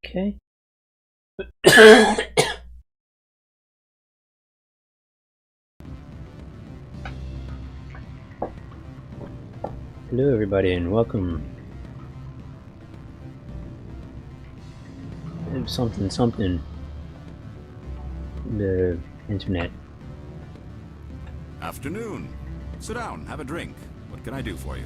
Okay. Hello everybody and welcome. Something. The internet. Afternoon. Sit down, have a drink. What can I do for you?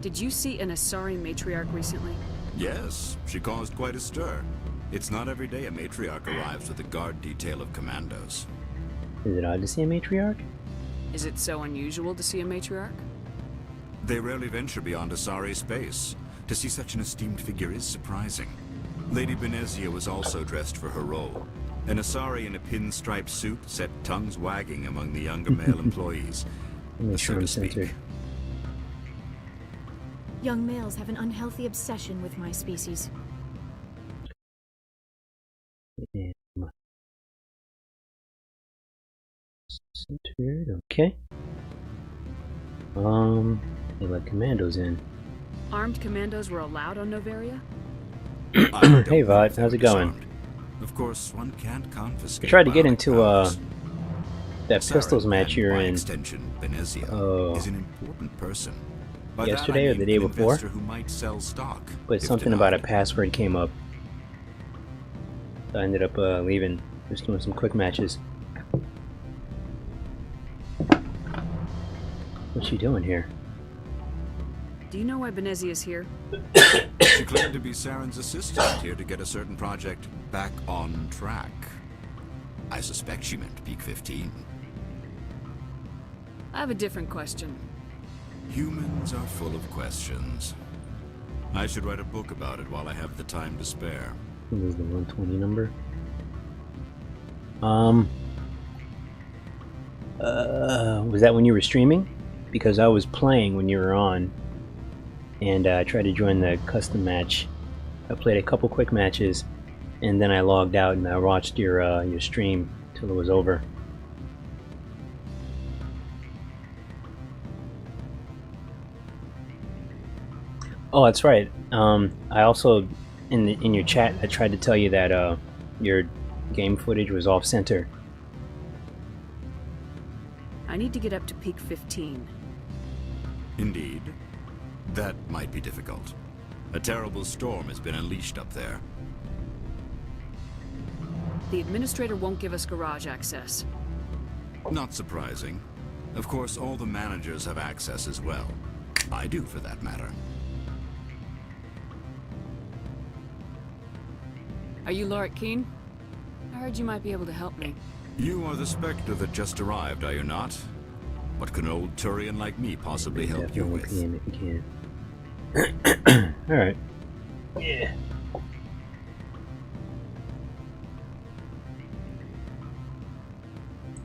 Did you see an Asari matriarch recently? Yes, she caused quite a stir. It's not every day a matriarch arrives with a guard detail of commandos. Is it odd to see a matriarch? Is it so unusual to see a matriarch? They rarely venture beyond Asari space. To see such an esteemed figure is surprising. Lady Benezia was also dressed for her role. An Asari in a pinstripe suit set tongues wagging among the younger male employees, so to speak. Young males have an unhealthy obsession with my species. Centered, okay. They let commandos in. Armed commandos were allowed on Noveria? Hey Vod, how's it going? Of course, one can't confiscate. I tried to get into that pistols match you're in. Extension, Benezia is an important person. By Yesterday that, I or the mean day an before, investor who might sell stock, but something about a password came up. So I ended up leaving, just doing some quick matches. What's she doing here? Do you know why Benezia is here? She claimed to be Saren's assistant here to get a certain project back on track. I suspect she meant Peak 15. I have a different question. Humans are full of questions. I should write a book about it while I have the time to spare. What is the 120 number? Was that when you were streaming? Because I was playing when you were on, and I tried to join the custom match. I played a couple quick matches, and then I logged out and I watched your stream till it was over. Oh, that's right. I also, in your chat, I tried to tell you that your game footage was off center. I need to get up to Peak 15. Indeed. That might be difficult. A terrible storm has been unleashed up there. The administrator won't give us garage access. Not surprising. Of course, all the managers have access as well. I do, for that matter. Are you R.A.G? I heard you might be able to help me. You are the Spectre that just arrived, are you not? What can an old Turian like me possibly help you with? Definitely if you can. Alright. Yeah.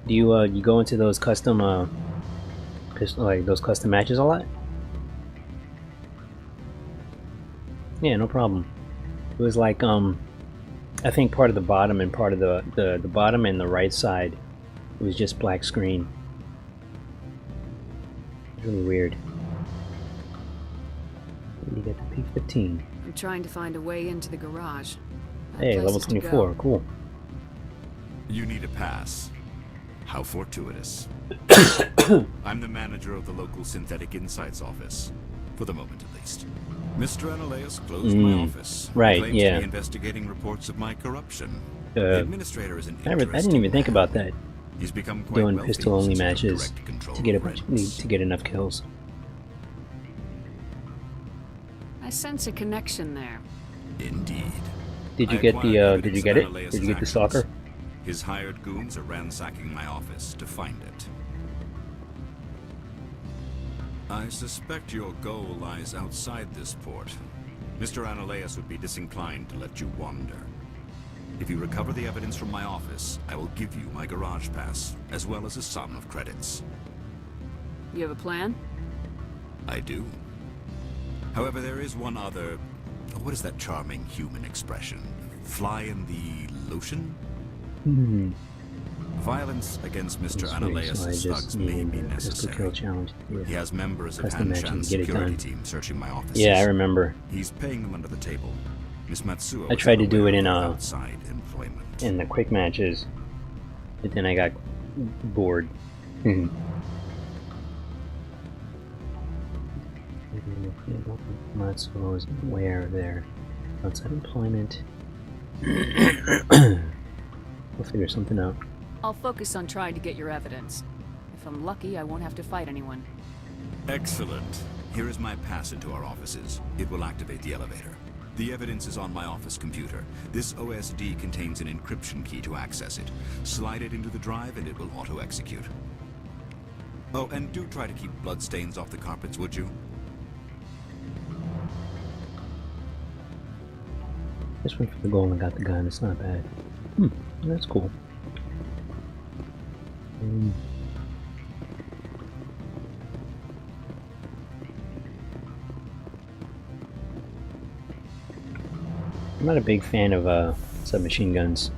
Do you go into those custom like those custom matches a lot? Yeah, no problem. It was like I think part of the bottom and part of the bottom and the right side was just black screen. It's really weird. You get to peak 15. I'm trying to find a way into the garage. Hey, level 24, cool. You need a pass. How fortuitous. I'm the manager of the local Synthetic Insights office. For the moment, at least. Mr. Analeas closed my office. Right, Claims yeah. to be investigating reports of my corruption. The administrator is an I didn't even think about that. He's become quite Doing wealthy pistol only since he took matches direct control to get of Reds. to get enough kills. I sense a connection there. Indeed. Did you I get acquired the evidence did you of get it? Analeas' Did you get the actions. stalker? His hired goons are ransacking my office to find it. I suspect your goal lies outside this port. Mr. Analeas would be disinclined to let you wander. If you recover the evidence from my office, I will give you my garage pass, as well as a sum of credits. You have a plan? I do. However, there is one other... What is that charming human expression? Fly in the lotion? Violence against Mr. Analeas' thugs may be necessary. He has members of Hanshan's security team searching my offices. Yeah, I remember. He's paying them under the table. Miss Matsuo I tried to do it in outside employment. in the quick matches, but then I got bored. Matsuo is aware of their outside employment. We'll figure something out. I'll focus on trying to get your evidence. If I'm lucky, I won't have to fight anyone. Excellent. Here is my pass into our offices. It will activate the elevator. The evidence is on my office computer. This OSD contains an encryption key to access it. Slide it into the drive and it will auto-execute. Oh, and do try to keep bloodstains off the carpets, would you? Just went for the goal and got the gun. It's not bad. That's cool. I'm not a big fan of submachine guns.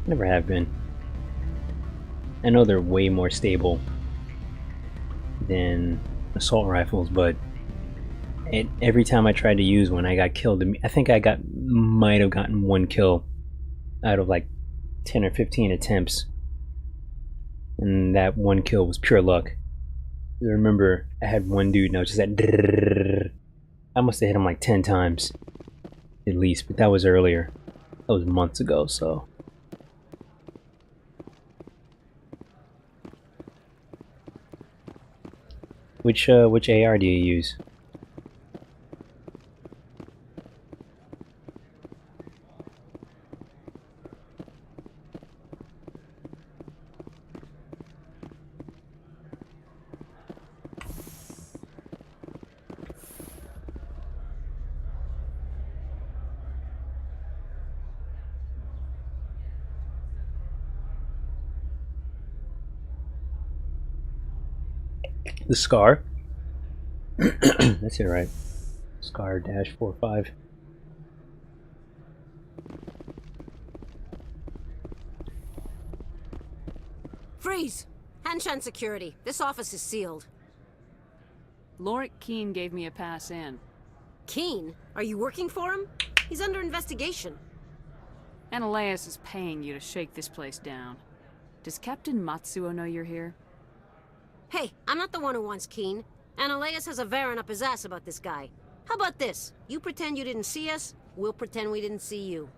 Never have been. I know they're way more stable than assault rifles, but every time I tried to use one, I got killed. I think I might have gotten one kill out of like 10 or 15 attempts, and that one kill was pure luck. I remember I had one dude and I was just like, I must have hit him like 10 times at least, but that was earlier. That was months ago, so. Which AR do you use? The Scar. That's it, right? Scar -45. Freeze! Hanshan security. This office is sealed. R.A.G gave me a pass in. Keen? Are you working for him? He's under investigation. Analeas is paying you to shake this place down. Does Captain Matsuo know you're here? Hey, I'm not the one who wants Keen. Analeas has a Varen up his ass about this guy. How about this? You pretend you didn't see us, we'll pretend we didn't see you.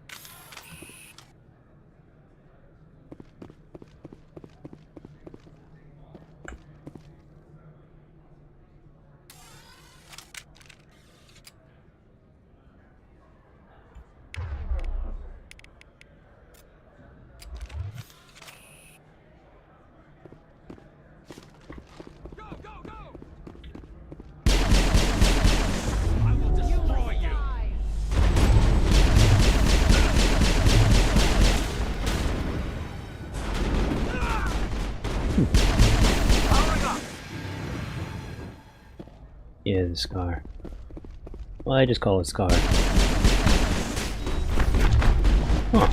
Yeah, the scar. Well, I just call it scar. Huh.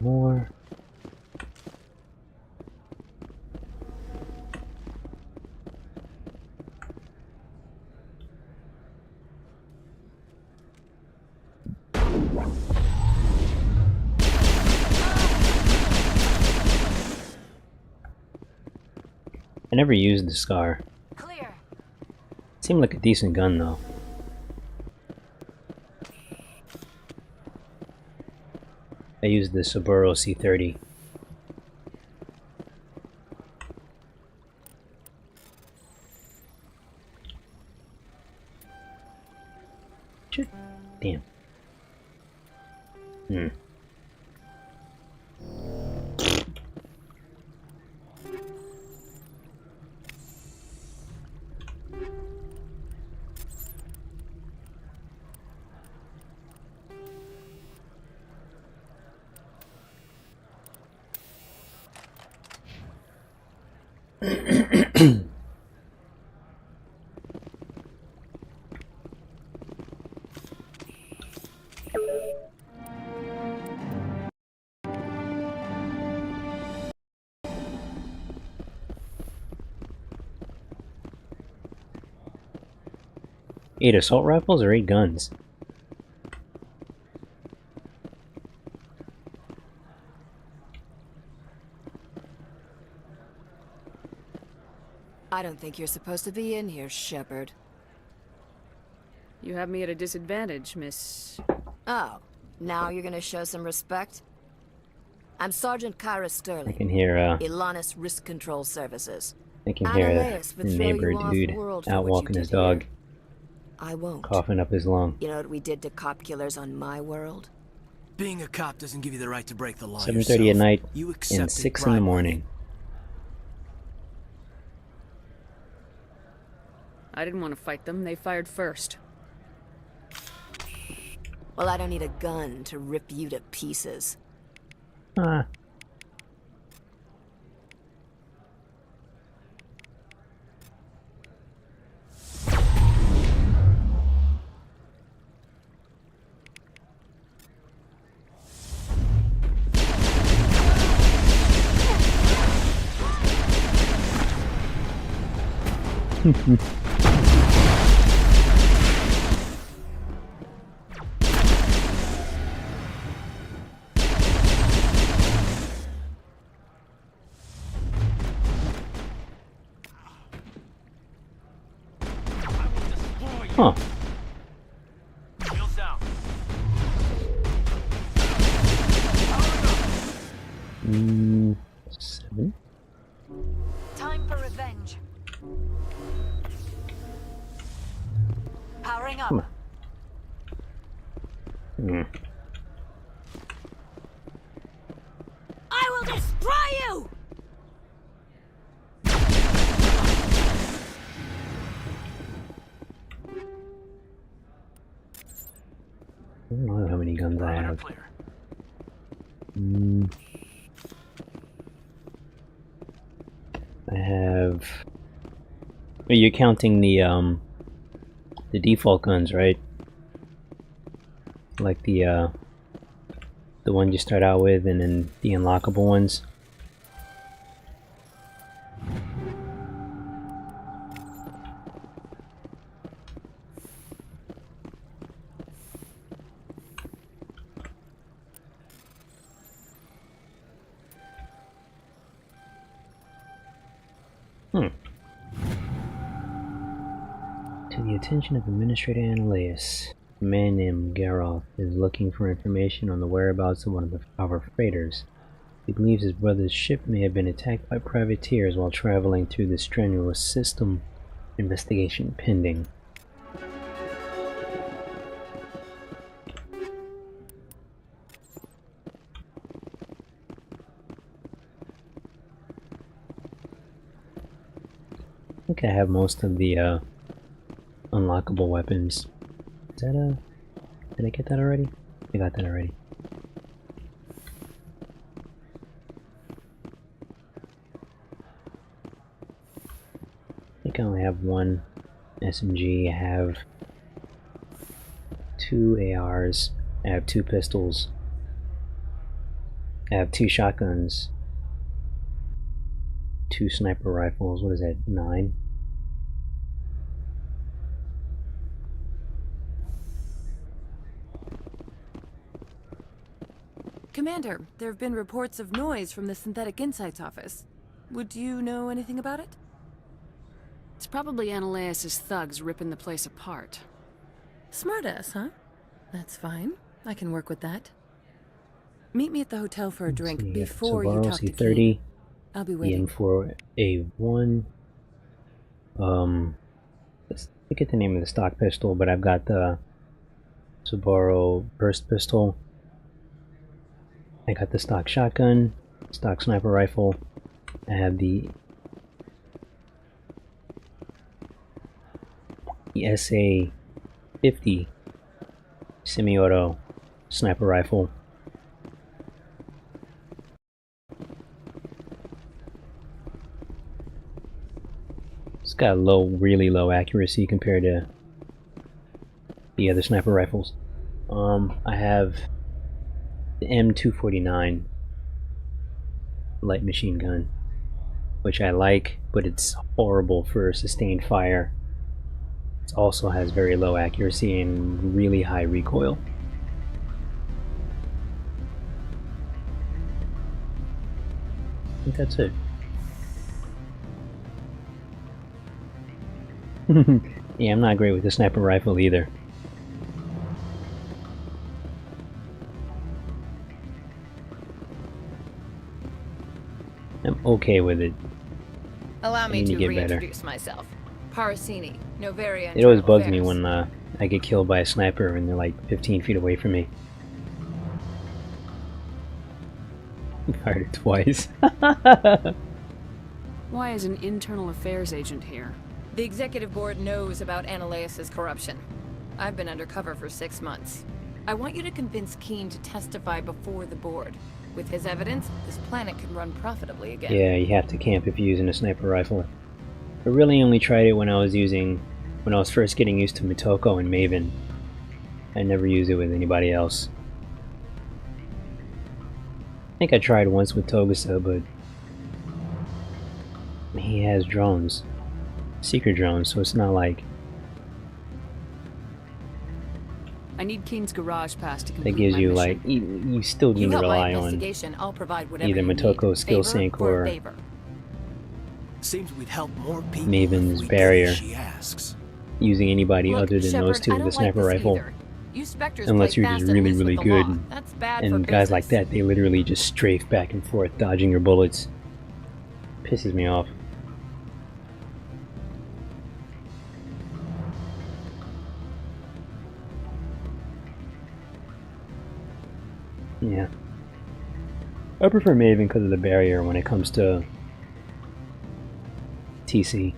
More. I never used the scar. Clear. Seemed like a decent gun though. I used the Subaru C30. Shit. Damn. Hmm. Eight assault rifles or 8 guns? I don't think you're supposed to be in here, Shepard. You have me at a disadvantage, Miss... Oh, now you're gonna show some respect? I'm Sergeant Kyra I Sterling, can hear Ilanis Risk Control Services. I can hear Annaleis would the throw neighbor you off dude world for out what you walking did his dog, here. I won't. coughing up his lung. You know what we did to cop killers on my world? Being a cop doesn't give you the right to break the law 7:30 at yourself. night You and accepted 6 in the bribe morning. I didn't want to fight them, they fired first. Well, I don't need a gun to rip you to pieces. Ah. Huh. Wheels down. Mm, 7? Time for revenge. Powering up. Come on. Hmm. I will destroy you! I don't know how many guns I Perimeter have. clear. I have... But you're counting the default guns, right? Like the one you start out with and then the unlockable ones? To the attention of Administrator Annaleis, a man named Geralt is looking for information on the whereabouts of one of our freighters. He believes his brother's ship may have been attacked by privateers while traveling through the strenuous system. Investigation pending. I think I have most of the unlockable weapons. Is that a... Did I get that already? I got that already. I think I only have one SMG. I have 2 ARs. I have 2 pistols. I have 2 shotguns. 2 sniper rifles. What is that? 9? Commander, there have been reports of noise from the Synthetic Insights office. Would you know anything about it? It's probably Ananias' thugs ripping the place apart. Smartass, huh? That's fine. I can work with that. Meet me at the hotel for a drink before you talk to Keen. I'll be waiting. M4A1. Let's forget the name of the stock pistol, but I've got the Subaru burst pistol. I got the stock shotgun, stock sniper rifle. I have the SA-50 semi-auto sniper rifle. It's got really low accuracy compared to the other sniper rifles. I have the M249 light machine gun, which I like, but it's horrible for sustained fire. It also has very low accuracy and really high recoil. I think that's it. Yeah, I'm not great with the sniper rifle either. I'm okay with it. Allow me I need to to get better. reintroduce myself. Parasini, Noveria. It always bugs me when I get killed by a sniper and they're like 15 feet away from me. I fired it twice. Why is an internal affairs agent here? The executive board knows about Ananias' corruption. I've been undercover for 6 months. I want you to convince Keen to testify before the board. With his evidence, this planet can run profitably again. Yeah, you have to camp if you're using a sniper rifle. I really only tried it when I was first getting used to Motoko and Maven. I never used it with anybody else. I think I tried once with Togusa, but he has drones. Secret drones, so it's not like I need Keen's garage pass to complete that gives my you mission. like you still need to rely on I'll provide whatever either you need. Motoko's skill Favor sync for or favor. Seems we'd help more people Maven's if we barrier. did as she asks. Using anybody Look, other than Shepard, those two I with don't a sniper like this rifle. either. You Spectres Unless play you're fast just and really, loose really with the good. law. That's bad for And guys like business. that, they literally just strafe back and forth, dodging your bullets. Pisses me off. Yeah. I prefer Maven because of the barrier when it comes to TC.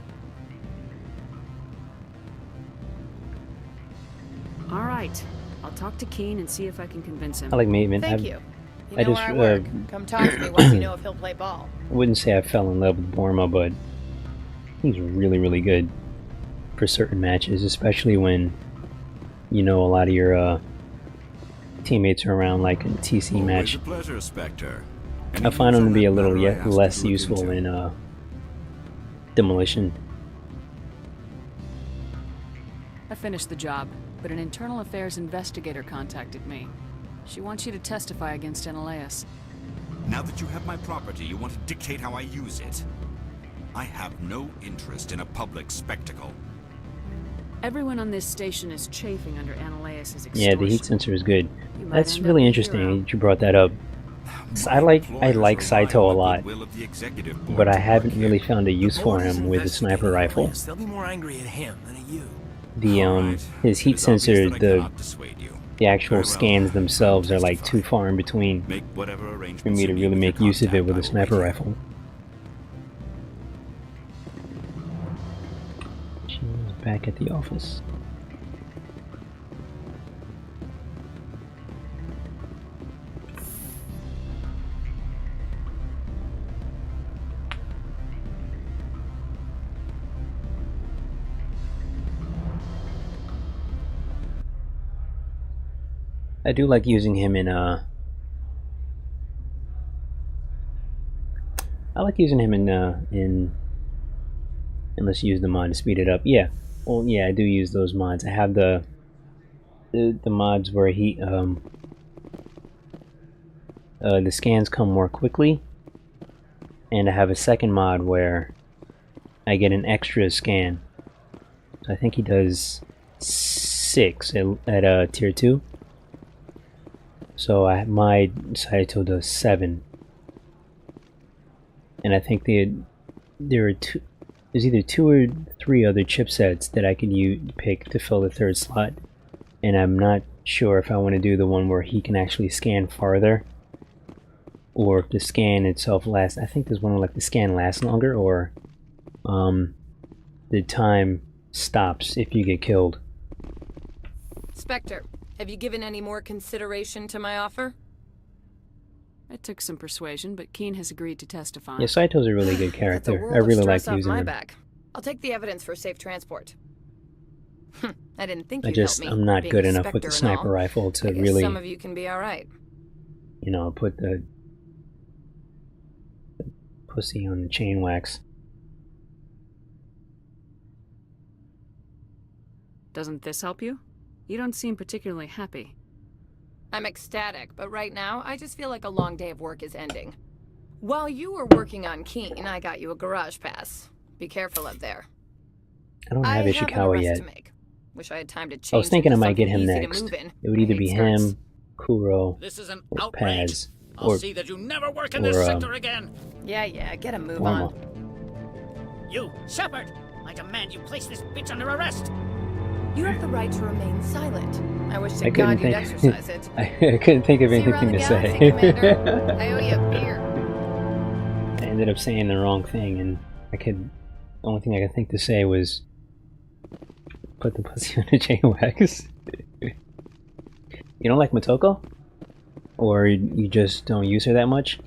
Alright, I'll talk to Keen and see if I can convince him. I like Maven. Thank you. You I know just, where I work. Come talk to me once you know if he'll play ball. I wouldn't say I fell in love with Borma, but he's really, really good for certain matches, especially when you know a lot of your teammates are around, like in TC Always match. a pleasure, Spectre. I find him to be a little Matter I asked less you to look useful into? in Demolition. I finished the job, but an internal affairs investigator contacted me. She wants you to testify against Ananias. Now that you have my property, you want to dictate how I use it. I have no interest in a public spectacle. Everyone on this station is chafing under Ananias' extortion. Yeah, the heat sensor is good. You might That's end up really a interesting hero. that you brought that up. I like Saito a lot, but I haven't really found a use for him with the sniper rifle. They'll be more angry at him than at you. The his heat sensor, the actual scans themselves are like too far in between for me to really make use of it with a sniper rifle. back at the office. I do like using him in I like using him in unless you use the mod to speed it up. Yeah. Well, yeah, I do use those mods. I have the mods where the scans come more quickly, and I have a second mod where I get an extra scan. So I think he does 6 at tier 2. So my Saito does 7, and I think there are there's either 2 or 3 other chipsets that I could pick to fill the 3rd slot, and I'm not sure if I want to do the one where he can actually scan farther, or if the scan itself lasts. I think there's one where like the scan lasts longer, or the time stops if you get killed. Spectre, have you given any more consideration to my offer? It took some persuasion, but Keen has agreed to testify. Yeah, Saito's a really good character. That's a world I really of like stress using off my him. back. I'll take the evidence for safe transport. I didn't think I you'd just, help me. I'm not being good a enough with the Spectre and sniper all. rifle to I guess really, some of you can be all right. you know, put the pussy on the chain wax. Doesn't this help you? You don't seem particularly happy. I'm ecstatic, but right now, I just feel like a long day of work is ending. While you were working on Keen, I got you a garage pass. Be careful up there. I don't have I have an Ishikawa arrest yet. to make. Wish I had time to change I was thinking I into might get something him easy to next. move in. It would I either hate be skirts. him, Kuro, This is an or outrage. Paz, I'll or see that you never work in or, this sector again. Yeah, get a move Forma. on. You, Shepard! I demand you place this bitch under arrest. You have the right to remain silent. I wish to I couldn't God you'd think. exercise it. I couldn't think of See you around anything the to galaxy, say. Commander. I owe you a beer. I ended up saying the wrong thing, and the only thing I could think to say was put the pussy on the chain wax. You don't like Motoko? Or you just don't use her that much?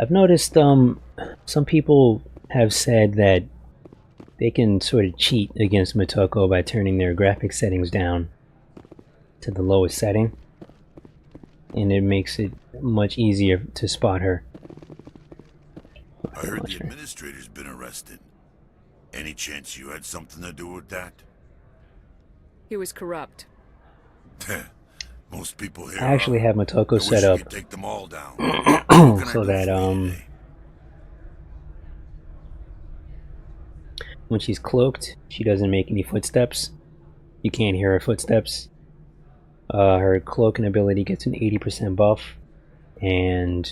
I've noticed some people have said that they can sort of cheat against Motoko by turning their graphic settings down to the lowest setting, and it makes it much easier to spot her. I heard the administrator's been arrested. Any chance you had something to do with that? He was corrupt. Most people here I actually have Motoko set up take them all down. so that when she's cloaked, she doesn't make any footsteps. You can't hear her footsteps. Her cloaking ability gets an 80% buff, and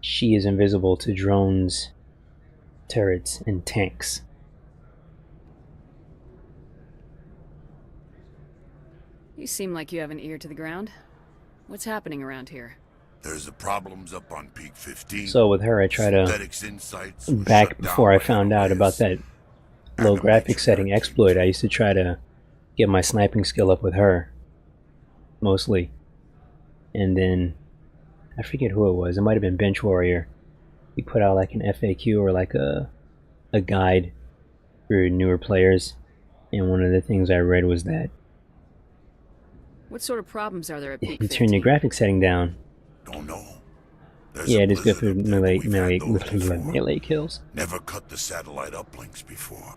she is invisible to drones, turrets, and tanks. You seem like you have an ear to the ground. What's happening around here? There's the problems up on Peak 15. So with her, I try to, Synthetics Insights back shut before down I by found out about that low graphic setting exploit, I used to try to get my sniping skill up with her, mostly. And then, I forget who it was, it might have been Bench Warrior. He put out like an FAQ or like a guide for newer players, and one of the things I read was that What sort of problems are there at Peak you turn your 15? graphic setting down. Don't know. There's Yeah, a it is good for blizzard up there, but melee we've had those before. melee kills. Never cut the satellite uplinks before.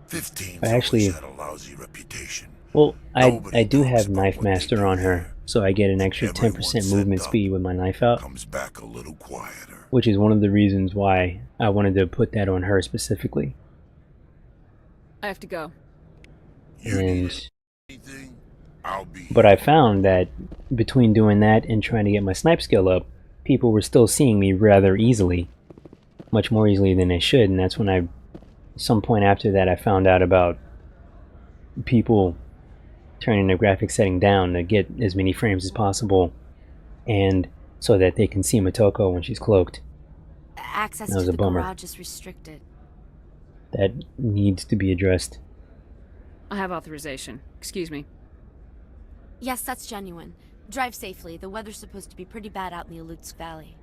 15's I actually- always had a lousy reputation. Well, I Nobody do talks have about Knife what they Master do on her, here. so I get an extra Everyone 10% set movement up speed with my knife out, Comes back a little quieter. which is one of the reasons why I wanted to put that on her specifically. I have to go. You need And anything? I'll be But I found that between doing that and trying to get my snipe skill up, people were still seeing me rather easily. Much more easily than they should, and that's when I, some point after that, I found out about people turning their graphics setting down to get as many frames as possible, and so that they can see Motoko when she's cloaked. Access That was to a the bummer. garage is restricted. That needs to be addressed. I have authorization. Excuse me. Yes, that's genuine. Drive safely. The weather's supposed to be pretty bad out in the Alutsk Valley.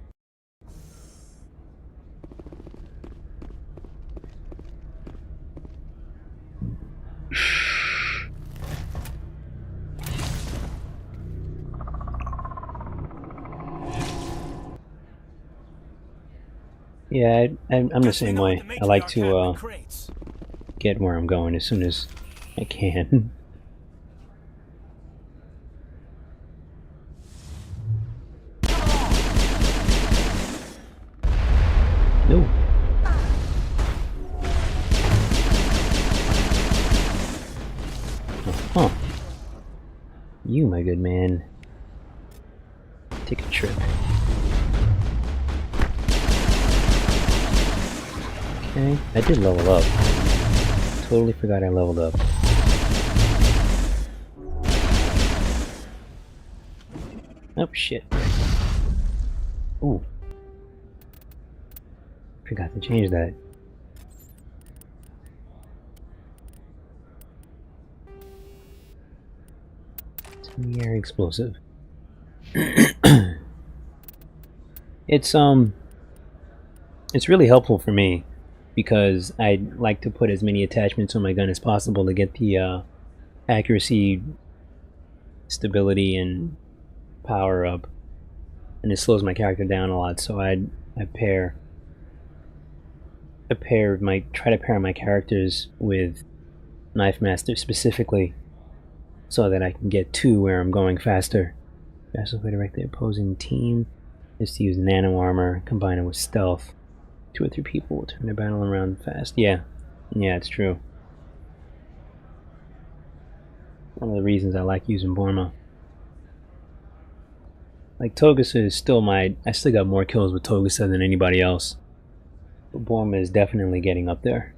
Yeah, I'm the Guess we same know way. what the I like matriarch had to in the crates. get where I'm going as soon as I can. No. Huh. You, my good man. Take a trip. Okay, I did level up. Totally forgot I leveled up. Oh shit. Ooh. Forgot to change that. Air explosive. It's really helpful for me because I like to put as many attachments on my gun as possible to get the accuracy, stability, and power up, and it slows my character down a lot. So I try to pair my characters with Knife Master specifically, so that I can get to where I'm going faster. Fastest way to wreck the opposing team is to use nano armor, combine it with stealth. 2 or 3 people will turn their battle around fast. Yeah, it's true. One of the reasons I like using Borma. Like, Togusa is still I still got more kills with Togusa than anybody else. But Borma is definitely getting up there.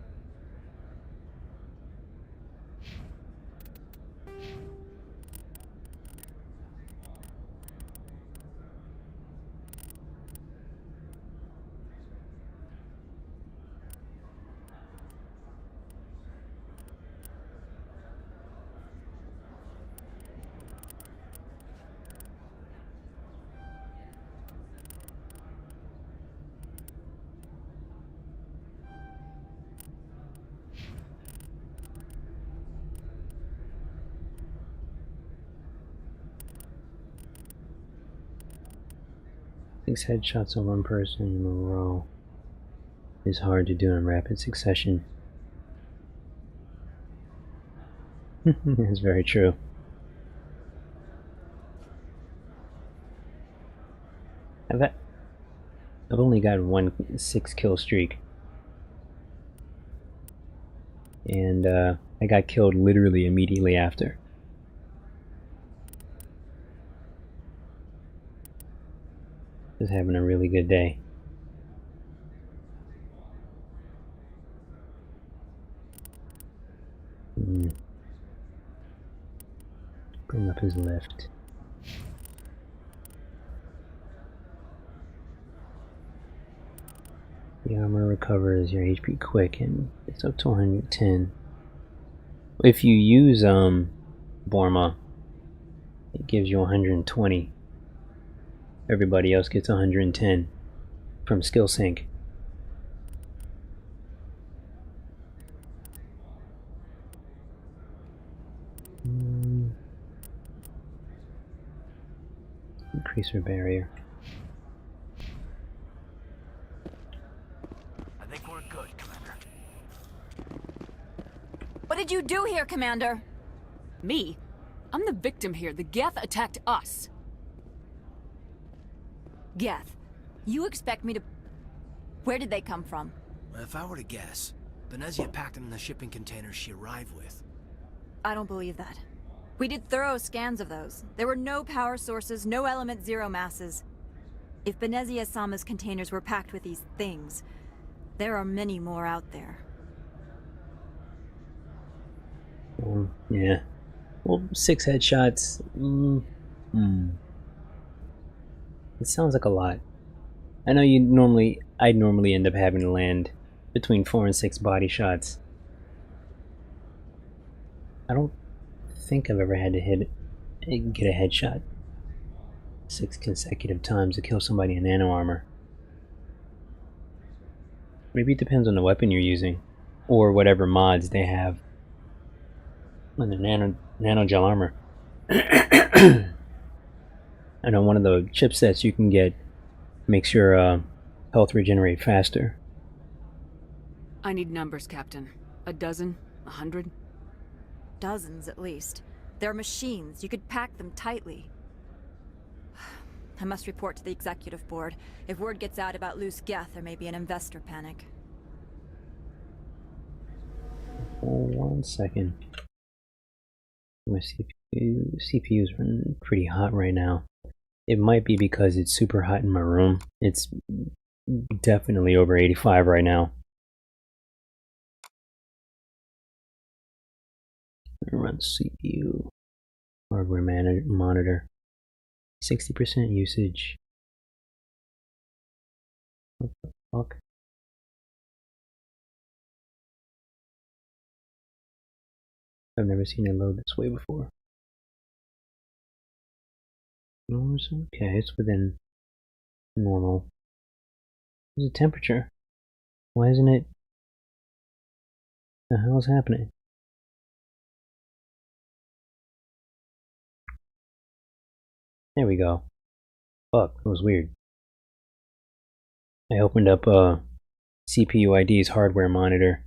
Six headshots on one person in a row is hard to do in rapid succession. That's very true. I've only got one 6-kill streak, and I got killed literally immediately after. Just having a really good day. Bring up his lift. The armor recovers your HP quick, and it's up to 110. If you use Borma, it gives you 120. Everybody else gets 110 from skill sync. Increase her barrier. I think we're good, Commander. What did you do here, Commander? Me? I'm the victim here. The Geth attacked us. Geth, you expect me to... Where did they come from? If I were to guess, Venezia packed them in the shipping containers she arrived with. I don't believe that. We did thorough scans of those. There were no power sources, no element zero masses. If Benezia-sama's containers were packed with these things, there are many more out there. Yeah. Well, 6 headshots. It sounds like a lot. I know I'd normally end up having to land between 4 and 6 body shots. I don't think I've ever had to get a headshot 6 consecutive times to kill somebody in nano armor. Maybe it depends on the weapon you're using, or whatever mods they have on the nano gel armor. I know one of the chipsets you can get makes your health regenerate faster. I need numbers, Captain. A dozen? 100? Dozens, at least. They're machines. You could pack them tightly. I must report to the executive board. If word gets out about loose Geth, there may be an investor panic. Oh, 1 second. My CPU's running pretty hot right now. It might be because it's super hot in my room. It's definitely over 85 right now. Run CPU hardware monitor. 60% usage. What the fuck? I've never seen it load this way before. No, it's okay. It's within normal. What's the temperature? Why isn't it? The hell is happening? There we go. Fuck, that was weird. I opened up CPU ID's hardware monitor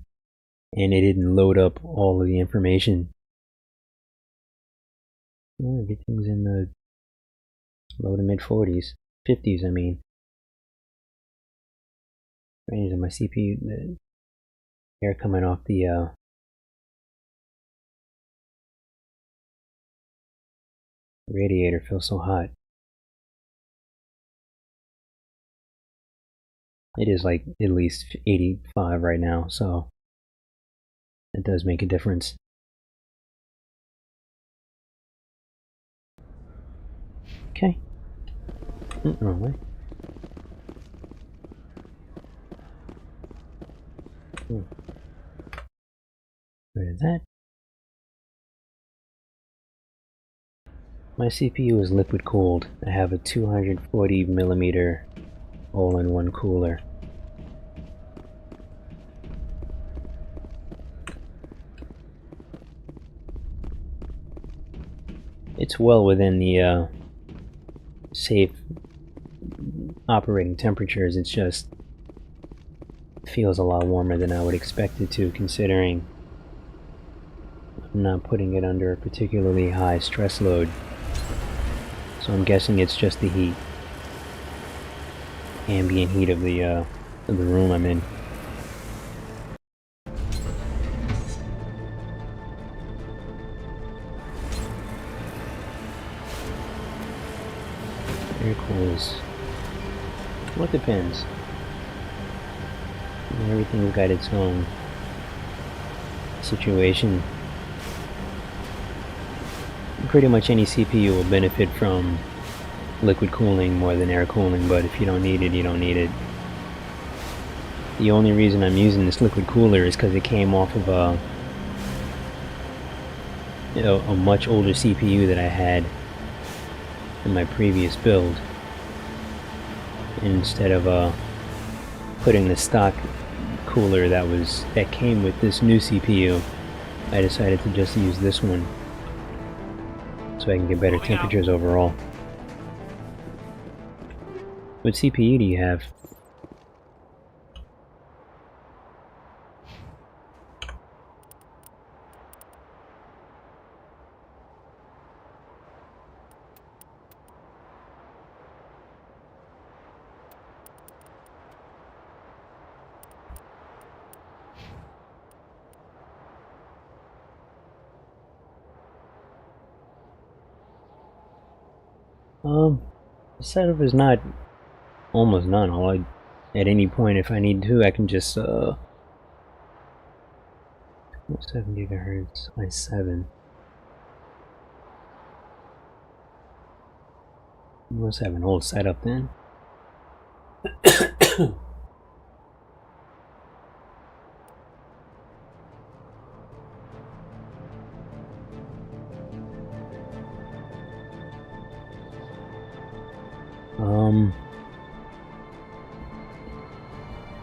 and it didn't load up all of the information. Oh, everything's in the low to mid 40s. 50s, I mean. Range of my CPU, the air coming off the radiator feels so hot. It is like at least 85 right now, so it does make a difference. Okay. Wrong way. Rid of that. My CPU is liquid cooled. I have a 240mm all-in-one cooler. It's well within the safe operating temperatures. It's just feels a lot warmer than I would expect it to, considering I'm not putting it under a particularly high stress load. So I'm guessing it's just the heat. Ambient heat of the room I'm in. Air cools. Well, it depends. Everything's got its own situation. Pretty much any CPU will benefit from liquid cooling more than air cooling, but if you don't need it, you don't need it. The only reason I'm using this liquid cooler is because it came off of a much older CPU that I had in my previous build. And instead of putting the stock cooler that came with this new CPU, I decided to just use this one so I can get better temperatures overall. What CPU do you have? The setup is not almost none. At any point, if I need to, I can just 7 gigahertz i7. Let's have an old setup then.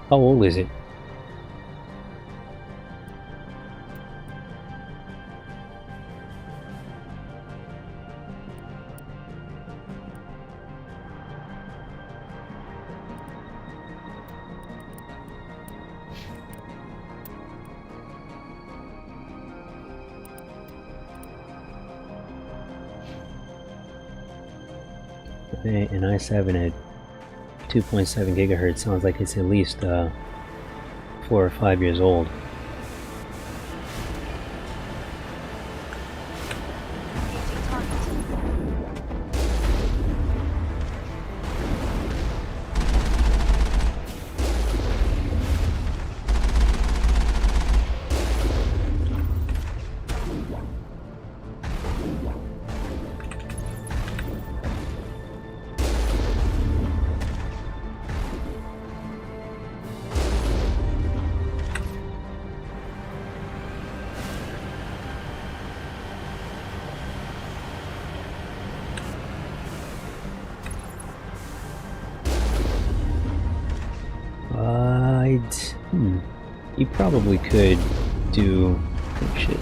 How old is it? An i7 at 2.7 gigahertz sounds like it's at least 4 or 5 years old. You probably could do... oh shit.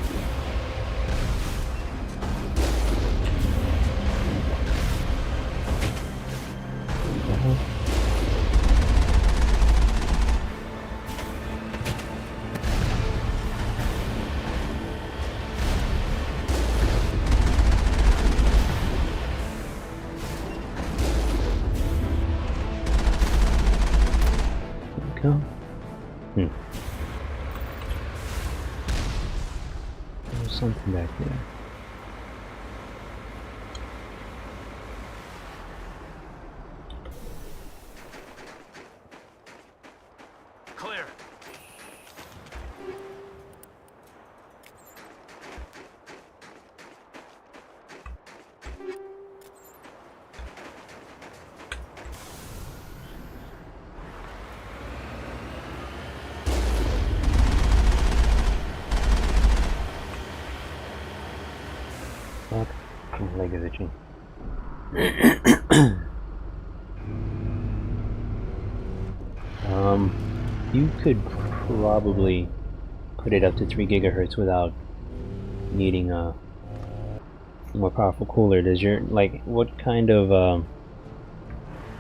There we go. There's something back there. Clear. Fuck, my leg is itching. You could probably put it up to 3 gigahertz without needing a more powerful cooler. Does your, like, what kind of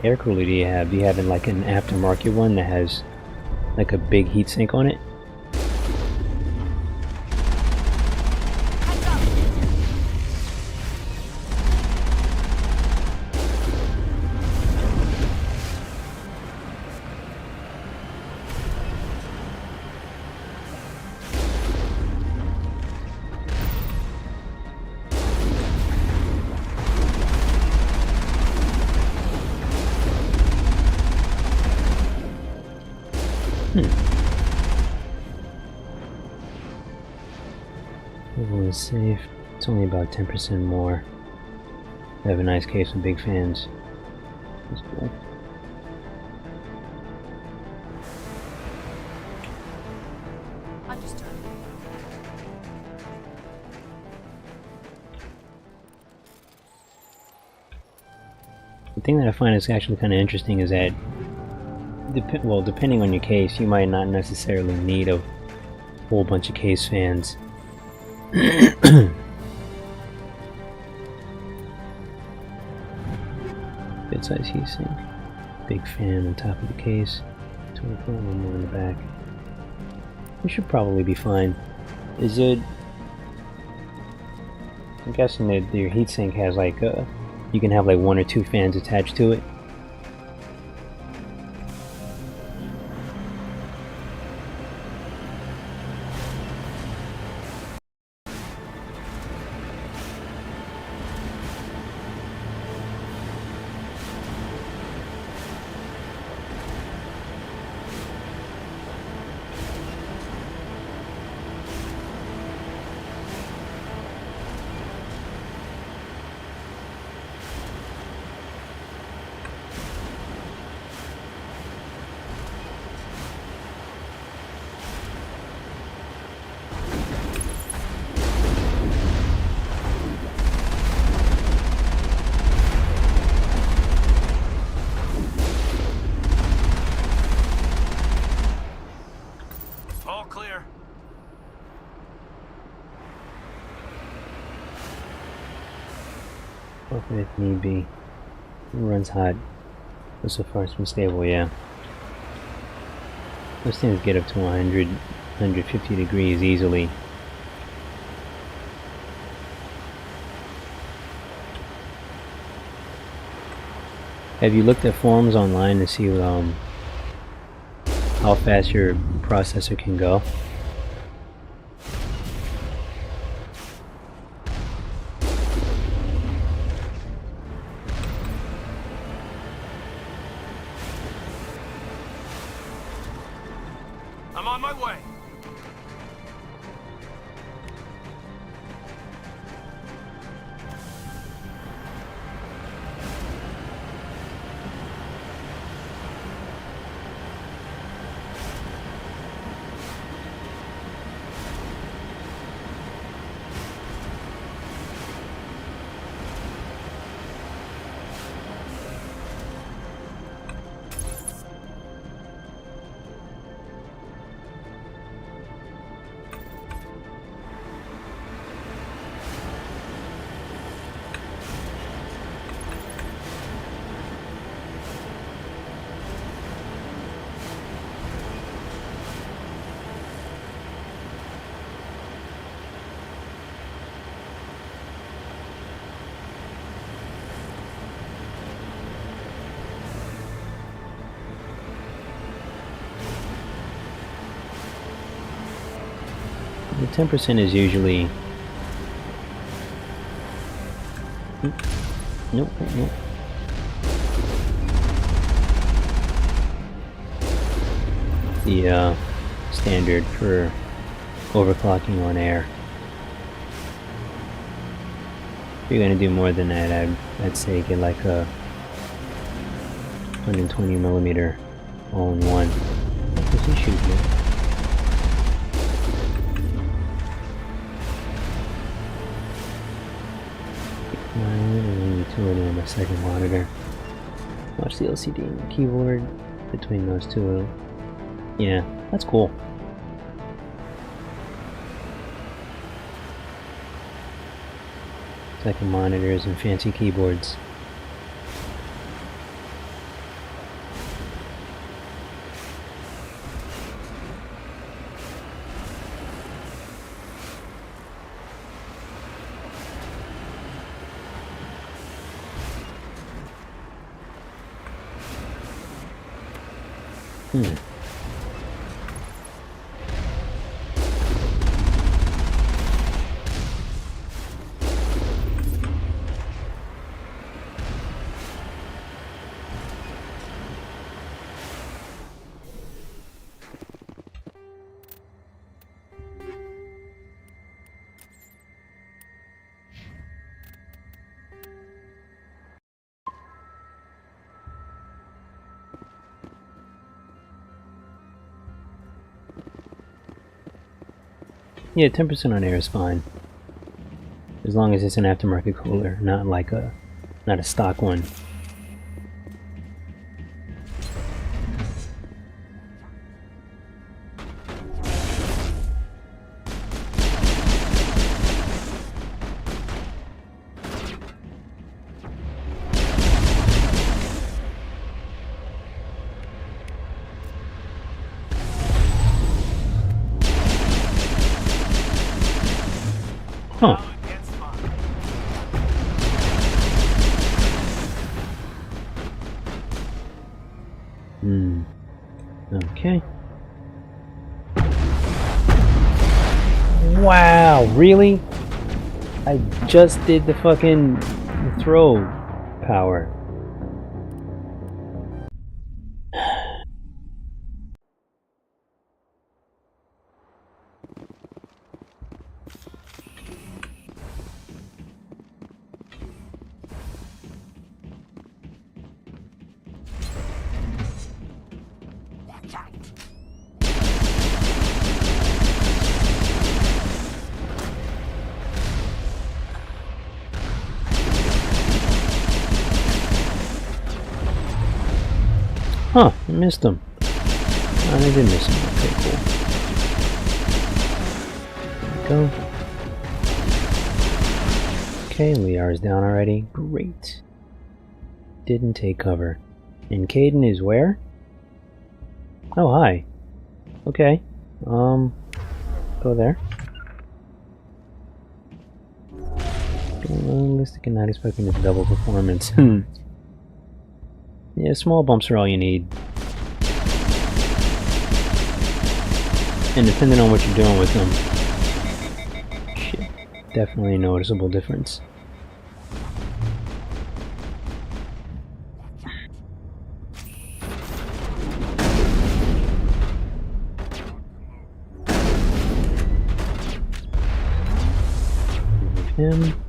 air cooler do you have? Do you have like an aftermarket one that has like a big heatsink on it? Everyone is safe. It's only about 10% more. They have a nice case with big fans. That's cool. Understood. The thing that I find is actually kind of interesting is that, well, depending on your case, you might not necessarily need a whole bunch of case fans. Good size heatsink, big fan on top of the case, 24, one more in the back. We should probably be fine. Is it? I'm guessing that your heatsink has like you can have like 1 or 2 fans attached to it. Off it if need be. It runs hot. But so far it's been stable, yeah. Those things get up to 100, 150 degrees easily. Have you looked at forums online to see how fast your processor can go? I'm on my way. The 10% is usually... Nope, nope. The standard for overclocking on air. If you're gonna do more than that, I'd say get like a 120mm all-in-one. What does he shoot here? On my second monitor. Watch the LCD and the keyboard between those two. Yeah, that's cool. Second monitors and fancy keyboards. Yeah, 10% on air is fine. As long as it's an aftermarket cooler, not like not a stock one. Huh. Okay. Wow, really? I just did the fucking throw power. Huh, I missed him. Oh, I did miss him. Okay, cool. There we go. Okay, Liar's down already. Great. Didn't take cover. And Caden is where? Oh, hi. Okay. Go there. Realistic and not expecting this double performance. Yeah, small bumps are all you need. And depending on what you're doing with them, shit, definitely a noticeable difference. Move him.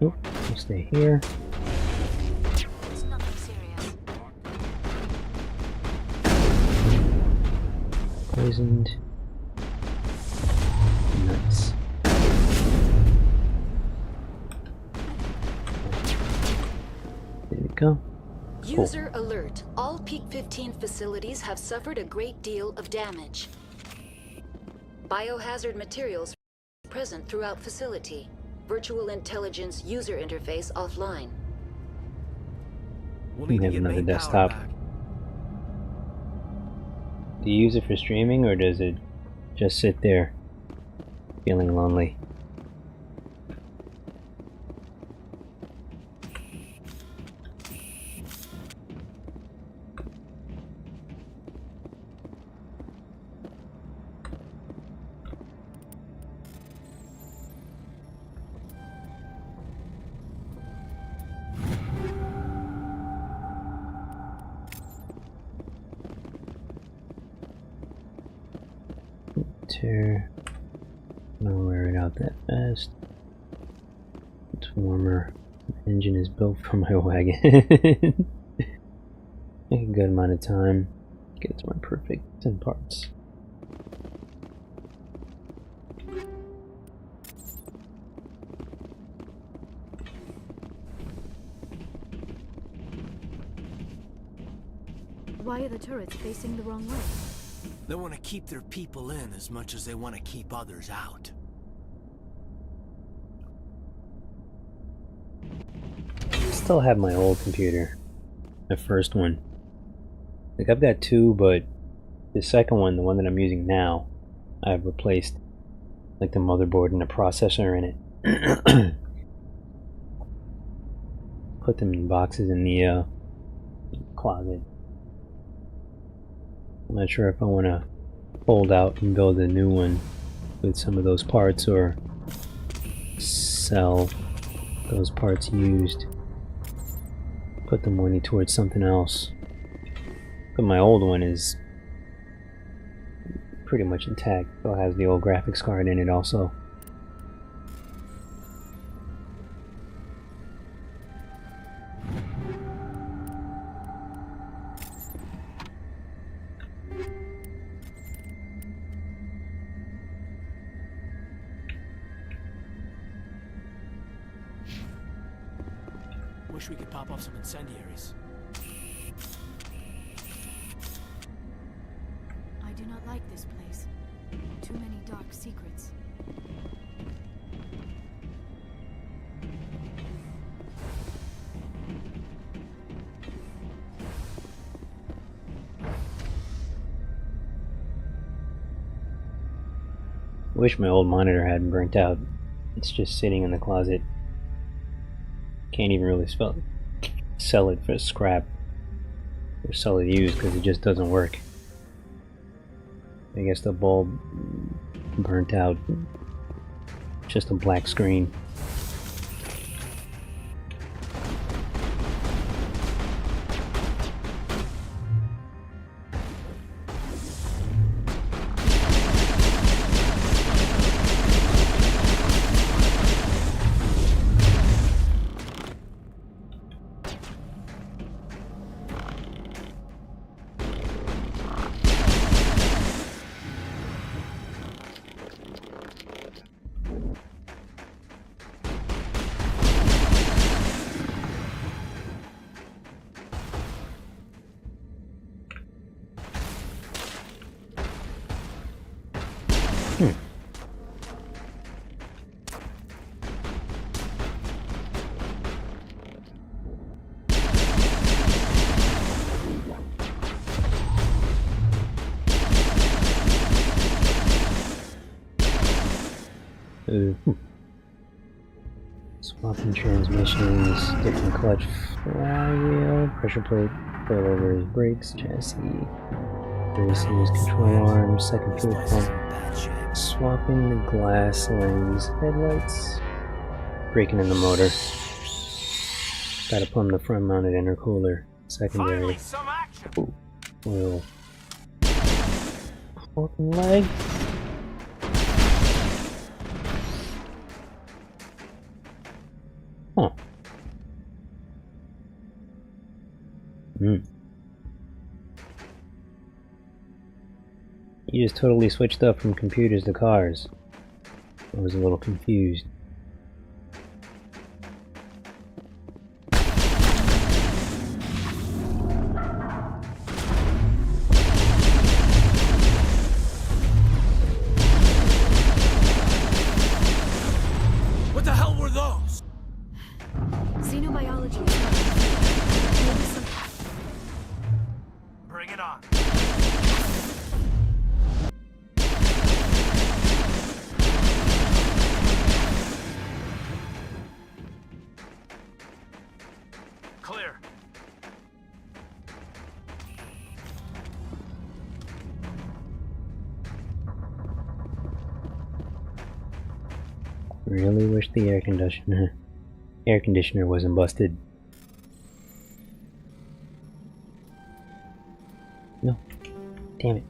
Nope, we'll stay here. It's nothing serious. Poisoned. Nice. There we go. User alert. All Peak 15 facilities have suffered a great deal of damage. Biohazard materials present throughout facility. Virtual intelligence user interface offline. We'll We need to have get another main power desktop. back. Do you use it for streaming, or does it just sit there feeling lonely? Don't wear it out that fast. It's warmer. The engine is built for my wagon. Take a good amount of time. Get it to my perfect 10 parts. Why are the turrets facing the wrong way? They want to keep their people in as much as they want to keep others out. I still have my old computer. My first one. Like, I've got two, but the second one, the one that I'm using now, I've replaced like the motherboard and the processor in it. Put them in boxes in the closet. I'm not sure if I want to hold out and build a new one with some of those parts, or sell those parts used, put the money towards something else. But my old one is pretty much intact. Still has the old graphics card in it also. Wish we could pop off some incendiaries. I do not like this place. Too many dark secrets. I wish my old monitor hadn't burnt out. It's just sitting in the closet. Can't even really sell it for scrap or sell it used because it just doesn't work. I guess the bulb burnt out. Just a black screen. Swapping transmissions, different clutch flywheel, pressure plate, coilovers, brakes, chassis, braces, control arms, second fuel pump, swapping the glass lens, headlights, breaking in the motor. Gotta plumb the front mounted intercooler, secondary. Ooh, oil. Fucking leg. Huh. You just totally switched up from computers to cars. I was a little confused. What the hell were those? Xenobiology. Bring it on. Clear. Really wish the air conditioner wasn't busted. No. Damn it.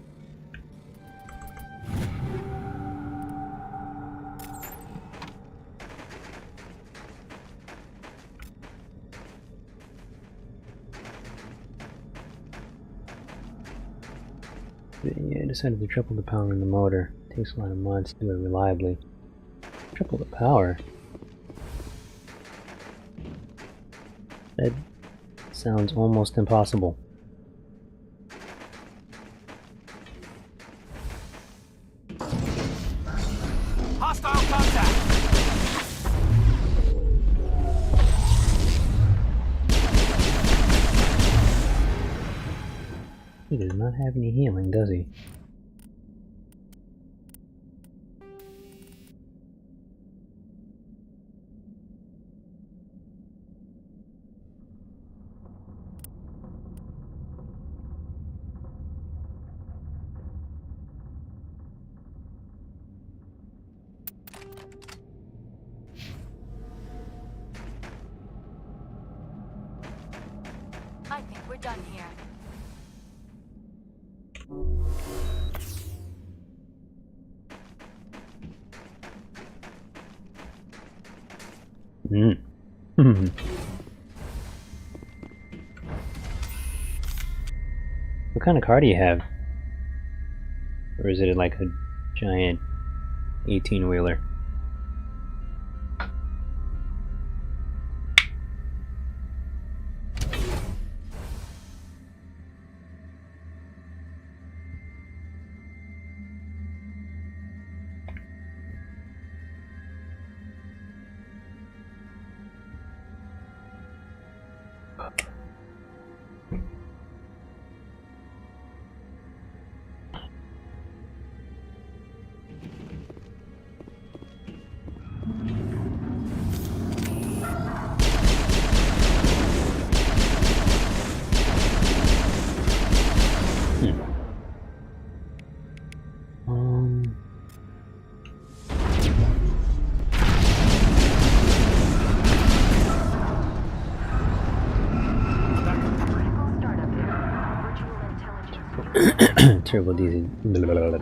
Yeah, I decided to triple the power in the motor. Takes a lot of mods to do it reliably. Triple the power? That sounds almost impossible. Hostile contact! He does not have any healing, does he? I think we're done here. What kind of car do you have? Or is it like a giant 18-wheeler?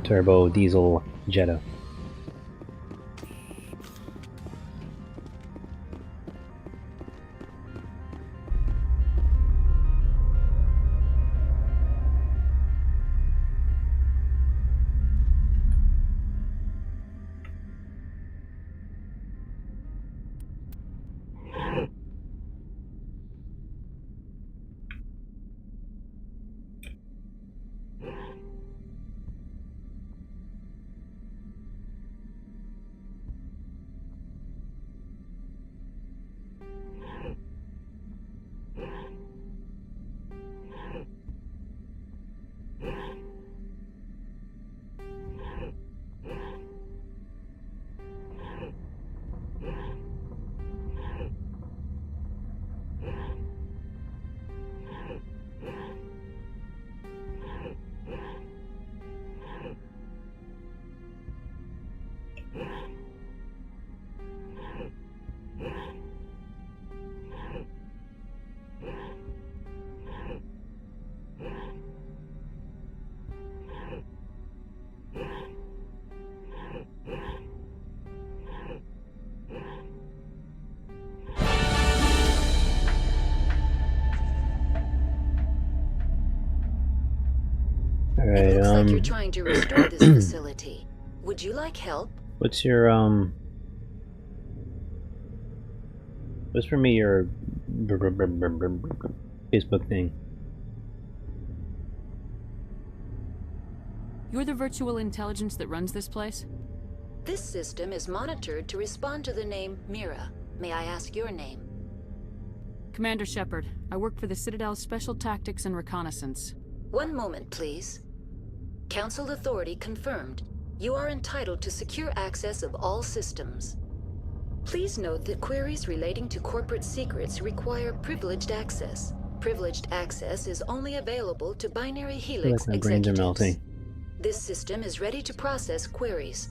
Turbo diesel Jetta. like you're trying to restore this facility. Would you like help? What's your what's for me your Facebook thing? You're the virtual intelligence that runs this place? This system is monitored to respond to the name Mira. May I ask your name? Commander Shepard. I work for the Citadel's Special Tactics and Reconnaissance. One moment, please. Council authority confirmed. You are entitled to secure access of all systems. Please note that queries relating to corporate secrets require privileged access. Privileged access is only available to binary helix my brains are executives. melting. This system is ready to process queries.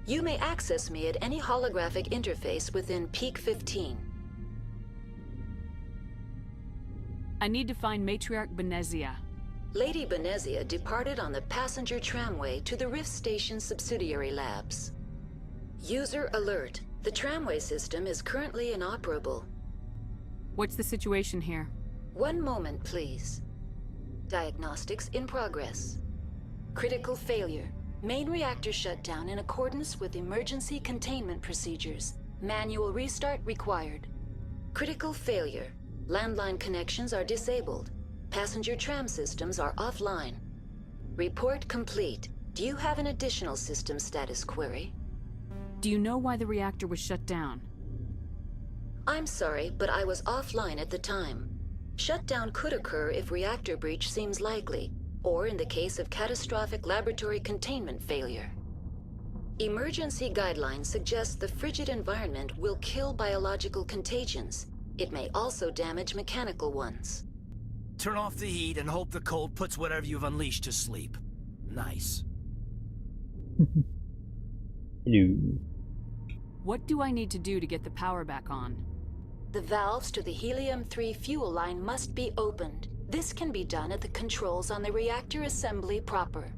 You may access me at any holographic interface within Peak 15. I need to find Matriarch Benezia. Lady Benezia departed on the passenger tramway to the Rift Station subsidiary labs. User alert. The tramway system is currently inoperable. What's the situation here? One moment, please. Diagnostics in progress. Critical failure. Main reactor shut down in accordance with emergency containment procedures. Manual restart required. Critical failure. Landline connections are disabled. Passenger tram systems are offline. Report complete. Do you have an additional system status query? Do you know why the reactor was shut down? I'm sorry, but I was offline at the time. Shutdown could occur if reactor breach seems likely, or in the case of catastrophic laboratory containment failure. Emergency guidelines suggest the frigid environment will kill biological contagions. It may also damage mechanical ones. Turn off the heat and hope the cold puts whatever you've unleashed to sleep. Nice. What do I need to do to get the power back on? The valves to the helium-3 fuel line must be opened. This can be done at the controls on the reactor assembly proper.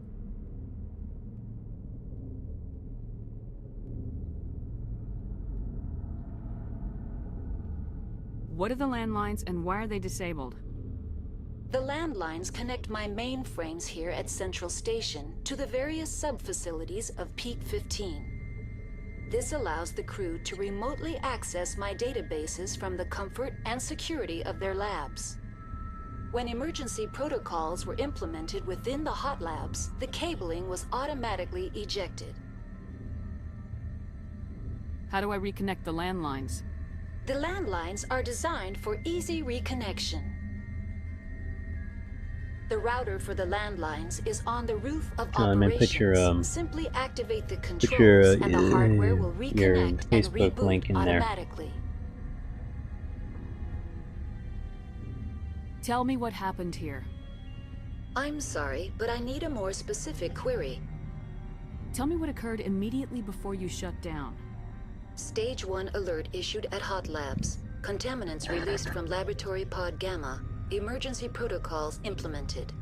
What are the landlines and why are they disabled? The landlines connect my mainframes here at Central Station to the various sub-facilities of Peak 15. This allows the crew to remotely access my databases from the comfort and security of their labs. When emergency protocols were implemented within the hot labs, the cabling was automatically ejected. How do I reconnect the landlines? The landlines are designed for easy reconnection. The router for the landlines is on the roof of operations. Simply activate the controls and the hardware will reconnect and reboot automatically. Tell me what happened here. I'm sorry, but I need a more specific query. Tell me what occurred immediately before you shut down. Stage 1 alert issued at Hot Labs. Contaminants released from Laboratory Pod Gamma. Emergency protocols implemented.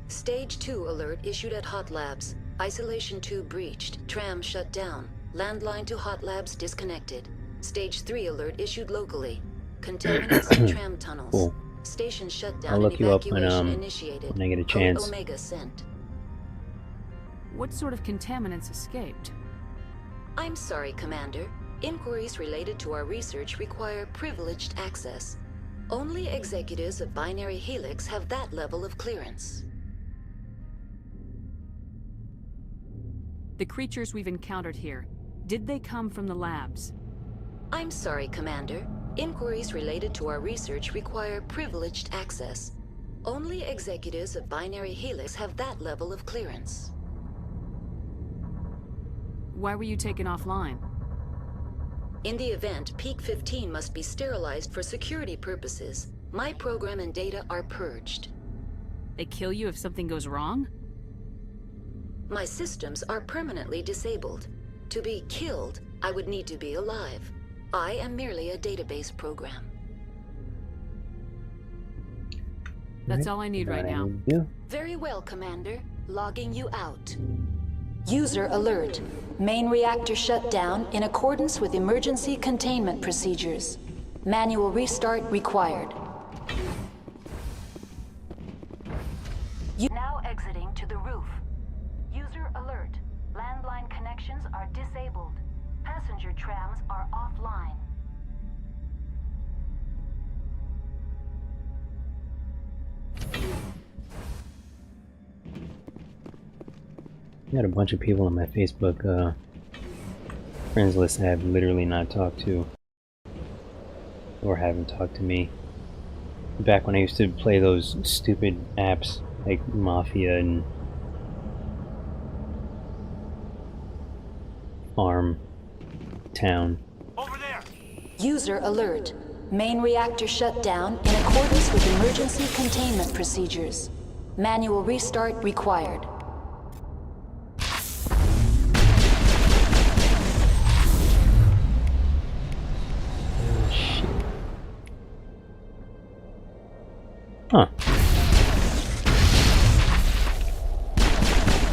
Stage 2 alert issued at Hot Labs. Isolation tube breached. Tram shut down. Landline to Hot Labs disconnected. Stage 3 alert issued locally. Contaminants in tram tunnels. Cool. Station shutdown I'll look and you up evacuation initiated. when I get a Code chance. Omega sent. What sort of contaminants escaped? I'm sorry, Commander. Inquiries related to our research require privileged access. Only executives of Binary Helix have that level of clearance. The creatures we've encountered here, did they come from the labs? I'm sorry, Commander. Inquiries related to our research require privileged access. Only executives of Binary Helix have that level of clearance. Why were you taken offline? In the event, Peak 15 must be sterilized for security purposes. My program and data are purged. They kill you if something goes wrong? My systems are permanently disabled. To be killed, I would need to be alive. I am merely a database program. That's all I need right now. Very well, Commander. Logging you out. User alert. Main reactor shut down in accordance with emergency containment procedures. Manual restart required. You now exiting to the roof. User alert. Landline connections are disabled. Passenger trams are offline. I got a bunch of people on my Facebook friends list I have literally not talked to, or haven't talked to me. Back when I used to play those stupid apps like Mafia and Farm Town. Over there! User alert. Main reactor shut down in accordance with emergency containment procedures. Manual restart required. Huh.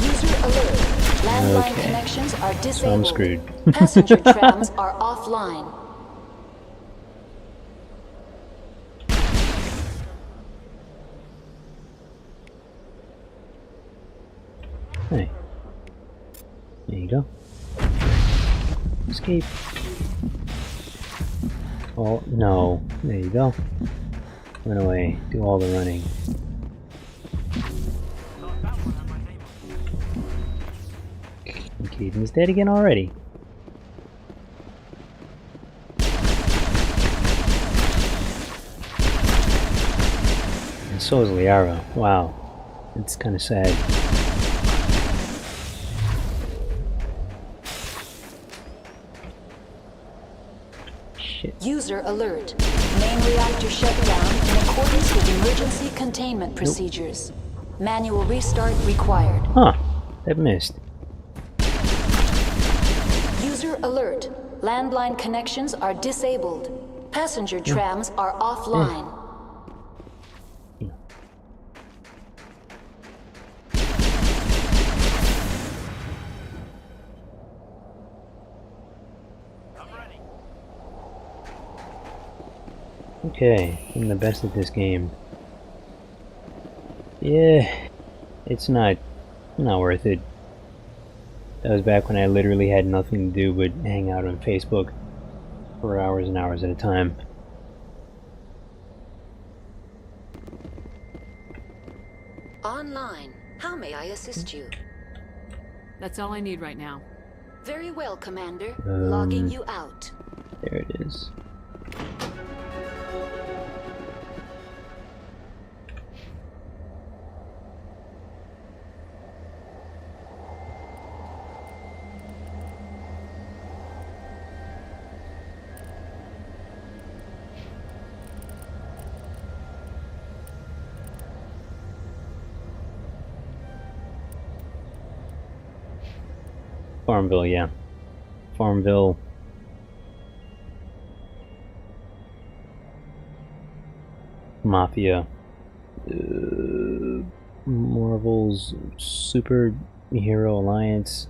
User alert. Landline connections are disabled. So I'm screwed. Passenger trams are offline. Hey. There you go. Escape. Oh, no. There you go. Run away. Do all the running. Caden's dead again already. And so is Liara. Wow. It's kind of sad. Shit. User alert. Main reactor shut down in accordance with emergency containment procedures. Manual restart required. Huh. That missed. User alert. Landline connections are disabled. Passenger trams are offline. Okay, I'm the best at this game. Yeah, it's not worth it. That was back when I literally had nothing to do but hang out on Facebook for hours and hours at a time. Online. How may I assist you? That's all I need right now. Very well, Commander. Logging you out. There it is. Farmville, yeah. Farmville. Mafia. Marvel's Superhero Alliance.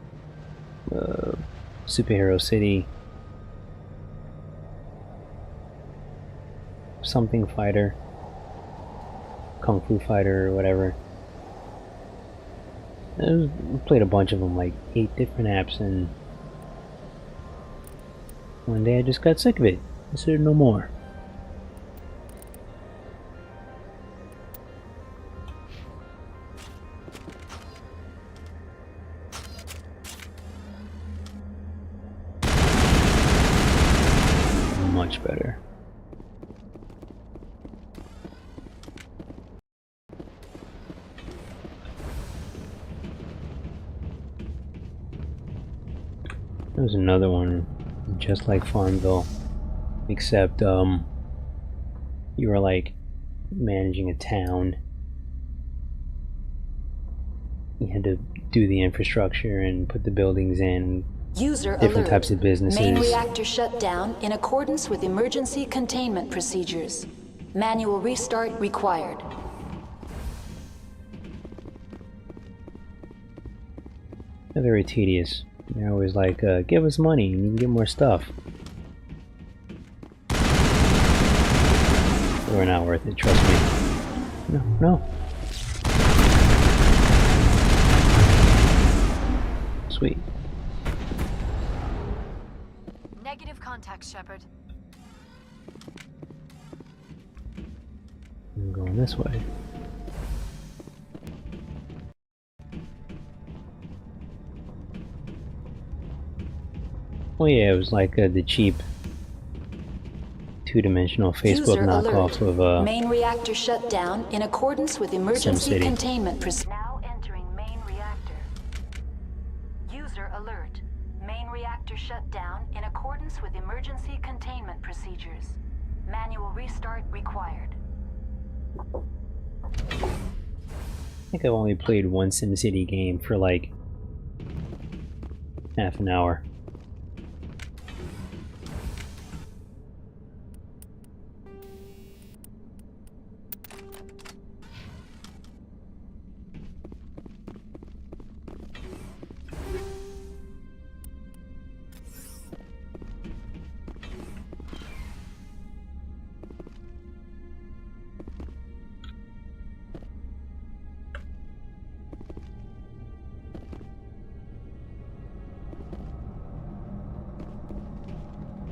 Superhero City. Something Fighter. Kung Fu Fighter or whatever. I played a bunch of them, like 8 different apps, and one day I just got sick of it. I said no more. Much better. There's another one just like Farmville, except you were like managing a town. You had to do the infrastructure and put the buildings in. User different alert. Types of businesses. Main reactor shut down in accordance with emergency containment procedures. Manual restart required. They're very tedious. They're always like, give us money and you can get more stuff. We're not worth it, trust me. No, no. Sweet. Negative contact, Shepard. I'm going this way. Oh yeah, it was like the cheap two-dimensional Facebook User knockoff alert. of Main reactor shut down in accordance with emergency SimCity. containment procedures. Now entering main reactor. User alert. Main reactor shut down in accordance with emergency containment procedures. Manual restart required. I think I've only played one SimCity game for like half an hour.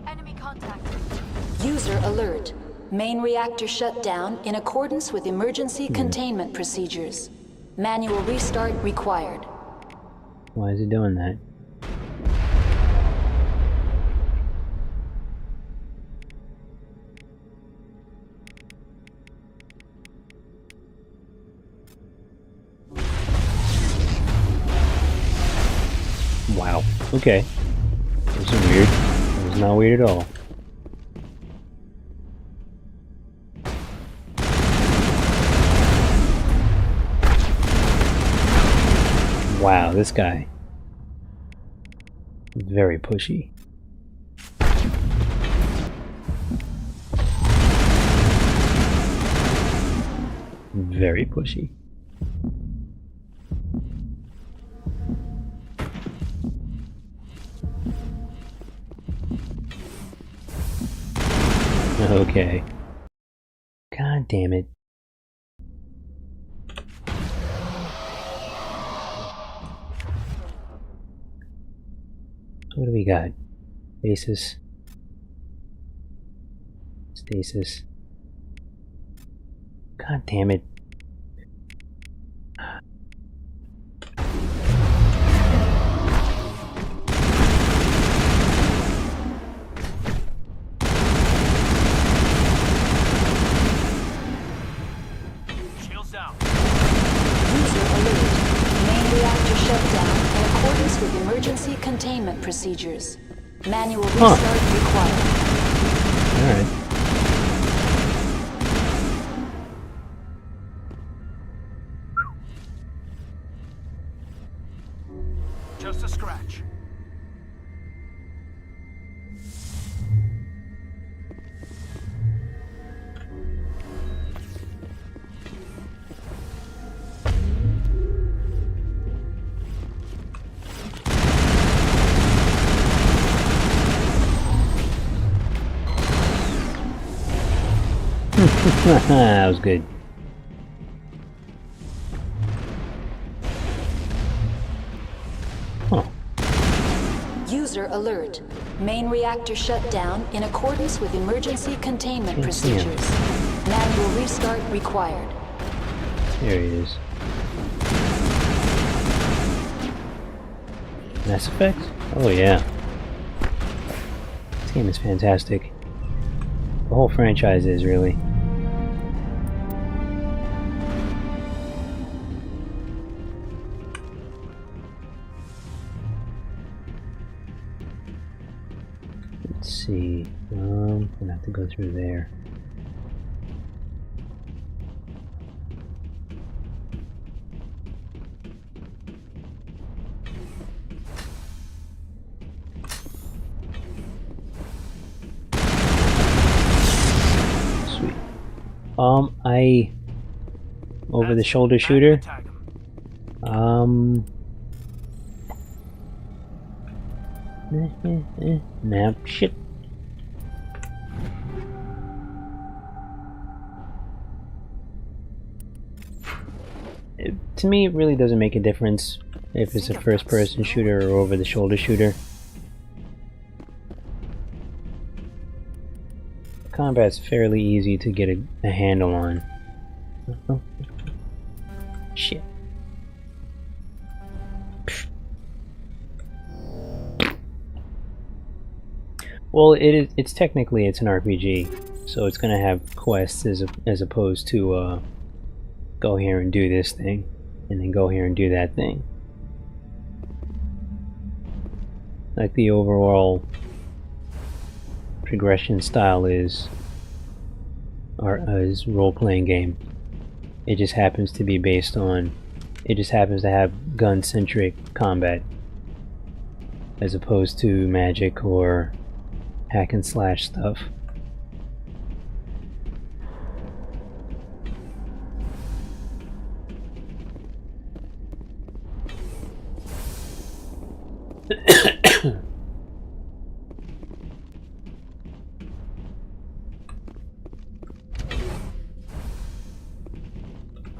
Enemy contact. User alert. Main reactor shut down in accordance with emergency containment procedures. Manual restart required. Why is it doing that? Wow. Okay. That was weird. It was not weird at all. Wow, this guy. Very pushy. Very pushy. Okay. God damn it. What do we got? Stasis. Stasis. God damn it. Shields down. User alert. Main reactor shut down in accordance with emergency containment procedures. Manual restart required. Alright. Just a scratch. That was good. Huh. User alert. Main reactor shut down in accordance with emergency containment Can't see him. procedures. Manual restart required. There he is. Mass Effect? Oh yeah. This game is fantastic. The whole franchise is, really. Let's see. I'm gonna have to go through there. Sweet. Over the shoulder shooter. Nah, shit. To me, it really doesn't make a difference if it's a first-person shooter or over-the-shoulder shooter. Combat's fairly easy to get a handle on. Oh. Shit. Well, it's technically an RPG, so it's gonna have quests as opposed to go here and do this thing, and then go here and do that thing. Like the overall progression style is role-playing game. It just happens to be based on, it just happens to have gun-centric combat as opposed to magic or hack and slash stuff.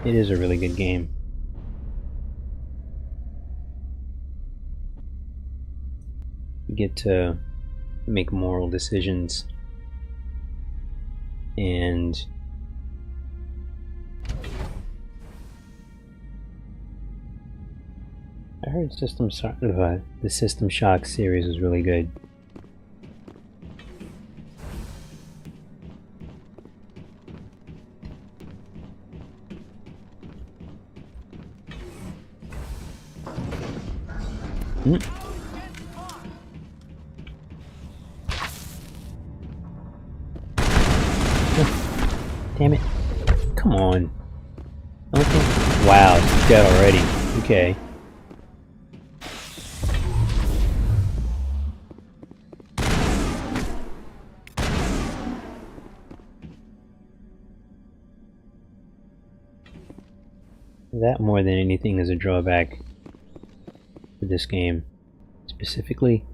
It is a really good game. You get to make moral decisions, and I heard the System Shock series was really good. Damn it. Come on. Okay. Wow, she's dead already. Okay. That more than anything is a drawback for this game. Specifically,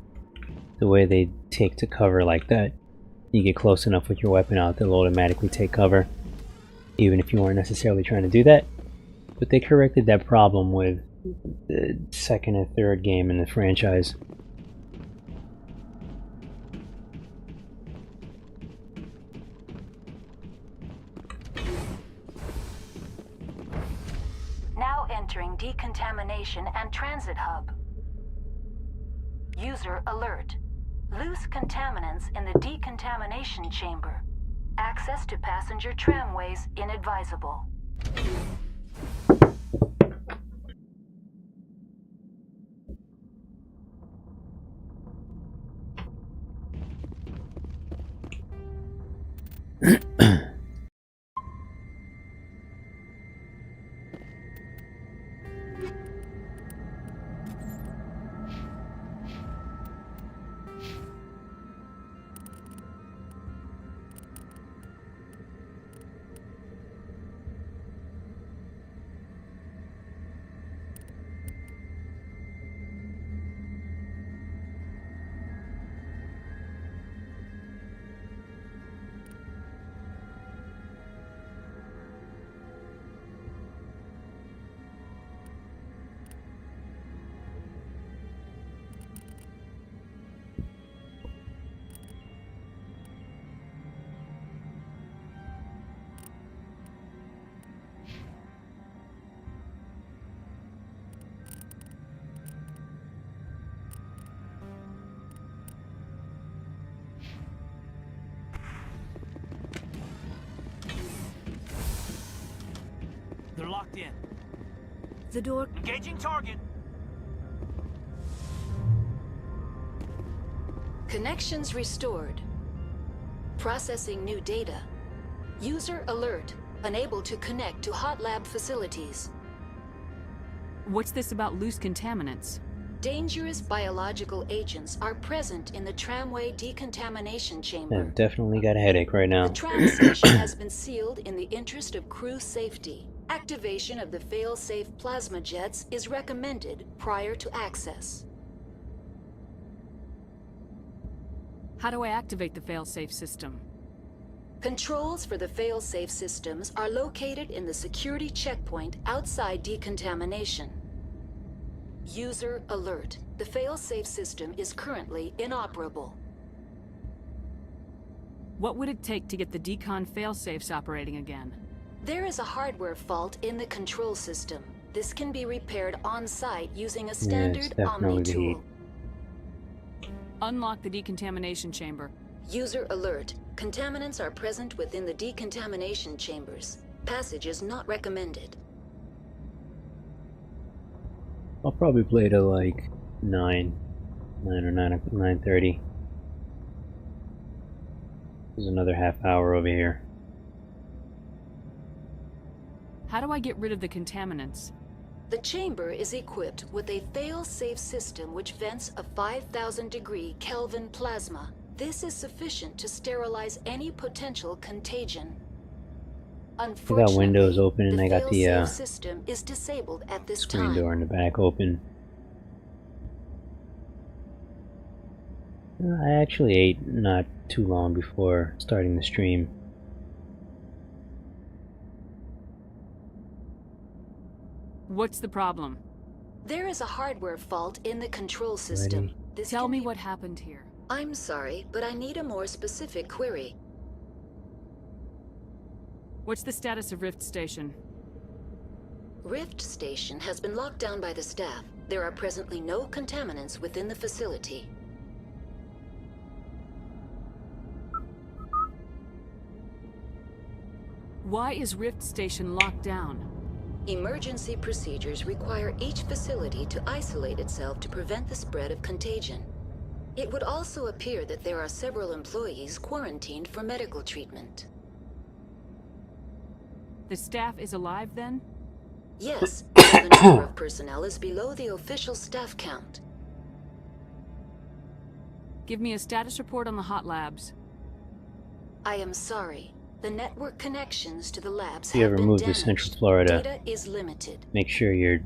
the way they take to cover like that. You get close enough with your weapon out, they'll automatically take cover, even if you weren't necessarily trying to do that. But they corrected that problem with the second and third game in the franchise. Now entering decontamination and transit hub. User alert. Loose contaminants in the decontamination chamber. Access to passenger tramways inadvisable. They're locked in. The door... Engaging target. Connections restored. Processing new data. User alert. Unable to connect to hot lab facilities. What's this about loose contaminants? Dangerous biological agents are present in the tramway decontamination chamber. I've definitely got a headache right now. The tram station has been sealed in the interest of crew safety. Activation of the fail-safe plasma jets is recommended prior to access. How do I activate the fail-safe system? Controls for the fail-safe systems are located in the security checkpoint outside decontamination. User alert. The fail-safe system is currently inoperable. What would it take to get the decon failsafes operating again? There is a hardware fault in the control system. This can be repaired on-site using a standard Omni tool. Unlock the decontamination chamber. User alert. Contaminants are present within the decontamination chambers. Passage is not recommended. I'll probably play to like 9 or 9:30. There's another half hour over here. How do I get rid of the contaminants? The chamber is equipped with a fail-safe system which vents a 5,000-degree Kelvin plasma. This is sufficient to sterilize any potential contagion. I got windows open and I got the system is disabled at this screen time. door in the back open. I actually ate not too long before starting the stream. What's the problem? There is a hardware fault in the control system. Tell me what happened here. I'm sorry, but I need a more specific query. What's the status of Rift Station? Rift Station has been locked down by the staff. There are presently no contaminants within the facility. Why is Rift Station locked down? Emergency procedures require each facility to isolate itself to prevent the spread of contagion. It would also appear that there are several employees quarantined for medical treatment. The staff is alive then? Yes, the number of personnel is below the official staff count. Give me a status report on the hot labs. I am sorry. The network connections to the labs if you have ever been move damaged. to Central Florida, Data is limited. make sure your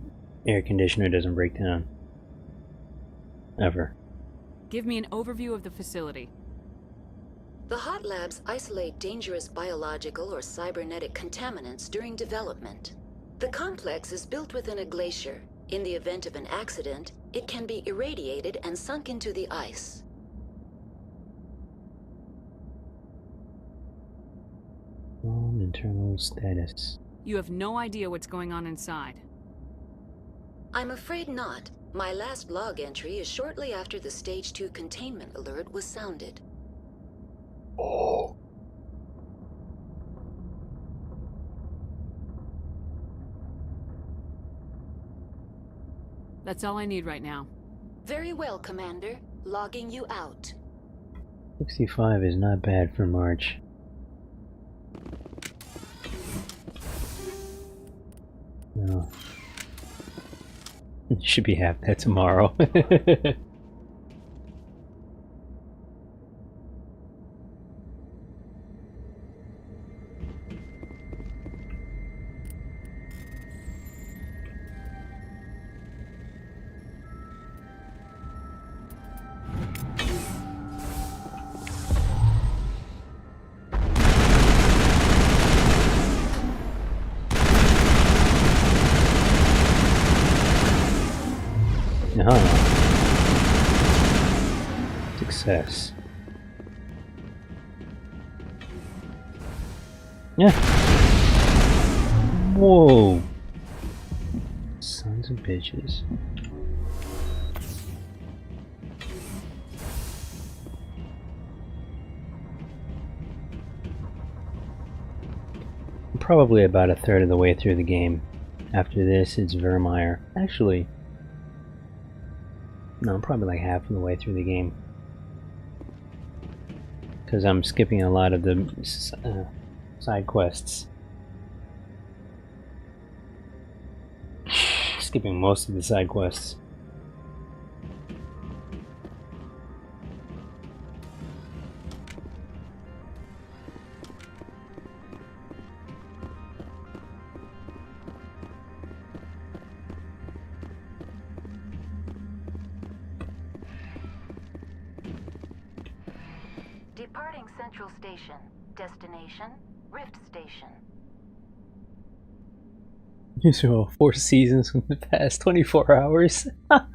air conditioner doesn't break down. Ever. Give me an overview of the facility. The hot labs isolate dangerous biological or cybernetic contaminants during development. The complex is built within a glacier. In the event of an accident, it can be irradiated and sunk into the ice. Internal status. You have no idea what's going on inside. I'm afraid not. My last log entry is shortly after the Stage 2 containment alert was sounded. Oh. That's all I need right now. Very well, Commander. Logging you out. 65 is not bad for March. No. Should be half that tomorrow. Success. Yeah. Whoa. Sons of bitches. I'm probably about a third of the way through the game. After this, it's Vermeer. Actually, no, I'm probably like half of the way through the game. Because I'm skipping a lot of the side quests. Skipping most of the side quests. Departing Central Station. Destination, Rift Station. You saw 4 seasons in the past 24 hours. Ugh.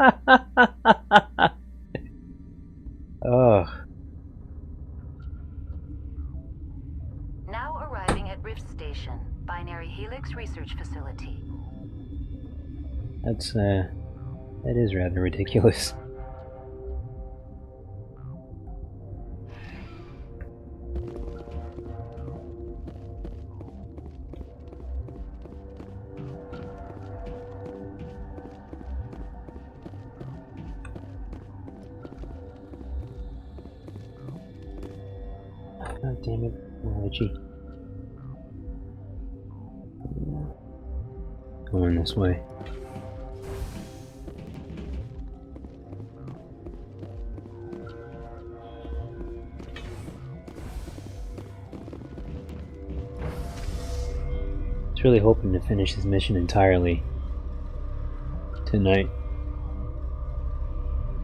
Now arriving at Rift Station, Binary Helix Research Facility. That's, that is rather ridiculous. God damn it, R.A.G. Going this way. I was really hoping to finish this mission entirely tonight.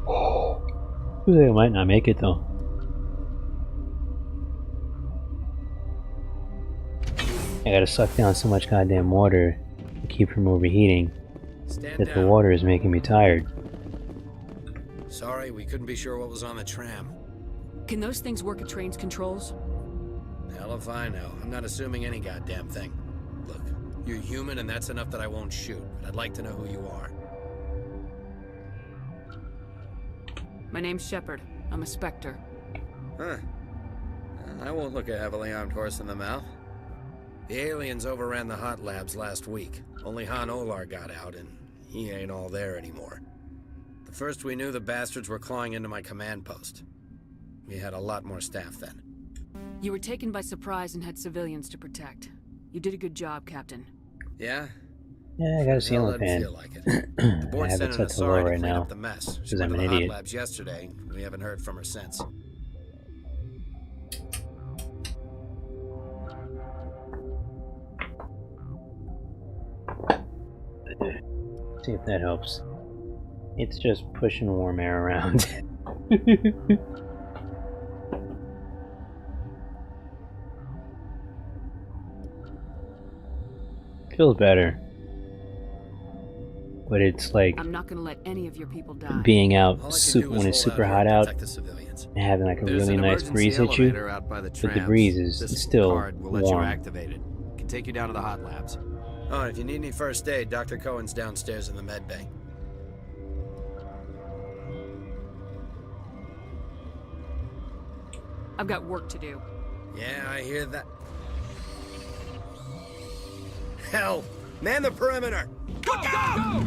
I might not make it though. I gotta suck down so much goddamn water to keep from overheating that the water is making me tired. Sorry, we couldn't be sure what was on the tram. Can those things work at train's controls? Hell if I know. I'm not assuming any goddamn thing. Look, you're human and that's enough that I won't shoot, but I'd like to know who you are. My name's Shepard. I'm a Spectre. Huh. I won't look a heavily armed horse in the mouth. The aliens overran the hot labs last week. Only Han Olar got out, and he ain't all there anymore. The first we knew, the bastards were clawing into my command post. We had a lot more staff then. You were taken by surprise and had civilians to protect. You did a good job, Captain. Yeah? Yeah, I got a ceiling fan. Feel like it. The board I have it sent an set to low Asari to right clean now up the mess. She because went I'm to an the idiot. hot labs yesterday. We haven't heard from her since. See if that helps. It's just pushing warm air around. Feels better. But it's like I'm not gonna let any of your people die. being out when it's super hot out and having like a really nice breeze hit you. But the breeze is still warm. Activated. Can take you down to the hot labs. Oh, if you need any first aid, Dr. Cohen's downstairs in the med bay. I've got work to do. Yeah, I hear that. Hell! Man the perimeter! Go, go!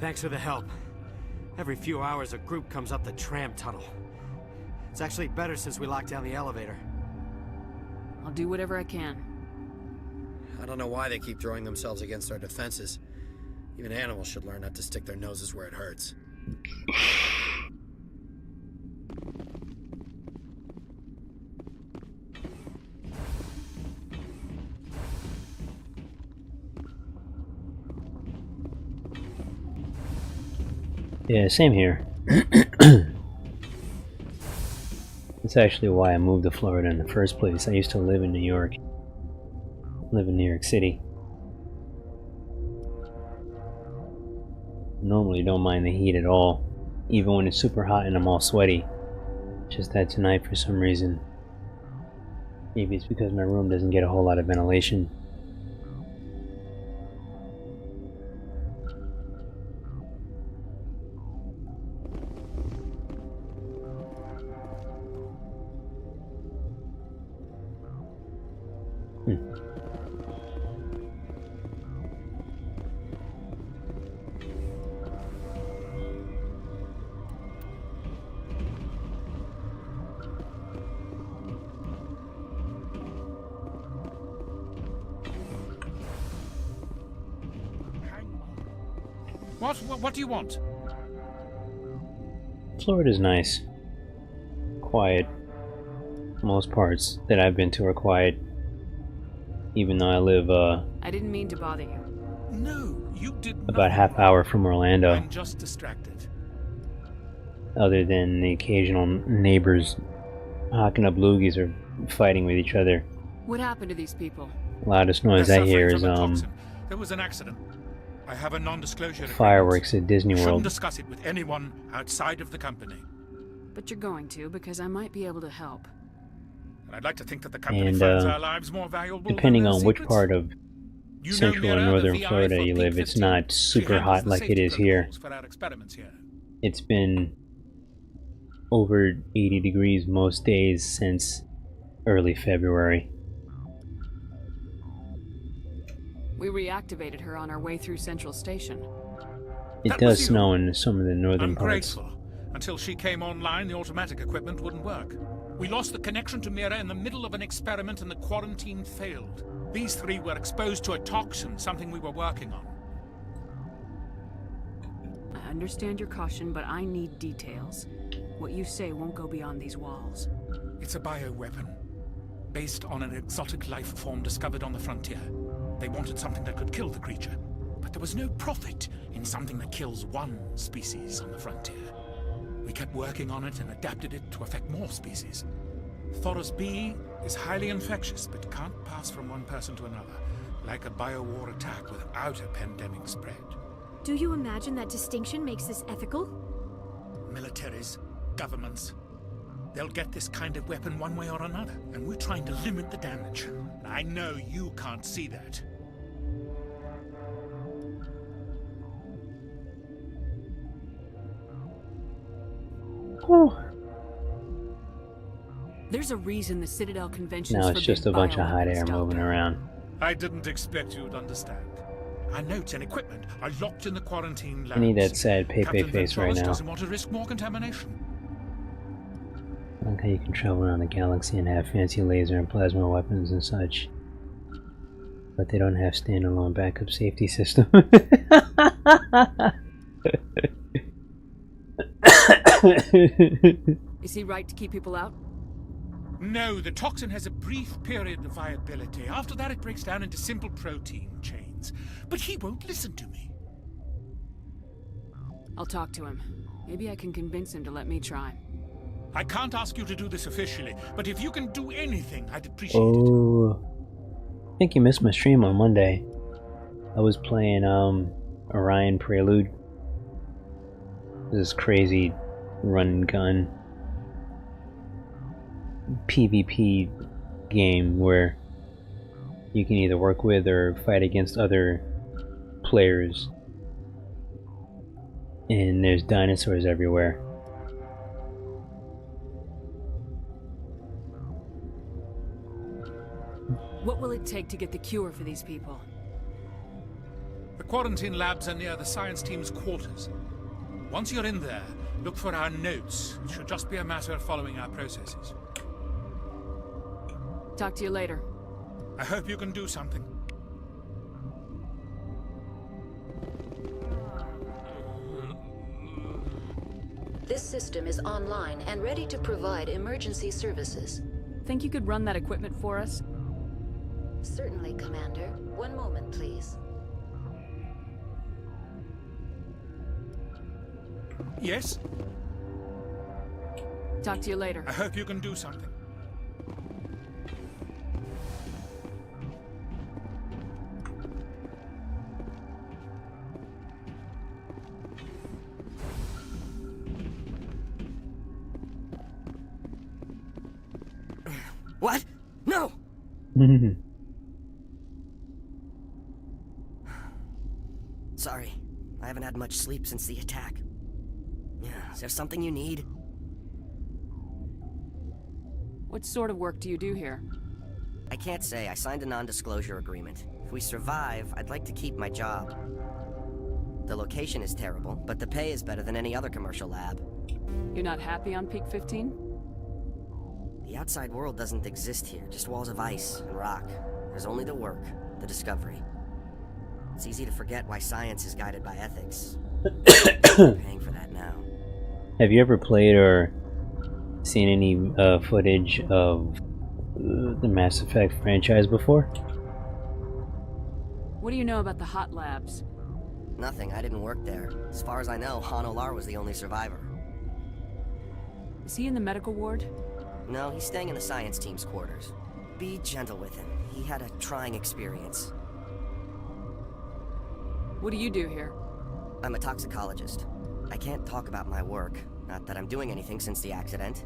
Thanks for the help. Every few hours a group comes up the tram tunnel. It's actually better since we locked down the elevator. I'll do whatever I can. I don't know why they keep throwing themselves against our defenses. Even animals should learn not to stick their noses where it hurts. Yeah, same here. That's actually why I moved to Florida in the first place. I used to live in New York. Live in New York City. Normally don't mind the heat at all. Even when it's super hot and I'm all sweaty. Just that tonight for some reason. Maybe it's because my room doesn't get a whole lot of ventilation. What do you want? Florida's nice. quiet. Most parts that I've been to are quiet. Even though I live I didn't mean to bother you. No, you did about half hour from Orlando. I'm just distracted. Other than the occasional neighbors hocking up loogies or fighting with each other. What happened to these people? Loudest noise I hear is There was an accident. I have a non-disclosure fireworks at Disney World. Shouldn't discuss it with anyone outside of the company. But you're going to, because I might be able to help. And I'd like to think that the company finds our lives more valuable. Depending than on which part of Central or Northern Florida you live, it's not super hot like it is here. It's been over 80 degrees most days since early February. We reactivated her on our way through Central Station. It does snow in some of the northern parts. Grateful. Until she came online, the automatic equipment wouldn't work. We lost the connection to Mira in the middle of an experiment and the quarantine failed. These three were exposed to a toxin, something we were working on. I understand your caution, but I need details. What you say won't go beyond these walls. It's a bioweapon, based on an exotic life form discovered on the frontier. They wanted something that could kill the creature, but there was no profit in something that kills one species on the frontier. We kept working on it and adapted it to affect more species. Thoros B is highly infectious, but can't pass from one person to another, like a biowar attack without a pandemic spread. Do you imagine that distinction makes this ethical? Militaries, governments, they'll get this kind of weapon one way or another, and we're trying to limit the damage. I know you can't see that. There's a reason the Citadel Convention. Now it's just a bunch of hot air moving around. I didn't expect you'd understand. Our notes and equipment are locked in the quarantine labs. I need that sad Pepe face right now. Doesn't want to risk more contamination. I like how you can travel around the galaxy and have fancy laser and plasma weapons and such. But they don't have standalone backup safety system. Is he right to keep people out? No, the toxin has a brief period of viability. After that it breaks down into simple protein chains. But he won't listen to me. I'll talk to him. Maybe I can convince him to let me try. I can't ask you to do this officially, but if you can do anything, I'd appreciate it. Oh, I think you missed my stream on Monday. I was playing Orion Prelude. This crazy run and gun PvP game where you can either work with or fight against other players, and there's dinosaurs everywhere. What will it take to get the cure for these people? The quarantine labs are near the science team's quarters. Once you're in there, look for our notes. It should just be a matter of following our processes. Talk to you later. I hope you can do something. This system is online and ready to provide emergency services. Think you could run that equipment for us? Certainly, Commander. One moment, please. Yes? Talk to you later. I hope you can do something. What? No! Sorry, I haven't had much sleep since the attack. Is there something you need? What sort of work do you do here? I can't say. I signed a non-disclosure agreement. If we survive, I'd like to keep my job. The location is terrible, but the pay is better than any other commercial lab. You're not happy on Peak 15? The outside world doesn't exist here, just walls of ice and rock. There's only the work, the discovery. It's easy to forget why science is guided by ethics. I'm paying for that now. Have you ever played or seen any footage of the Mass Effect franchise before? What do you know about the hot labs? Nothing, I didn't work there. As far as I know, Han Olar was the only survivor. Is he in the medical ward? No, he's staying in the science team's quarters. Be gentle with him. He had a trying experience. What do you do here? I'm a toxicologist. I can't talk about my work. Not that I'm doing anything since the accident.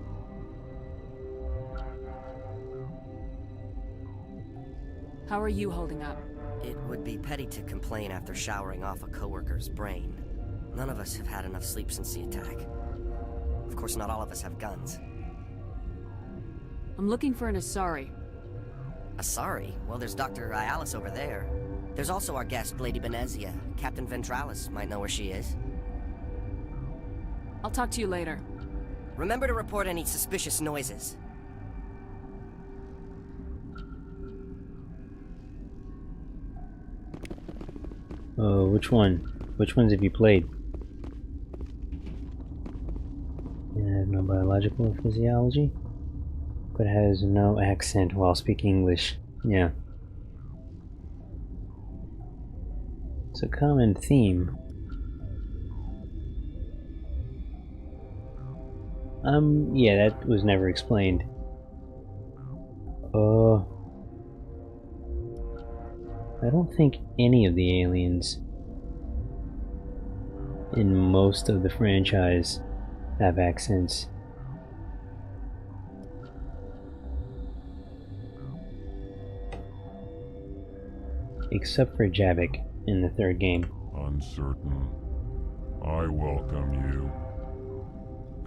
How are you holding up? It would be petty to complain after showering off a coworker's brain. None of us have had enough sleep since the attack. Of course, not all of us have guns. I'm looking for an Asari. Asari? Well, there's Dr. Ialis over there. There's also our guest, Lady Benezia. Captain Ventralis might know where she is. I'll talk to you later. Remember to report any suspicious noises. Oh, which one? Which ones have you played? It has no biological physiology, but has no accent while speaking English. Yeah. It's a common theme. Yeah, that was never explained. I don't think any of the aliens in most of the franchise have accents. Except for Javik in the third game. Uncertain. I welcome you.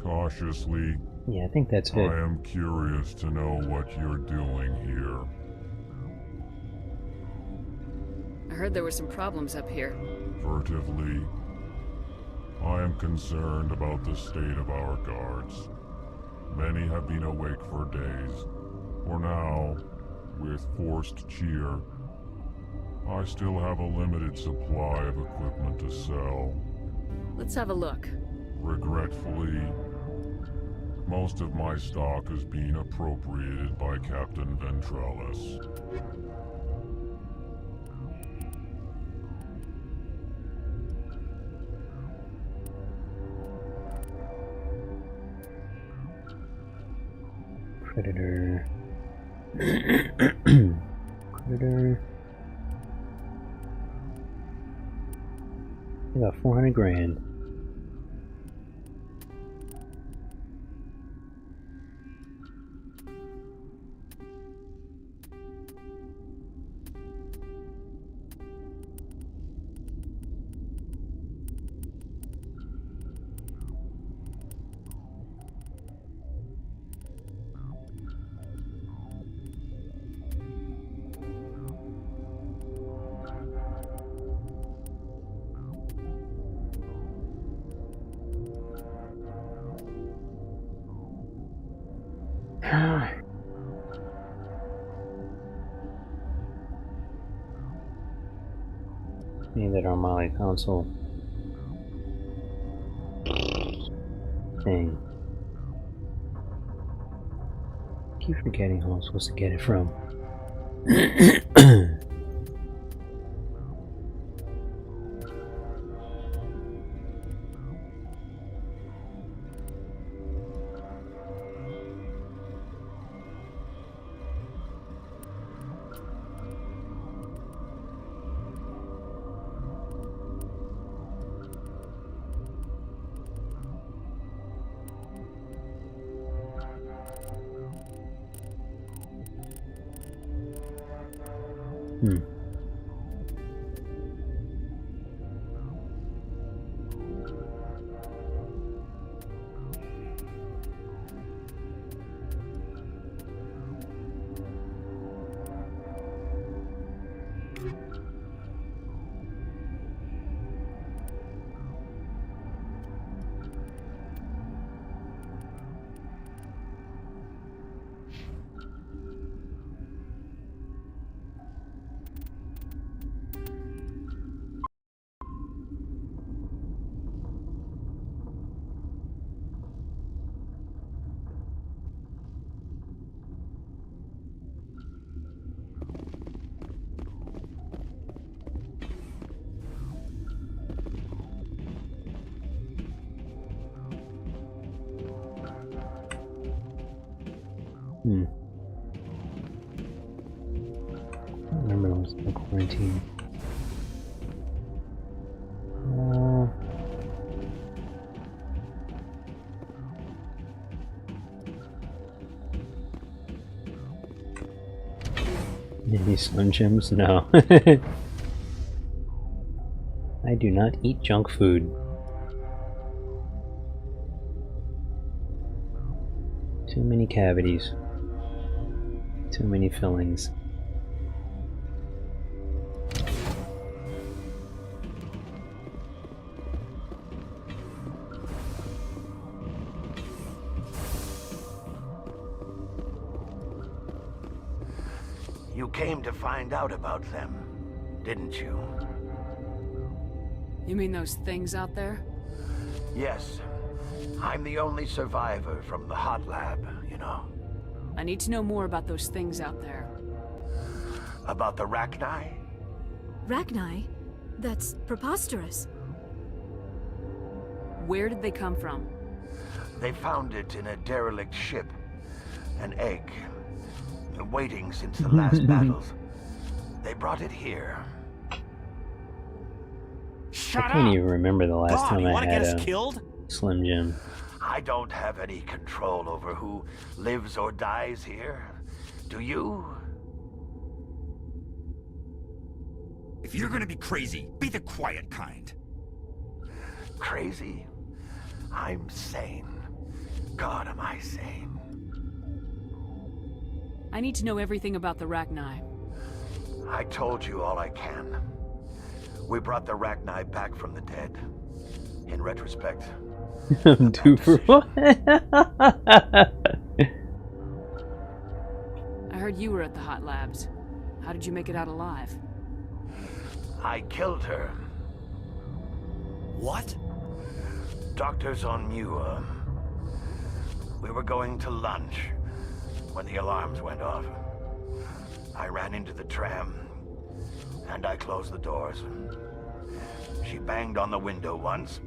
Cautiously. Yeah, I think that's good. I am curious to know what you're doing here. I heard there were some problems up here. Furtively. I am concerned about the state of our guards. Many have been awake for days. For now, with forced cheer, I still have a limited supply of equipment to sell. Let's have a look. Regretfully, most of my stock is being appropriated by Captain Ventralis. Predator. Predator. I got 400 grand. Need that Armali console thing. I keep forgetting who I'm supposed to get it from. I remember I was in quarantine. Any Slim Jims? No. I do not eat junk food. Too many cavities. Too many fillings. You came to find out about them, didn't you? You mean those things out there? Yes. I'm the only survivor from the hot lab, you know. I need to know more about those things out there. About the R.A.G? Ragni? That's preposterous. Where did they come from? They found it in a derelict ship. An egg. Waiting since the last battles. They brought it here. I can't even remember the last time I had a killed? Slim Jim. I don't have any control over who lives or dies here. Do you? If you're gonna be crazy, be the quiet kind. Crazy? I'm sane. God, am I sane. I need to know everything about the R.A.G. I told you all I can. We brought the R.A.G back from the dead. In retrospect, I'm due for what? I heard you were at the hot labs. How did you make it out alive? I killed her. What? Doctors on Muir. We were going to lunch when the alarms went off. I ran into the tram, and I closed the doors. She banged on the window once,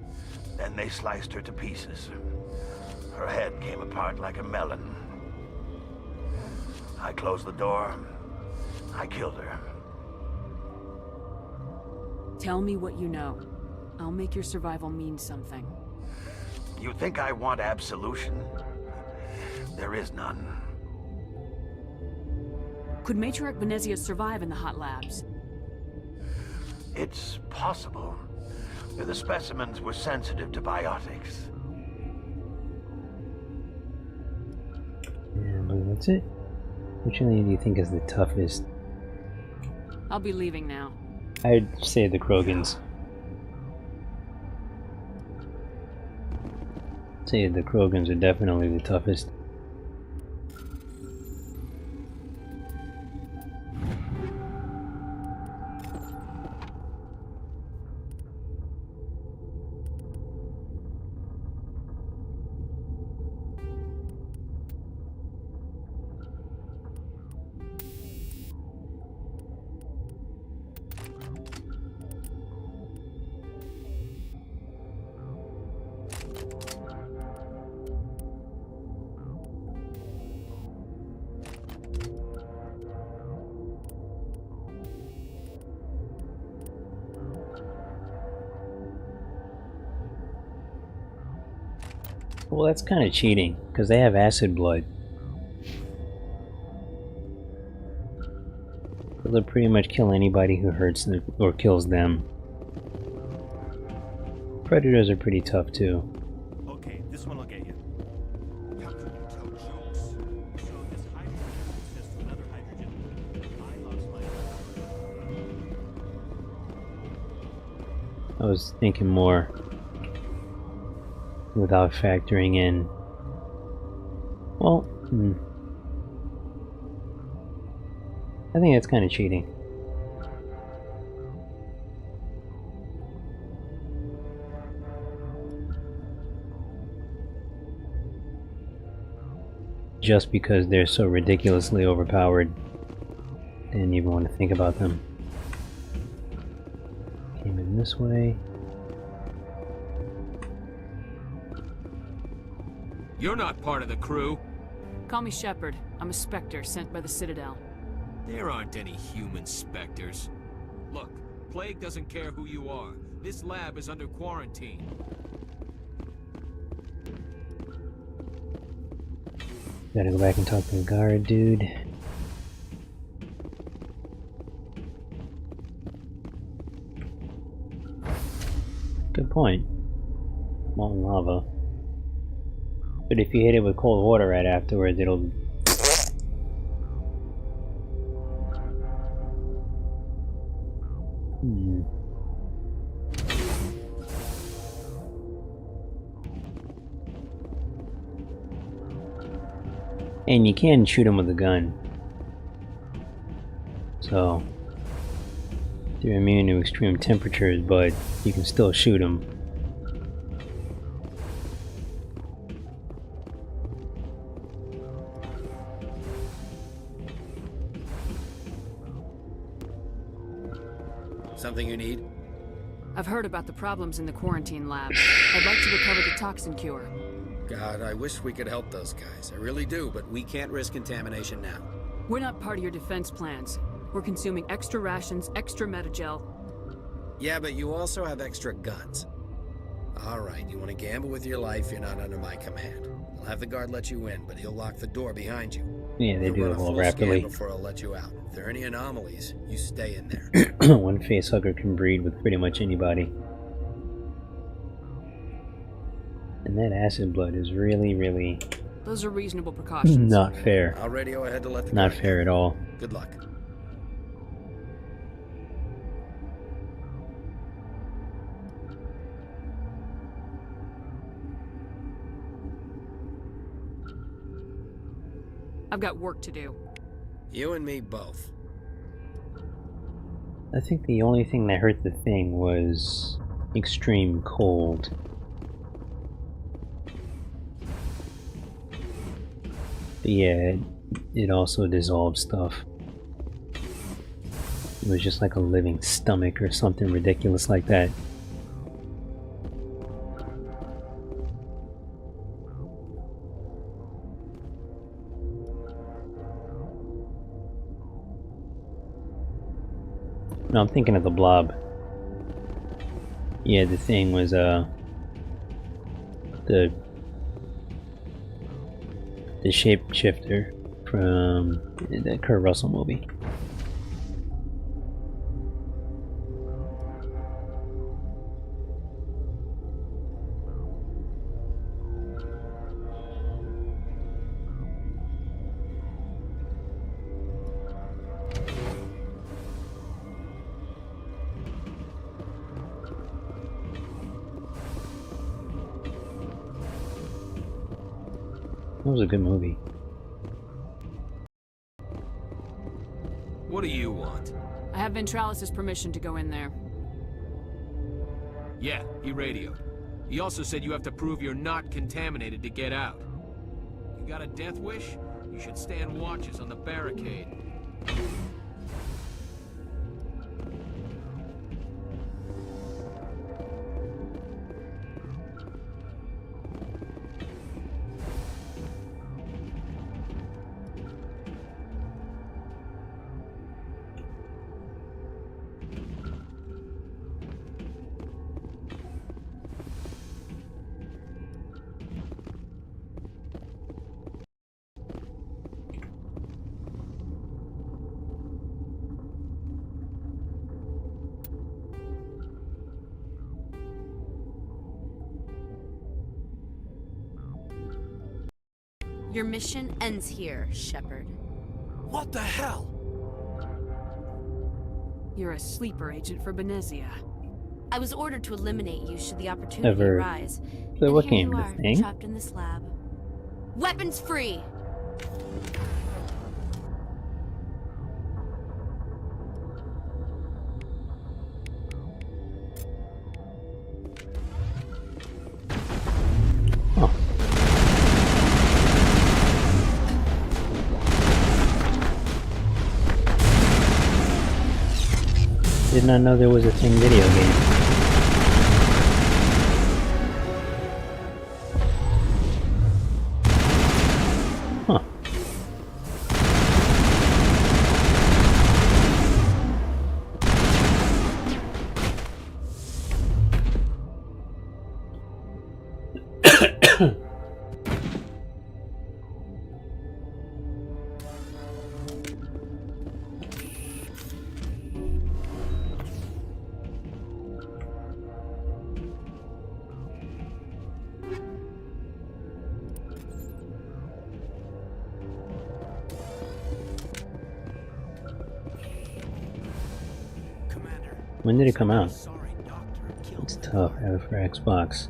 then they sliced her to pieces. Her head came apart like a melon. I closed the door. I killed her. Tell me what you know. I'll make your survival mean something. You think I want absolution? There is none. Could Matriarch Venezia survive in the hot labs? It's possible. The specimens were sensitive to biotics. Yeah, but that's it. Which alien do you think is the toughest? I'll be leaving now. I'd say the Krogans. I'd say the Krogans are definitely the toughest. Well, that's kind of cheating, because they have acid blood. So they'll pretty much kill anybody who hurts them or kills them. Predators are pretty tough too. Okay, this one will get you. I was thinking more without factoring in. Well, I think that's kind of cheating. Just because they're so ridiculously overpowered, didn't even want to think about them. Came in this way. You're not part of the crew. Call me Shepard. I'm a Spectre sent by the Citadel. There aren't any human Spectres. Look, Plague doesn't care who you are. This lab is under quarantine. Gotta go back and talk to the guard dude. Good point. Molten lava. But if you hit it with cold water right afterwards, it'll... And you can shoot him with a gun. So... they're immune to extreme temperatures, but you can still shoot them. Something you need? I've heard about the problems in the quarantine lab. I'd like to recover the toxin cure. God, I wish we could help those guys. I really do, but we can't risk contamination now. We're not part of your defense plans. We're consuming extra rations, extra metagel. Yeah, but you also have extra guns. Alright, you want to gamble with your life, you're not under my command. I'll have the guard let you in, but he'll lock the door behind you. Yeah, they do it well rapidly. Before I'll let you out. If there are any anomalies, you stay in there. One facehugger can breed with pretty much anybody. And that acid blood is really... Those are reasonable precautions. Not fair. I'll radio ahead to let the Not guard fair at all. Good luck. I've got work to do. You and me both. I think the only thing that hurt the thing was extreme cold. But yeah, it also dissolved stuff. It was just like a living stomach or something ridiculous like that. No, I'm thinking of the blob. Yeah, the thing was, the shapeshifter from the Kurt Russell movie. That was a good movie. What do you want? I have Ventralis' permission to go in there. Yeah, he radioed. He also said you have to prove you're not contaminated to get out. You got a death wish? You should stand watches on the barricade. Your mission ends here, Shepard. What the hell? You're a sleeper agent for Benezia. I was ordered to eliminate you should the opportunity arise. So what here game? you The are, Thing? trapped in this lab. Weapons free! Did not know there was a Thing video game. Huh. When did it come out? It's tough. I have it for Xbox.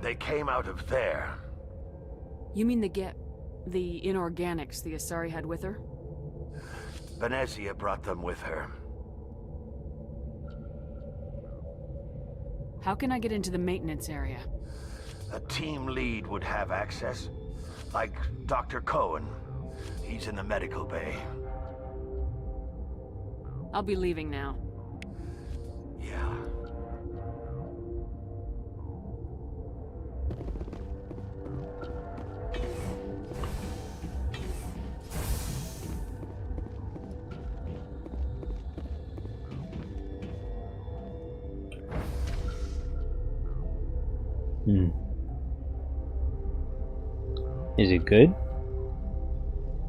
They came out of there. You mean the inorganics the Asari had with her? Venezia brought them with her. How can I get into the maintenance area? A team lead would have access. Like Dr. Cohen. He's in the medical bay. I'll be leaving now. Yeah. Is it good?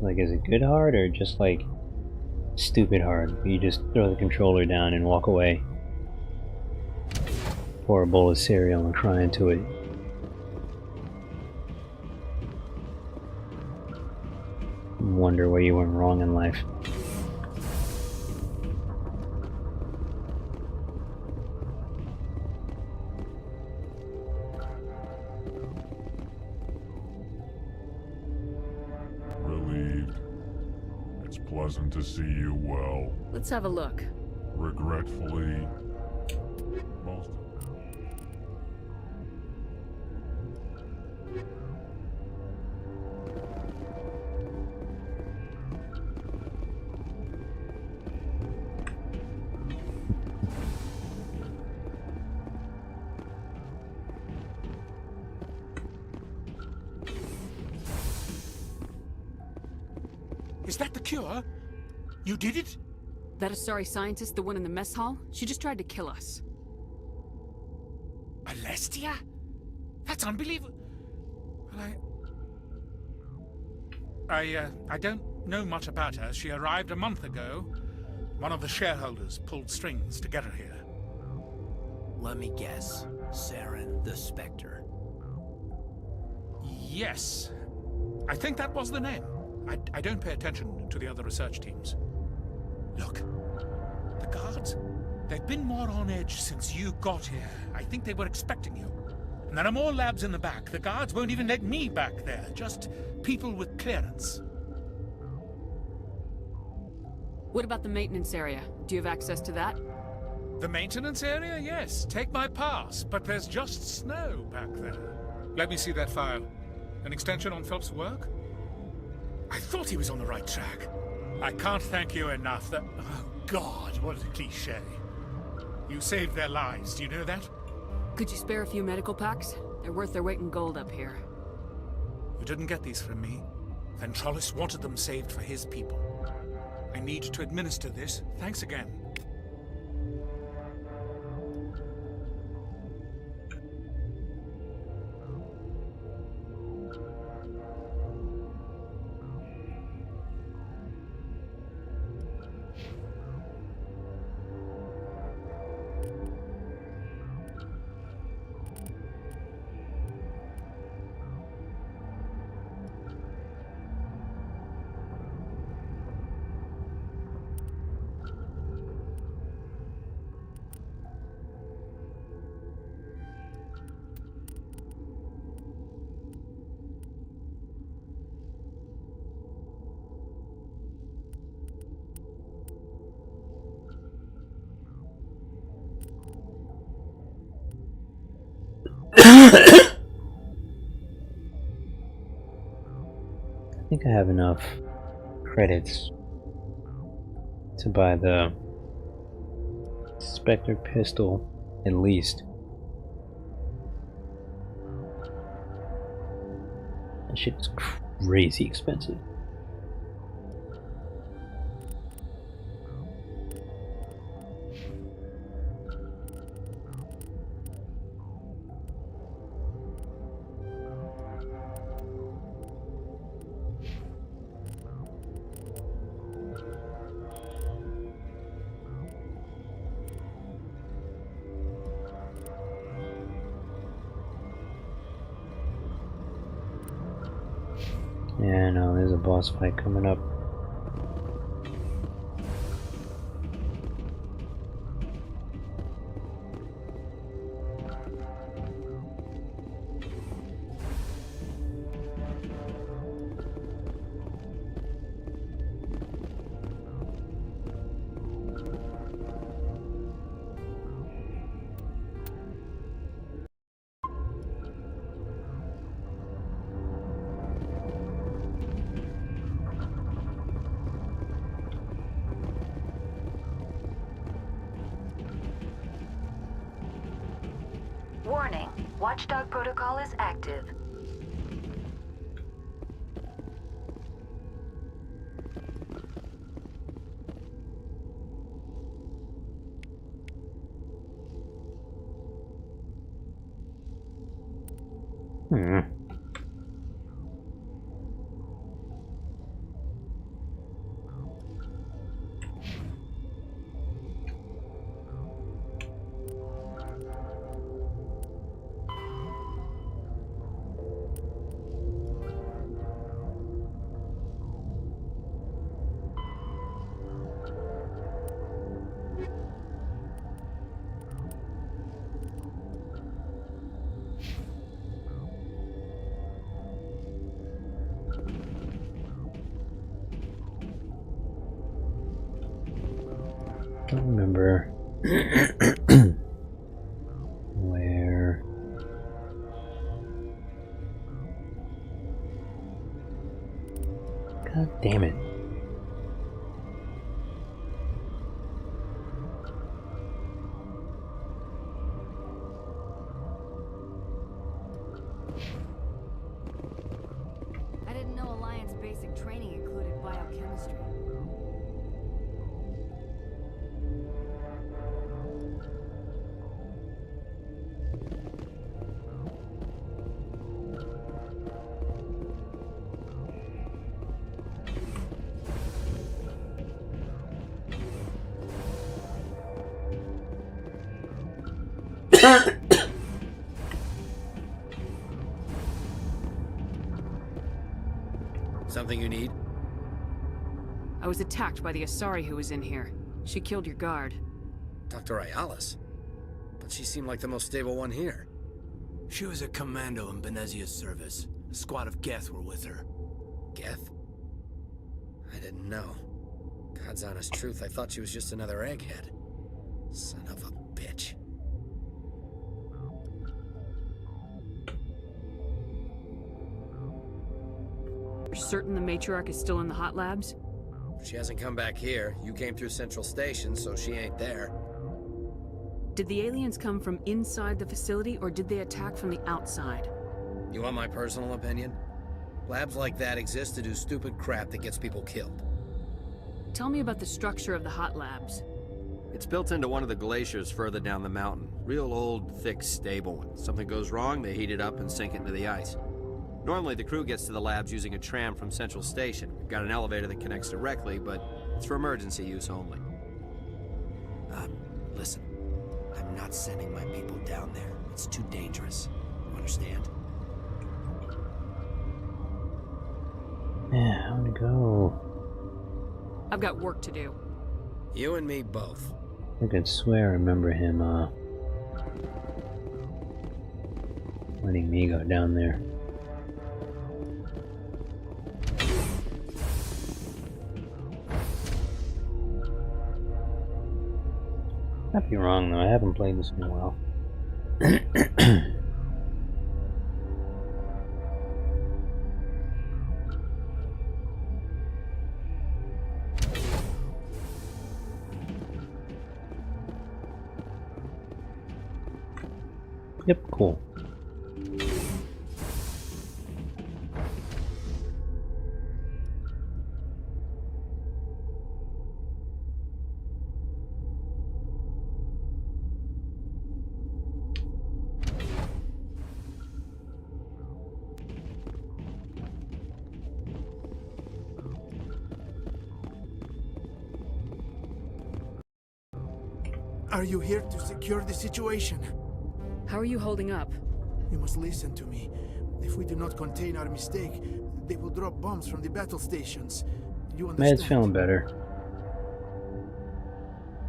Like, is it good hard or just like stupid hard? You just throw the controller down and walk away. Pour a bowl of cereal and cry into it. Wonder where you went wrong in life. Pleasant to see you well. Let's have a look. Regretfully, most... Is that the cure? You did it? That Asari scientist, the one in the mess hall? She just tried to kill us. Alestia? That's unbelievable. I don't know much about her. She arrived a month ago. One of the shareholders pulled strings to get her here. Let me guess. Saren the Spectre. Yes. I think that was the name. I don't pay attention to the other research teams. Look, the guards, they've been more on edge since you got here. I think they were expecting you. And there are more labs in the back. The guards won't even let me back there, just people with clearance. What about the maintenance area? Do you have access to that? The maintenance area? Yes. Take my pass, but there's just snow back there. Let me see that file. An extension on Phelps' work? I thought he was on the right track. I can't thank you enough that... Oh, God, what a cliché. You saved their lives, do you know that? Could you spare a few medical packs? They're worth their weight in gold up here. You didn't get these from me. Ventrolis wanted them saved for his people. I need to administer this. Thanks again. I think I have enough credits to buy the Spectre pistol, at least. That shit's crazy expensive. Yeah, no, there's a boss fight coming up. Warning, Watchdog protocol is active. Don't remember where. God damn it. I didn't know Alliance basic training included biochemistry. Something you need? I was attacked by the Asari who was in here. She killed your guard. Dr. Ayalis? But she seemed like the most stable one here. She was a commando in Benezia's service. A squad of Geth were with her. Geth? I didn't know. God's honest truth, I thought she was just another egghead. Son of a bitch. You're certain the matriarch is still in the hot labs? She hasn't come back here. You came through Central Station, so she ain't there. Did the aliens come from inside the facility, or did they attack from the outside? You want my personal opinion? Labs like that exist to do stupid crap that gets people killed. Tell me about the structure of the hot labs. It's built into one of the glaciers further down the mountain. Real old, thick, stable one. Something goes wrong, they heat it up and sink it into the ice. Normally, the crew gets to the labs using a tram from Central Station. We've got an elevator that connects directly, but it's for emergency use only. Listen. I'm not sending my people down there. It's too dangerous. You understand? Yeah, I wanna go. I've got work to do. You and me both. I could swear I remember him, letting me go down there. Might be wrong though, I haven't played this in a while. Yep, cool. Are you here to secure the situation? How are you holding up? You must listen to me. If we do not contain our mistake, They will drop bombs from the battle stations. You Mad's understand? feeling better.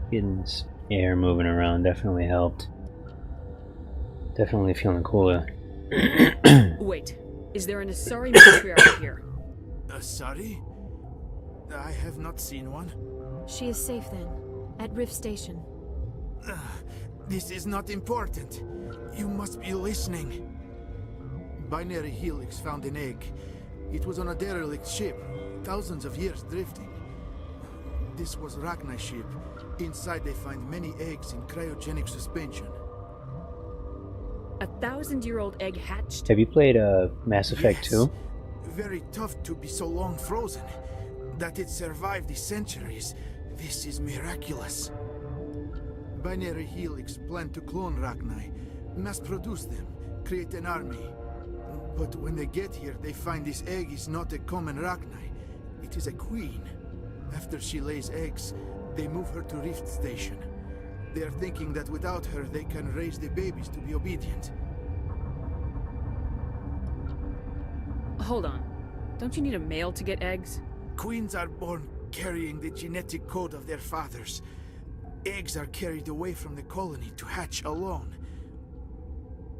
Getting this air moving around definitely helped. Definitely feeling cooler. Wait, is there an Asari matriarch here? Sorry? I have not seen one. She is safe then, at Rift Station. This is not important. You must be listening. Binary Helix found an egg. It was on a derelict ship, thousands of years drifting. This was R.A.G ship. Inside they find many eggs in cryogenic suspension. 1,000-year-old egg hatched? Have you played Mass Effect 2? Very tough to be so long frozen. That it survived the centuries. This is miraculous. Binary Helix planned to clone R.A.G, mass produce them, create an army. But when they get here, they find this egg is not a common R.A.G. It is a queen. After she lays eggs, they move her to Rift Station. They are thinking that without her, they can raise the babies to be obedient. Hold on. Don't you need a male to get eggs? Queens are born carrying the genetic code of their fathers. Eggs are carried away from the colony to hatch alone.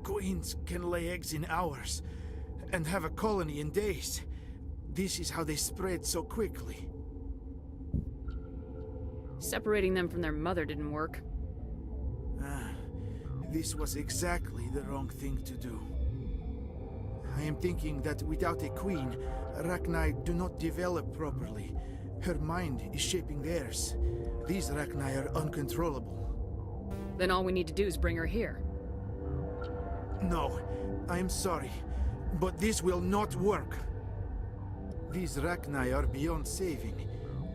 Queens can lay eggs in hours and have a colony in days. This is how they spread so quickly. Separating them from their mother didn't work. This was exactly the wrong thing to do. I am thinking that without a queen, R.A.G do not develop properly. Her mind is shaping theirs. These R.A.G are uncontrollable. Then all we need to do is bring her here. No, I am sorry, but this will not work. These R.A.G are beyond saving.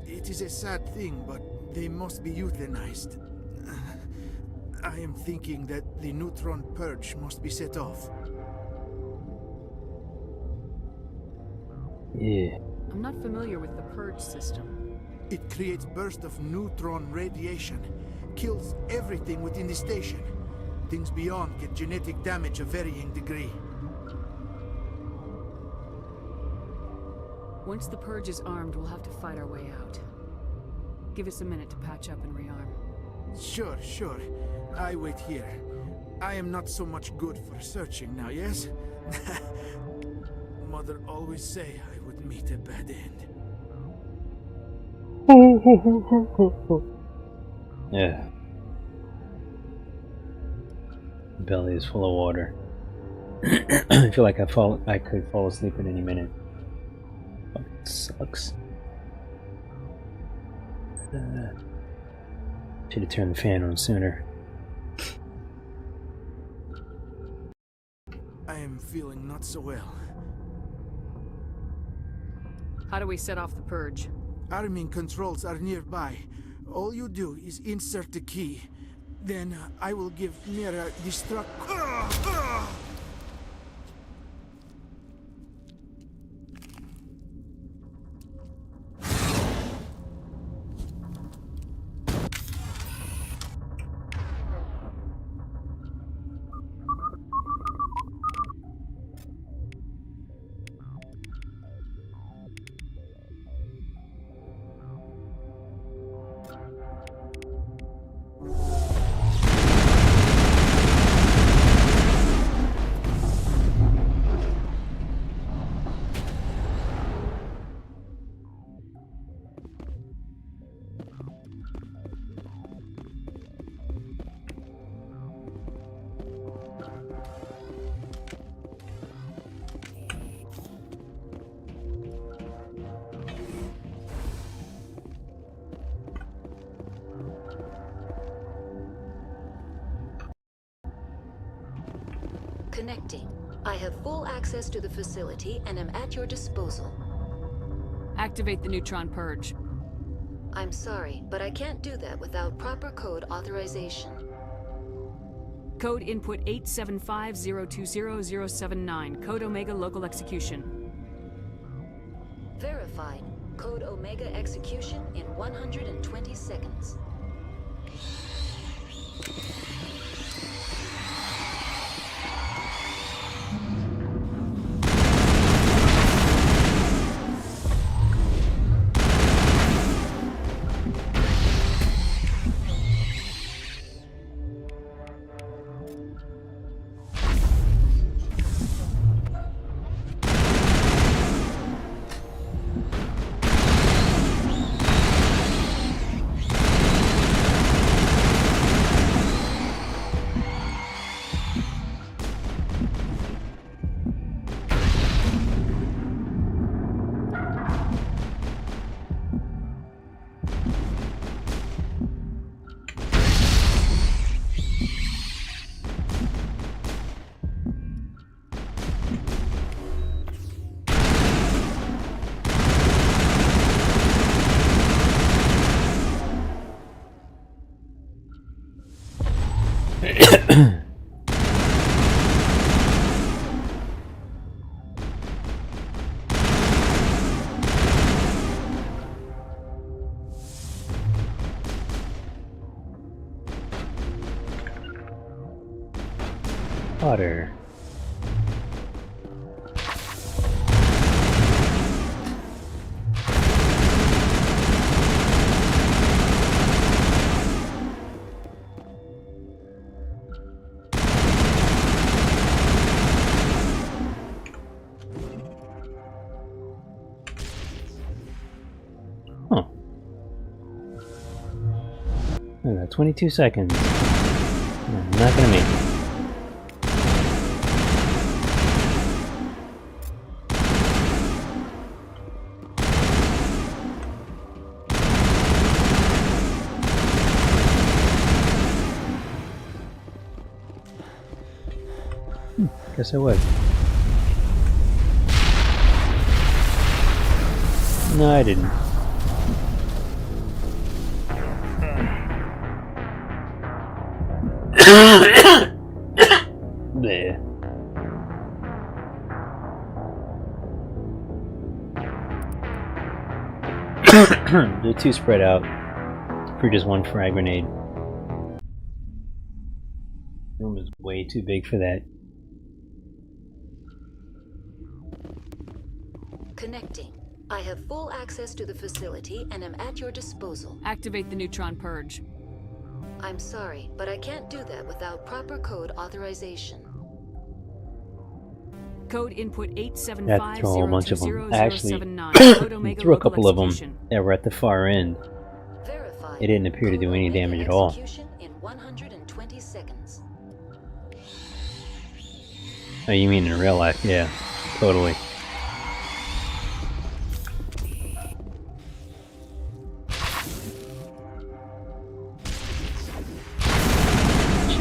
It is a sad thing, but they must be euthanized. I am thinking that the neutron purge must be set off. Yeah. I'm not familiar with the purge system. It creates bursts of neutron radiation, kills everything within the station. Things beyond get genetic damage of varying degree. Once the purge is armed, we'll have to fight our way out. Give us a minute to patch up and rearm. Sure. I wait here. I am not so much good for searching now, yes? Mother always say I would meet a bad end. Yeah. Belly is full of water. I feel like I could fall asleep at any minute. Fucking sucks. Should have turned the fan on sooner. I am feeling not so well. How do we set off the purge? Arming controls are nearby. All you do is insert the key. Then I will give Mira destruct. Connecting. I have full access to the facility and am at your disposal. Activate the neutron purge. I'm sorry, but I can't do that without proper code authorization. Code input 875020079. Code Omega local execution. Verified. Code Omega execution in 120 seconds. Water. Huh. I got 22 seconds. I'm not gonna make it. Guess I would. No, I didn't. There. They're too spread out for just one frag grenade. The room is way too big for that. Connecting. I have full access to the facility and am at your disposal. Activate the neutron purge. I'm sorry, but I can't do that without proper code authorization. Code input I had to throw a whole bunch of them. I actually threw a couple of them that were at the far end. It didn't appear to do any damage at all. In 120 seconds. Oh, you mean in real life? Yeah, totally.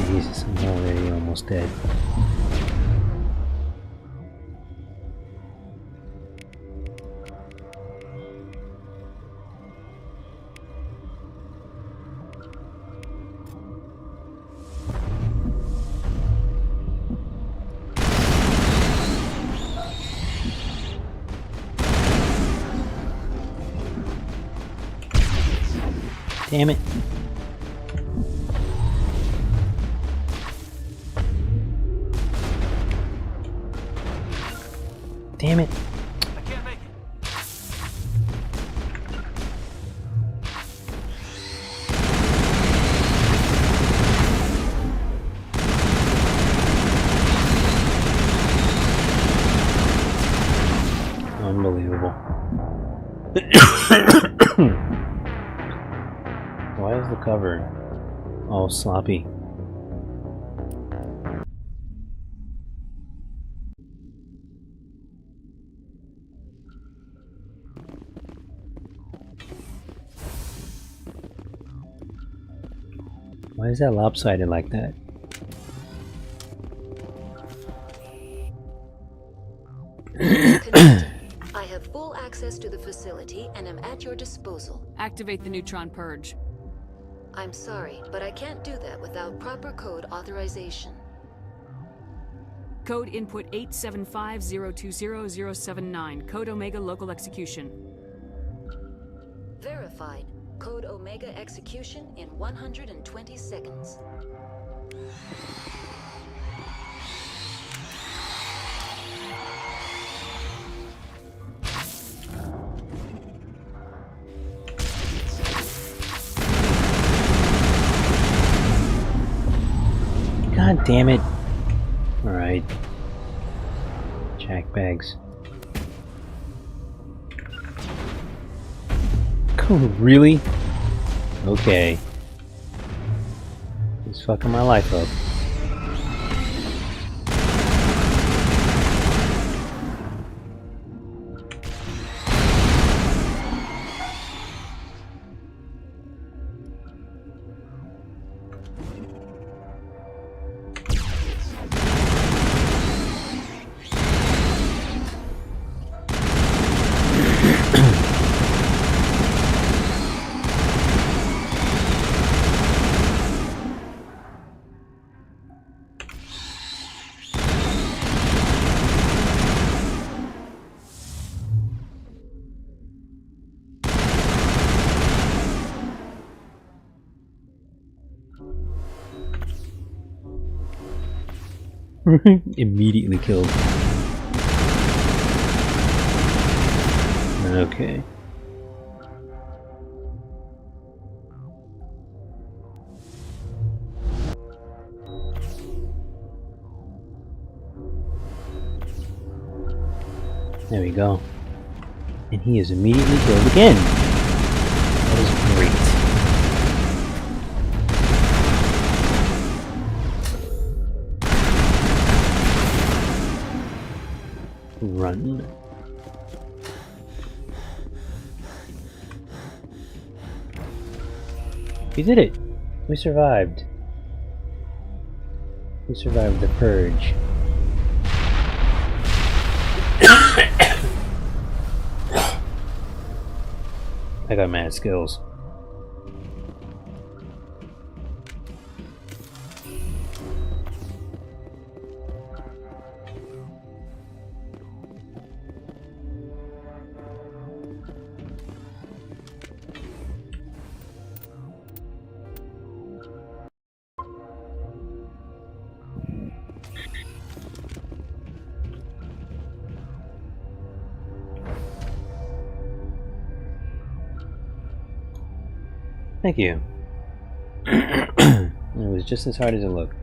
Jesus, I'm already almost dead. Damn it. Damn it. I can't make it. Unbelievable. Why is the cover all sloppy? Why is that lopsided like that? I have full access to the facility and am at your disposal. Activate the neutron purge. I'm sorry, but I can't do that without proper code authorization. Code input 875020079. Code Omega local execution. Verified. Code Omega execution in 120 seconds. God damn it. Alright. Jackbags. Oh, really? Okay. He's fucking my life up. Immediately killed. Okay. There we go. And he is immediately killed again. That is great. Run. We did it! We survived. We survived the purge. I got mad skills. Thank you. It was just as hard as it looked.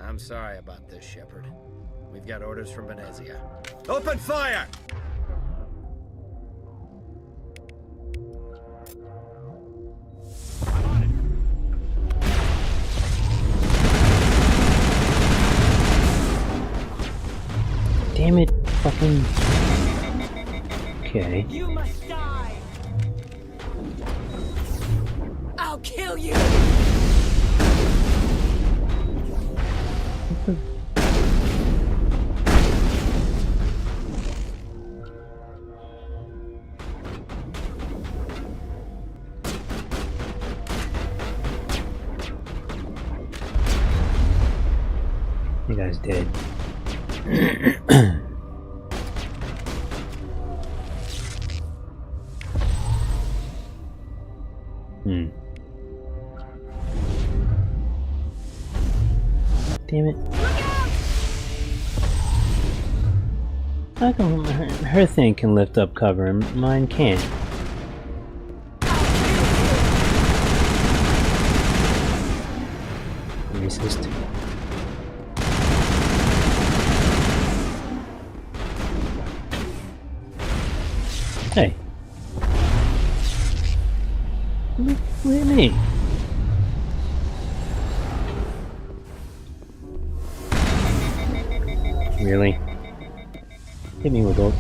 I'm sorry about this, Shepard. We've got orders from Venezia. Open fire! Damn it, fucking... Okay. You must die! I'll kill you! You guys dead. Damn it. How come her thing can lift up cover and mine can't? Racist. Hey. Look at me. Really? Hit me with those.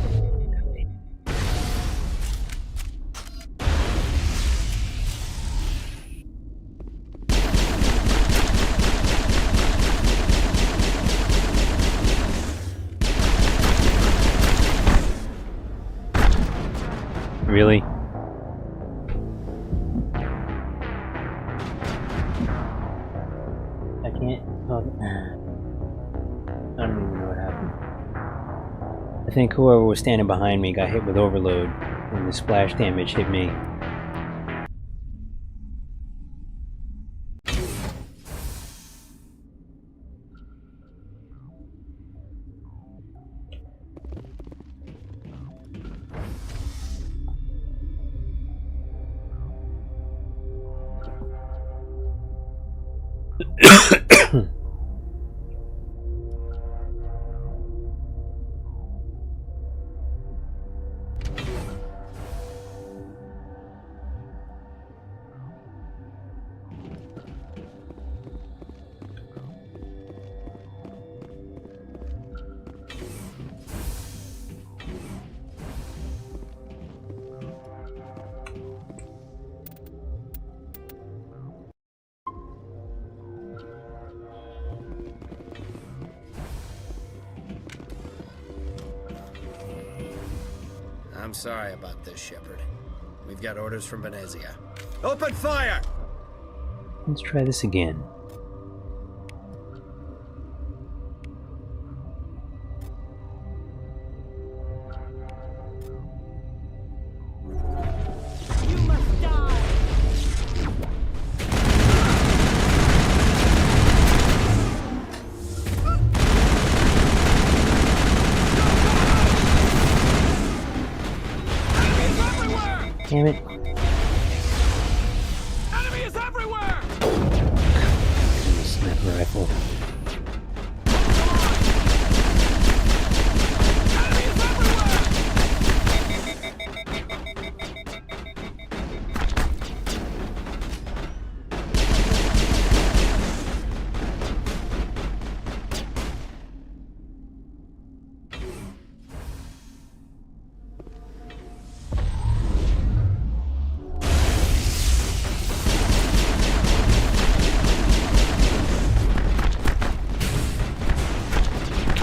Really? I can't. Oh. I don't even know what happened. I think whoever was standing behind me got hit with overload, and the splash damage hit me. I'm sorry about this, Shepard. We've got orders from Venezia. Open fire! Let's try this again. You must die! Damn it. Enemy is everywhere! Sniper rifle.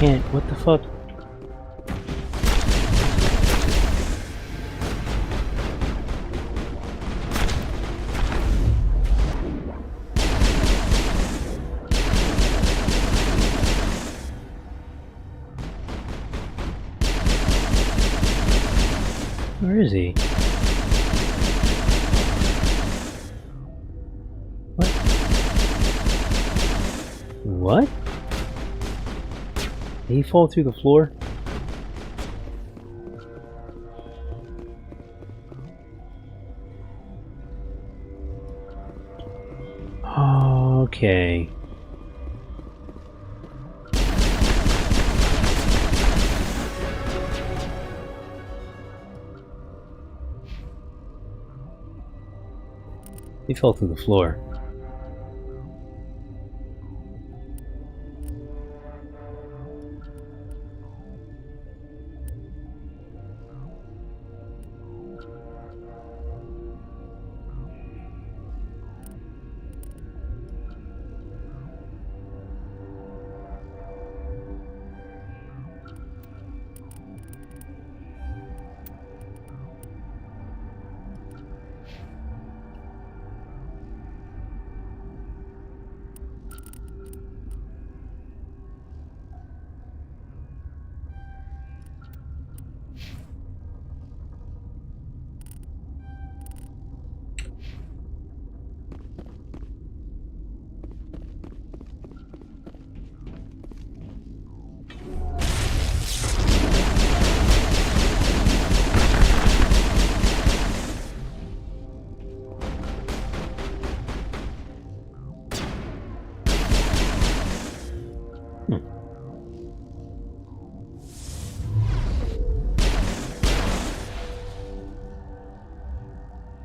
Can't. What the fuck? Where is he? What? What? Did he fall through the floor? Okay. He fell through the floor.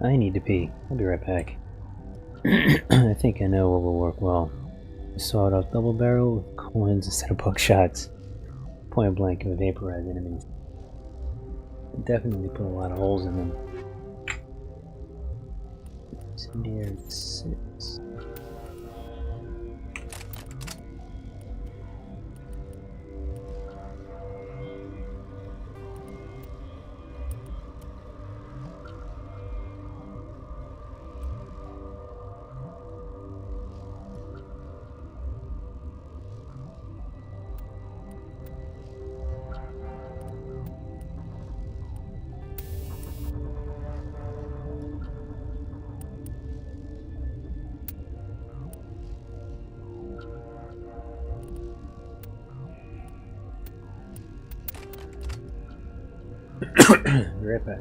I need to pee. I'll be right back. I think I know what will work well. A sawed-off double barrel with coins instead of buckshots. Point blank and vaporize enemies. Definitely put a lot of holes in them. Incendiary 6. Be right back.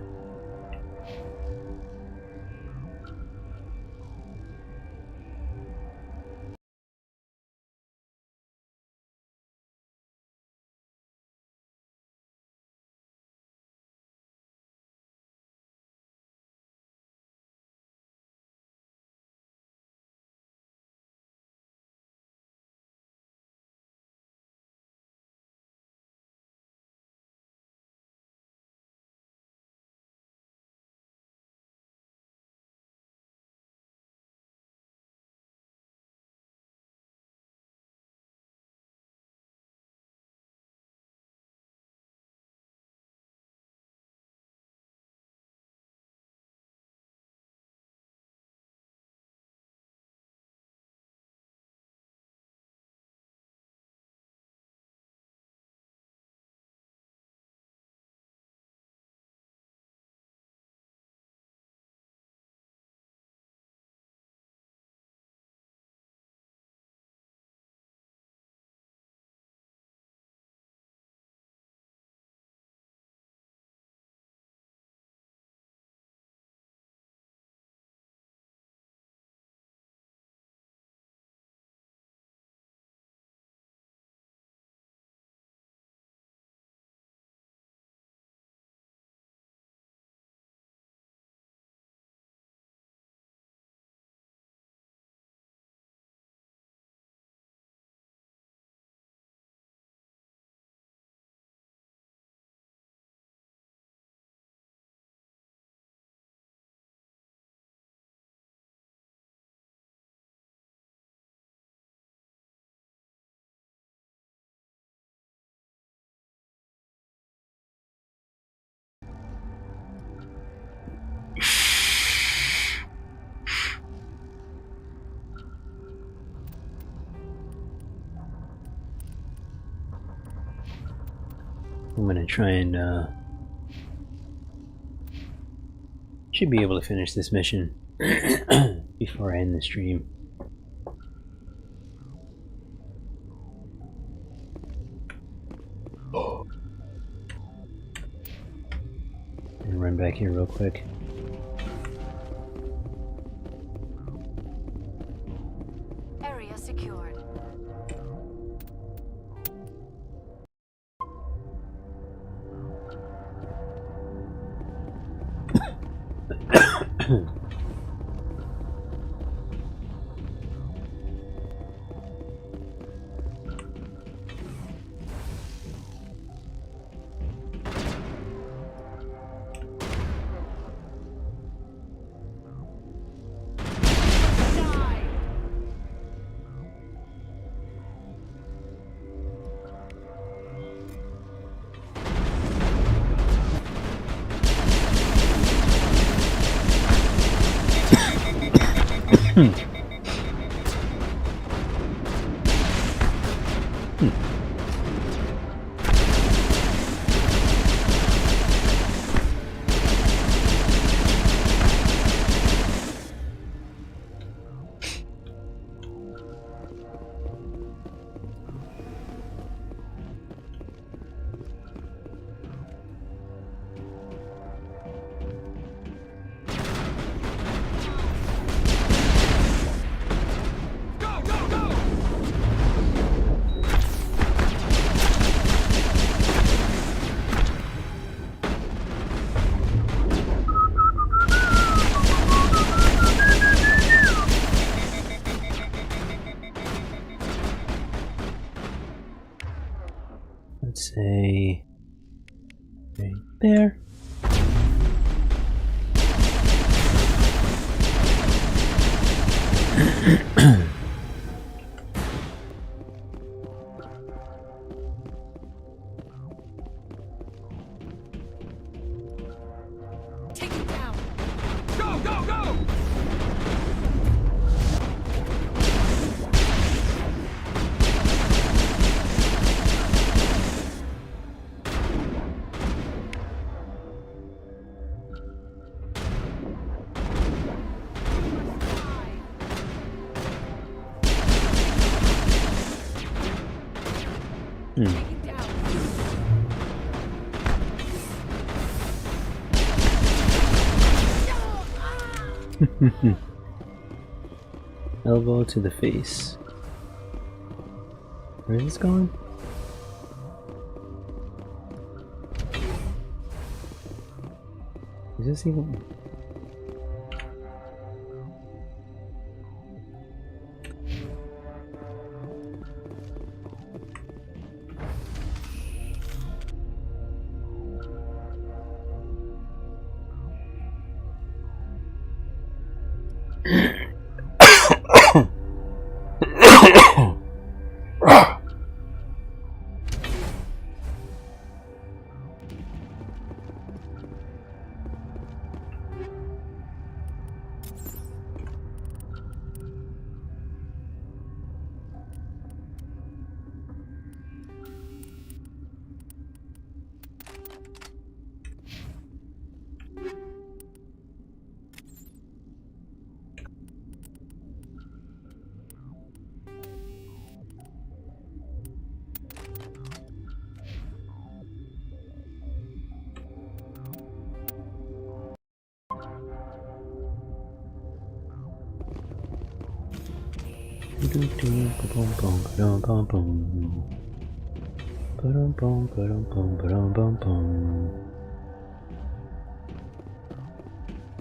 I'm gonna try and should be able to finish this mission before I end the stream. And run back here real quick. Area secured. Let's say right there. Take it down. Go, go, go! Elbow to the face. Where is this going? Is this even...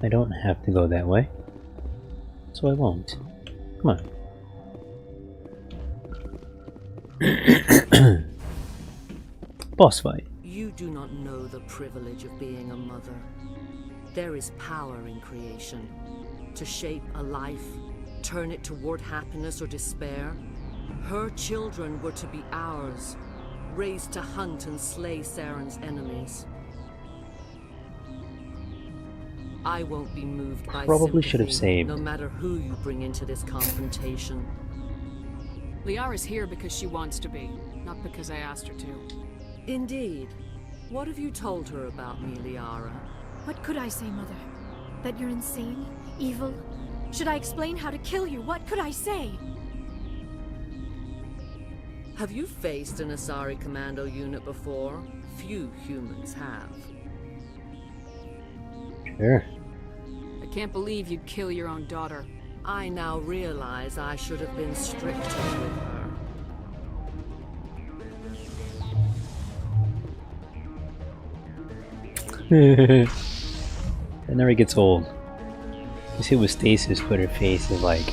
I don't have to go that way, so I won't. Come on. Boss fight. You do not know the privilege of being a mother. There is power in creation. To shape a life, turn it toward happiness or despair. Her children were to be ours, raised to hunt and slay Saren's enemies. I won't be moved by Probably should have sympathy, saved. no matter who you bring into this confrontation. Liara's here because she wants to be, not because I asked her to. Indeed. What have you told her about me, Liara? What could I say, Mother? That you're insane? Evil? Should I explain how to kill you? What could I say? Have you faced an Asari commando unit before? Few humans have. Sure. I can't believe you'd kill your own daughter. I now realize I should have been stricter with her. That never gets old. You see with Stasis, but her face is like...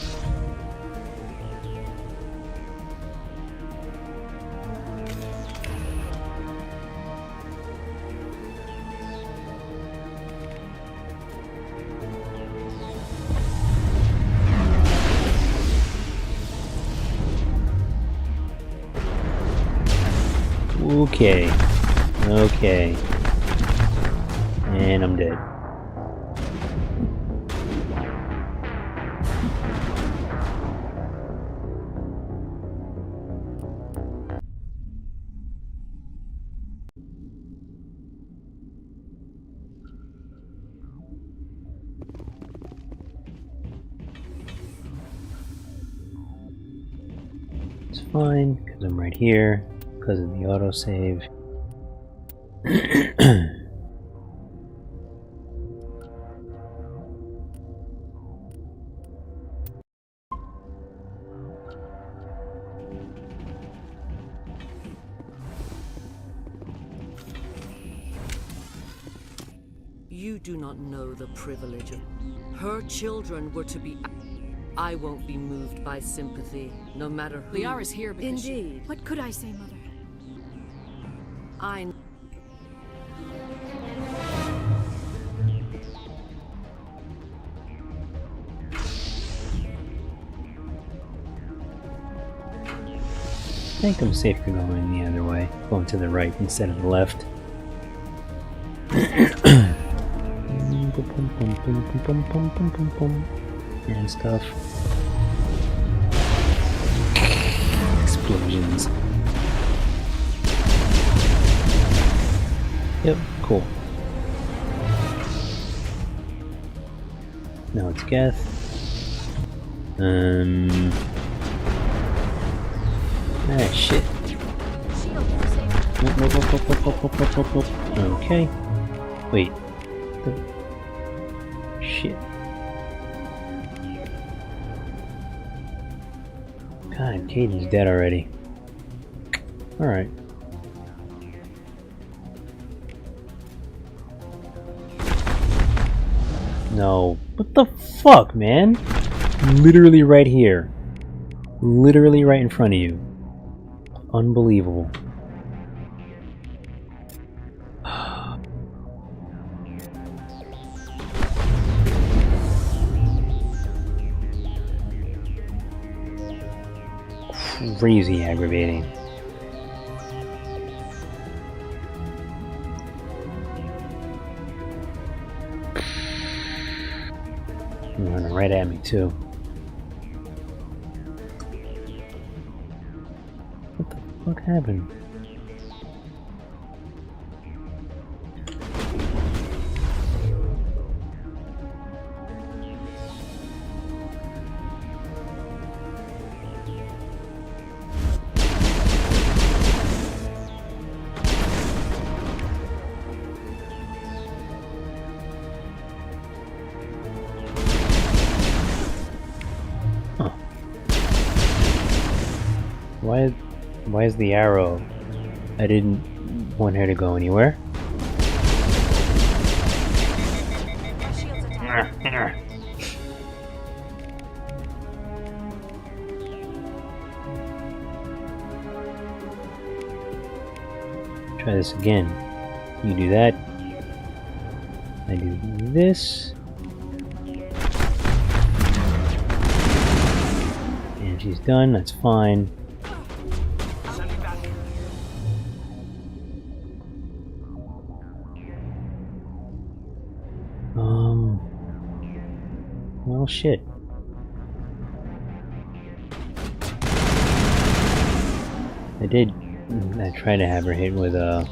Okay. Okay. And I'm dead. It's fine, because I'm right here, because of the autosave. You do not know the privilege of... Her children were to be... I won't be moved by sympathy, no matter who... Liara's here because Indeed. What could I say, Mother? I... I think I'm safer going the other way, going to the right instead of the left. And stuff. Explosions. Yep, cool. Now it's Geth. Ah, shit. Okay. Wait. Shit. God, Katie's dead already. Alright. No. What the fuck, man? Literally right here. Literally right in front of you. Unbelievable. Crazy aggravating. Running right at me too. What the fuck happened? Why is the arrow? I didn't want her to go anywhere. Try this again. You do that. I do this. And she's done, that's fine. Well, shit. I tried to have her hit with a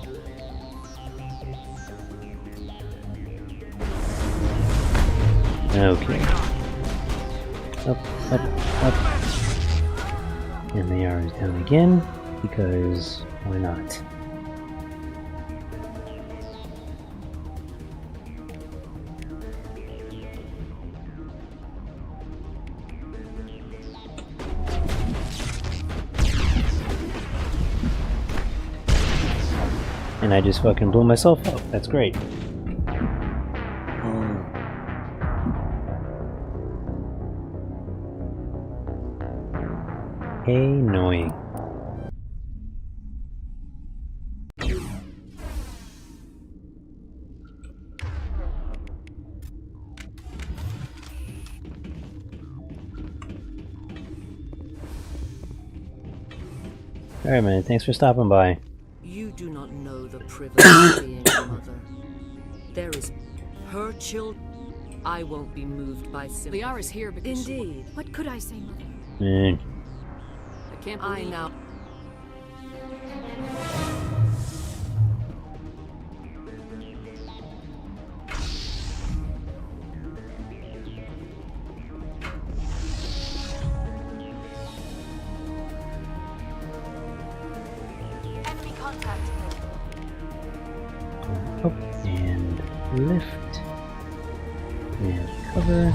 Okay. Up, up, up. And the arrow is down again, because why not? And I just fucking blew myself up. That's great. Annoying. Alright, man. Thanks for stopping by. You do not know the privilege of being a mother. There is her children. I won't be moved by sympathy. Liara's here because Indeed. What could I say, Mother? Man. I can't believe I now. Enemy contact. Up and lift. And cover.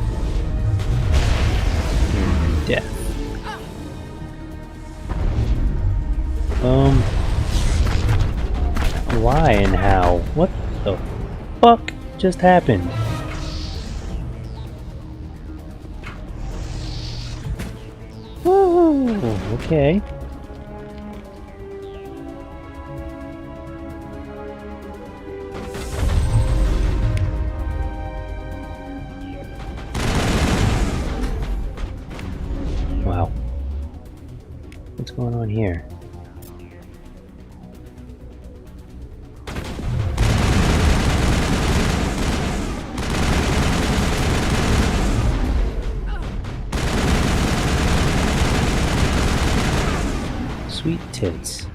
And death. Why and how? What the fuck just happened? Whoa, okay. Wow. What's going on here? Sweet tits.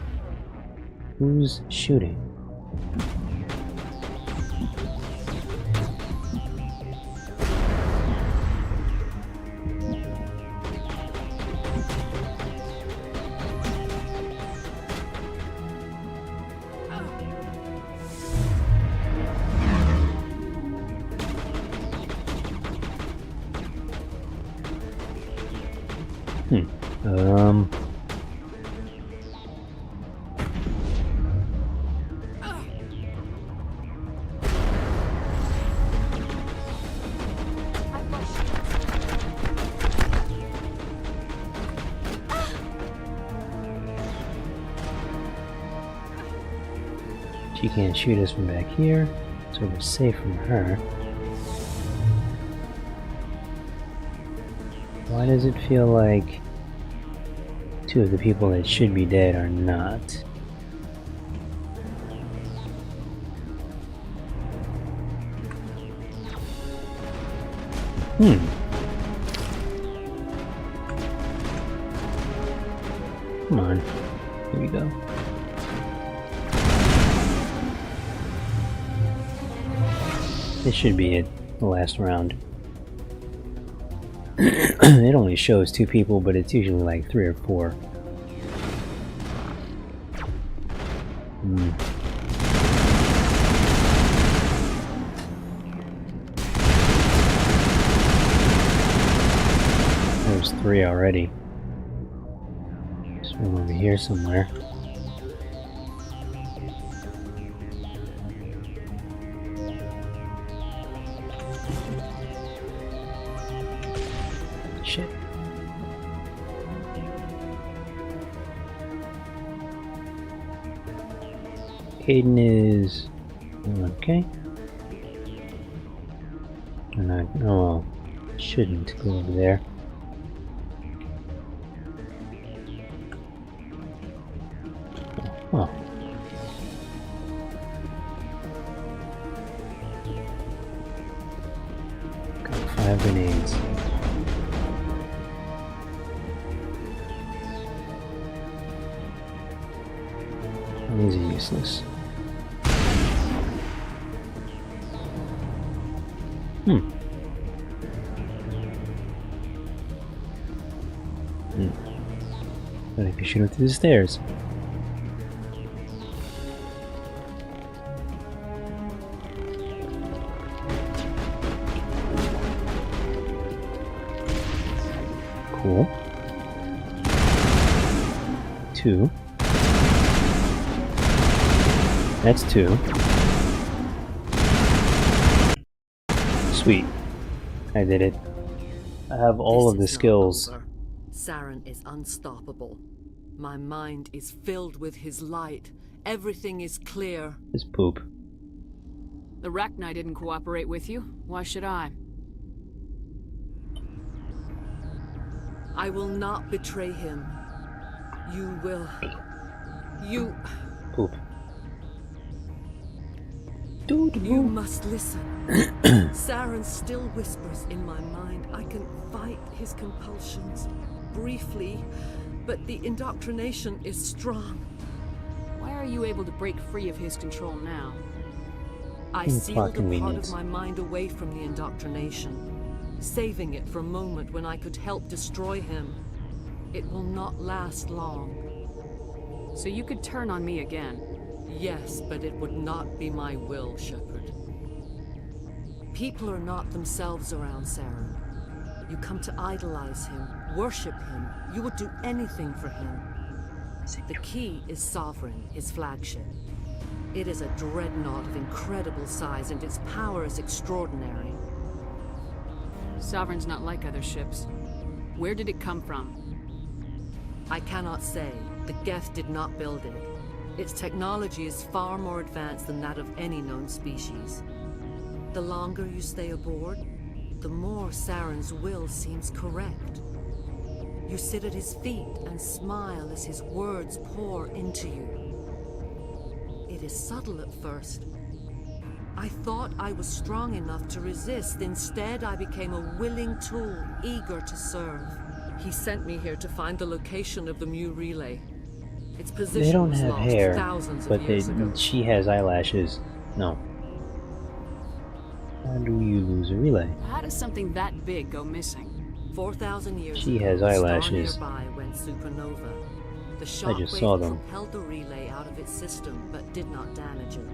Who's shooting? She can't shoot us from back here, so we're safe from her. Why does it feel like two of the people that should be dead are not? Come on. Here we go. This should be it, the last round. It only shows 2 people, but it's usually like 3 or 4. There's 3 already. There's one over here somewhere. Shit. Aiden is okay. And I shouldn't go over there. Oh. Got 5 grenades. These are useless. But I can shoot him through the stairs. Cool. 2. That's 2. Sweet. I did it. I have all of the skills. Saren is unstoppable. My mind is filled with his light. Everything is clear. This poop. The R.A.G didn't cooperate with you. Why should I? I will not betray him. You will. You... Poop. You must listen. Saren still whispers in my mind. I can fight his compulsions briefly, but the indoctrination is strong. Why are you able to break free of his control now? I sealed a part of my mind away from the indoctrination, saving it for a moment when I could help destroy him. It will not last long. So you could turn on me again? Yes, but it would not be my will, Shepard. People are not themselves around Saren. You come to idolize him, worship him. You would do anything for him. The key is Sovereign, his flagship. It is a dreadnought of incredible size, and its power is extraordinary. Sovereign's not like other ships. Where did it come from? I cannot say. The Geth did not build it. Its technology is far more advanced than that of any known species. The longer you stay aboard, the more Saren's will seems correct. You sit at his feet and smile as his words pour into you. It is subtle at first. I thought I was strong enough to resist. Instead, I became a willing tool, eager to serve. He sent me here to find the location of the Mu relay. Its position they don't was have lost hair, thousands of but years ago. she has eyelashes. No. How do you lose a relay? How does something that big go missing? 4,000 years She ago, has eyelashes. A star nearby went supernova. The I just saw shockwave them. propelled the relay out of its system, but did not damage it.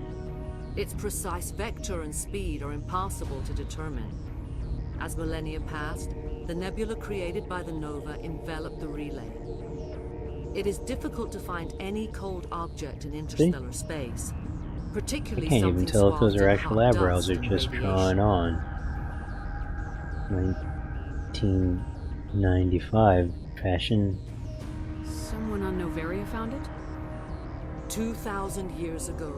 Its precise vector and speed are impossible to determine. As millennia passed, the nebula created by the nova enveloped the relay. It is difficult to find any cold object in interstellar space, particularly I can't even tell if those are actual eyebrows or and just radiation. drawn on. 1995 fashion. Someone on Noveria found it? 2,000 years ago,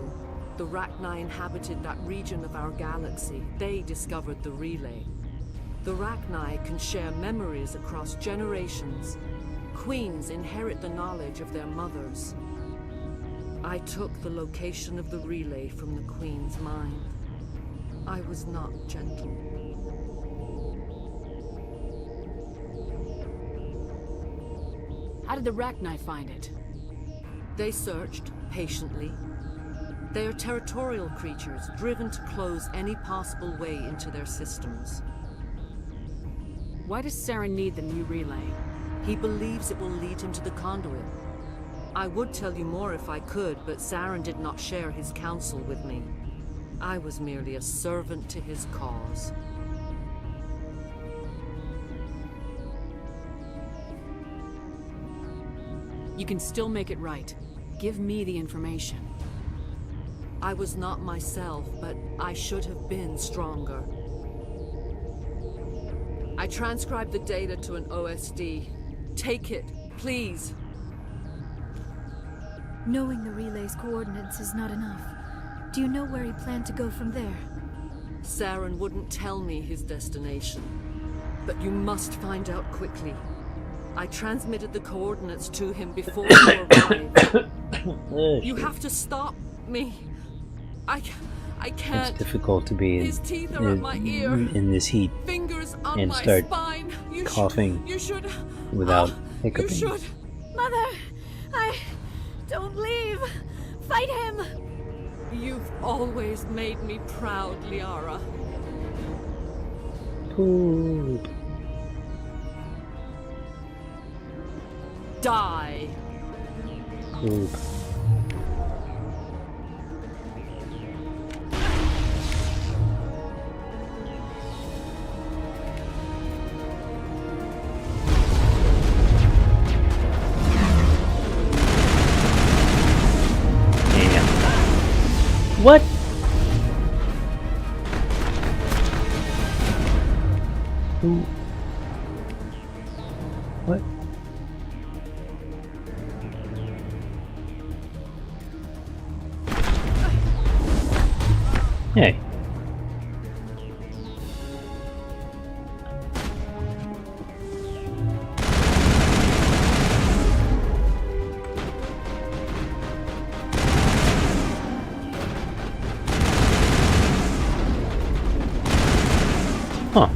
the R.A.G inhabited that region of our galaxy. They discovered the relay. The R.A.G can share memories across generations. Queens inherit the knowledge of their mothers. I took the location of the relay from the Queen's mind. I was not gentle. How did the R.A.G find it? They searched, patiently. They are territorial creatures, driven to close any possible way into their systems. Why does Saren need the new relay? He believes it will lead him to the conduit. I would tell you more if I could, but Saren did not share his counsel with me. I was merely a servant to his cause. You can still make it right. Give me the information. I was not myself, but I should have been stronger. I transcribed the data to an OSD. Take it, please. Knowing the relay's coordinates is not enough. Do you know where he planned to go from there? Saren wouldn't tell me his destination. But you must find out quickly. I transmitted the coordinates to him before you arrived. You have to stop me. I can't. It's difficult to be His teeth are at my ear. in this heat Fingers on and my start spine. coughing You should. without You hiccuping. should. Mother! Don't leave! Fight him! You've always made me proud, Liara. Poop. Die. Poop. What? Who? What? Hey. Huh.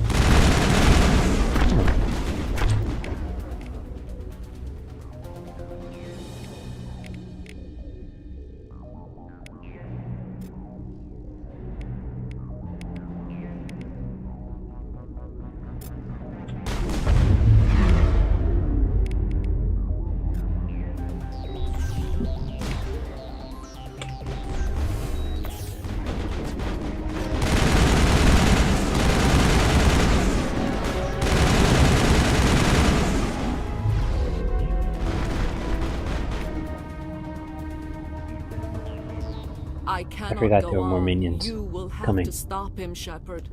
I cannot forgot go there were more on. minions You will have coming. to stop him, Shepard.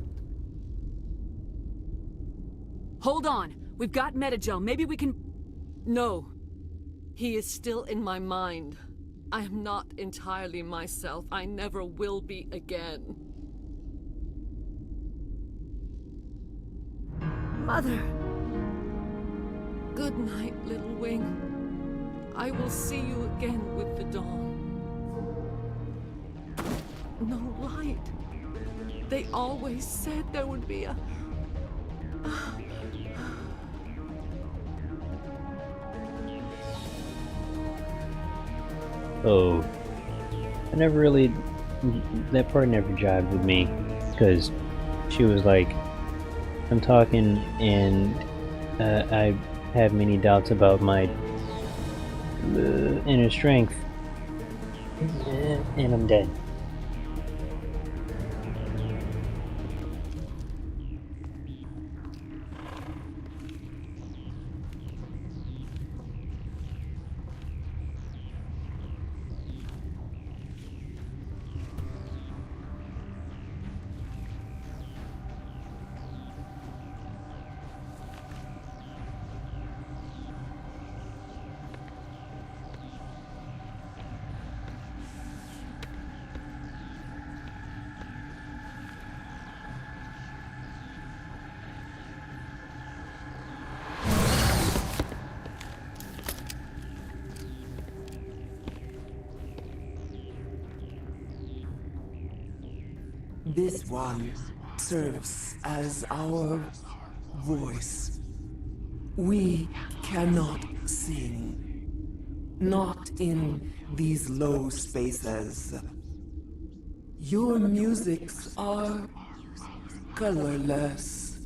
Hold on. We've got Metagel. Maybe we can... No. He is still in my mind. I am not entirely myself. I never will be again. Mother. Good night, little wing. I will see you again with the dawn. No light. They always said there would be a... Oh. I never really... That part never jived with me. Because she was like, I'm talking and I have many doubts about my inner strength. And I'm dead. This one serves as our voice. We cannot sing. Not in these low spaces. Your musics are colorless.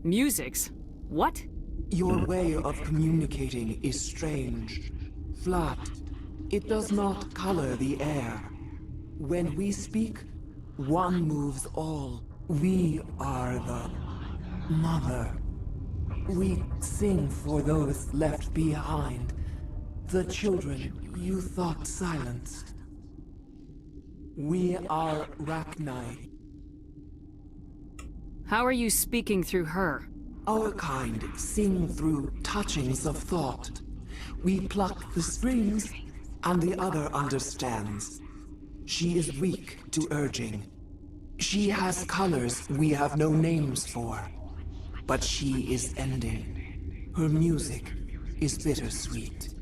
Musics? What? Your way of communicating is strange. Flat. It does not color the air. When we speak, one moves all. We are the mother. We sing for those left behind. The children you thought silenced. We are R.A.G. How are you speaking through her? Our kind sing through touchings of thought. We pluck the strings, and the other understands. She is weak to urging. She has colors we have no names for. But she is ending. Her music is bittersweet.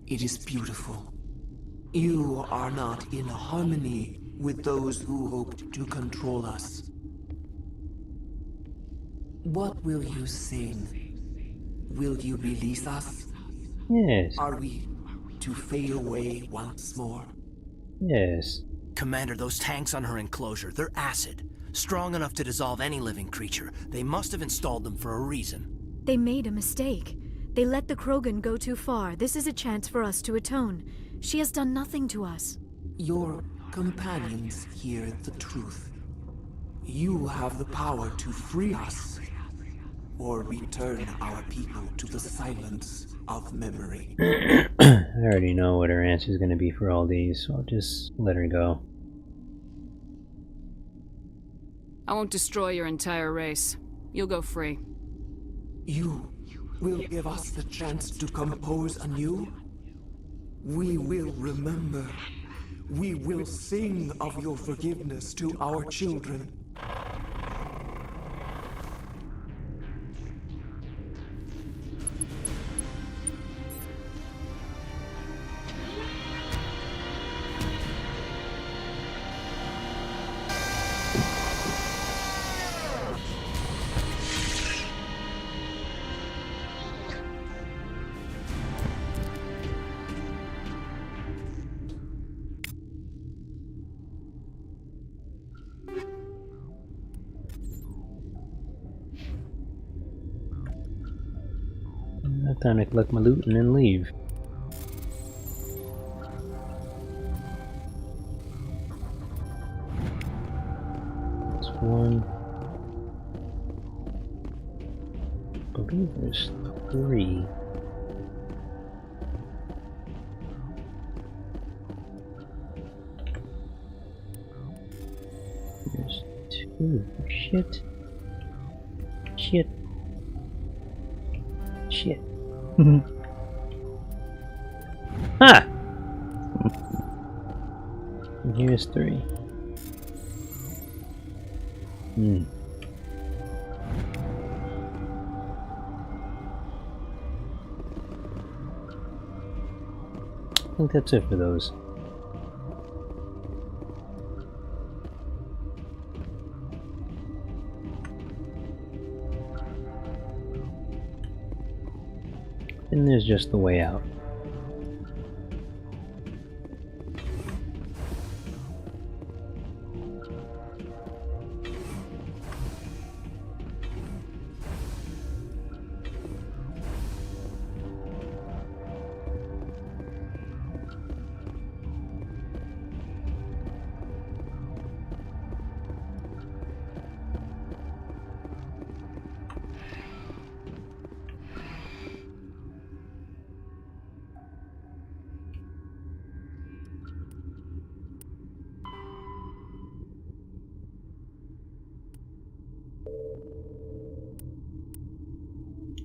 It is beautiful. You are not in harmony with those who hoped to control us. What will you sing? Will you release us? Yes. Are we to fade away once more? Yes. Commander, those tanks on her enclosure, they're acid. Strong enough to dissolve any living creature. They must have installed them for a reason. They made a mistake. They let the Krogan go too far. This is a chance for us to atone. She has done nothing to us. Your companions hear the truth. You have the power to free us, or return our people to the silence of memory. I already know what her answer is going to be for all these, so I'll just let her go. I won't destroy your entire race. You'll go free. You will give us the chance to compose anew? We will remember. We will sing of your forgiveness to our children. Time to collect my loot and then leave. That's one. I believe there's 3. There's 2. Shit. Shit. Shit. Ah! And here's 3. I think that's it for those. And there's just the way out.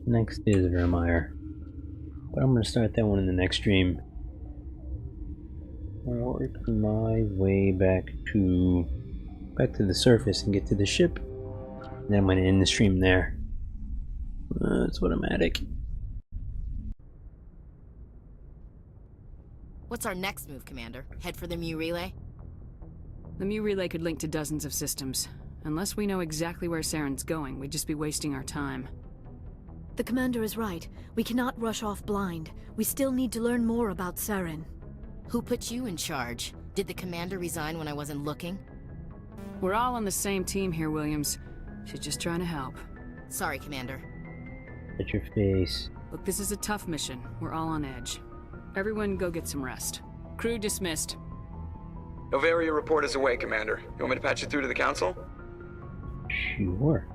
Next is Vermeer, but I'm gonna start that one in the next stream. Work my way back to the surface and get to the ship. And then I'm gonna end the stream there. That's automatic. What's our next move, Commander? Head for the Mu relay? The Mu relay could link to dozens of systems. Unless we know exactly where Saren's going, we'd just be wasting our time. The Commander is right. We cannot rush off blind. We still need to learn more about Saren. Who put you in charge? Did the Commander resign when I wasn't looking? We're all on the same team here, Williams. She's just trying to help. Sorry, Commander. At your face. Look, this is a tough mission. We're all on edge. Everyone go get some rest. Crew dismissed. Noveria report is away, Commander. You want me to patch you through to the Council? Sure.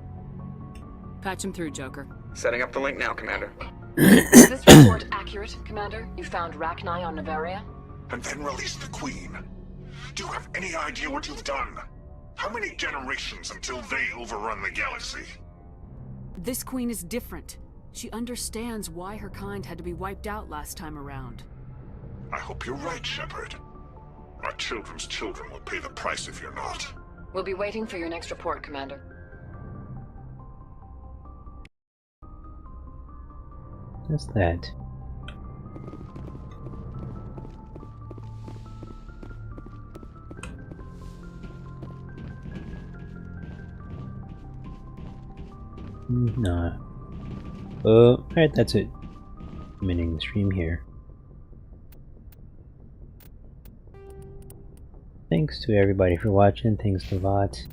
Patch him through, Joker. Setting up the link now, Commander. Is this report accurate, Commander? You found R.A.G on Noveria? And then released the Queen. Do you have any idea what you've done? How many generations until they overrun the galaxy? This Queen is different. She understands why her kind had to be wiped out last time around. I hope you're right, Shepard. Our children's children will pay the price if you're not. We'll be waiting for your next report, Commander. What's that? No. Alright, that's it. I'm ending the stream here. Thanks to everybody for watching. Thanks to Vought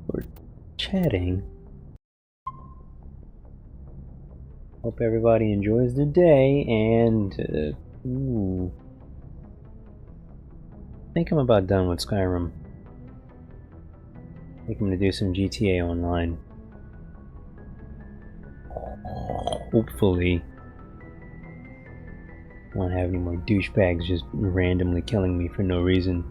for chatting. Hope everybody enjoys the day, and I think I'm about done with Skyrim. I think I'm gonna do some GTA Online. Hopefully, I won't have any more douchebags just randomly killing me for no reason.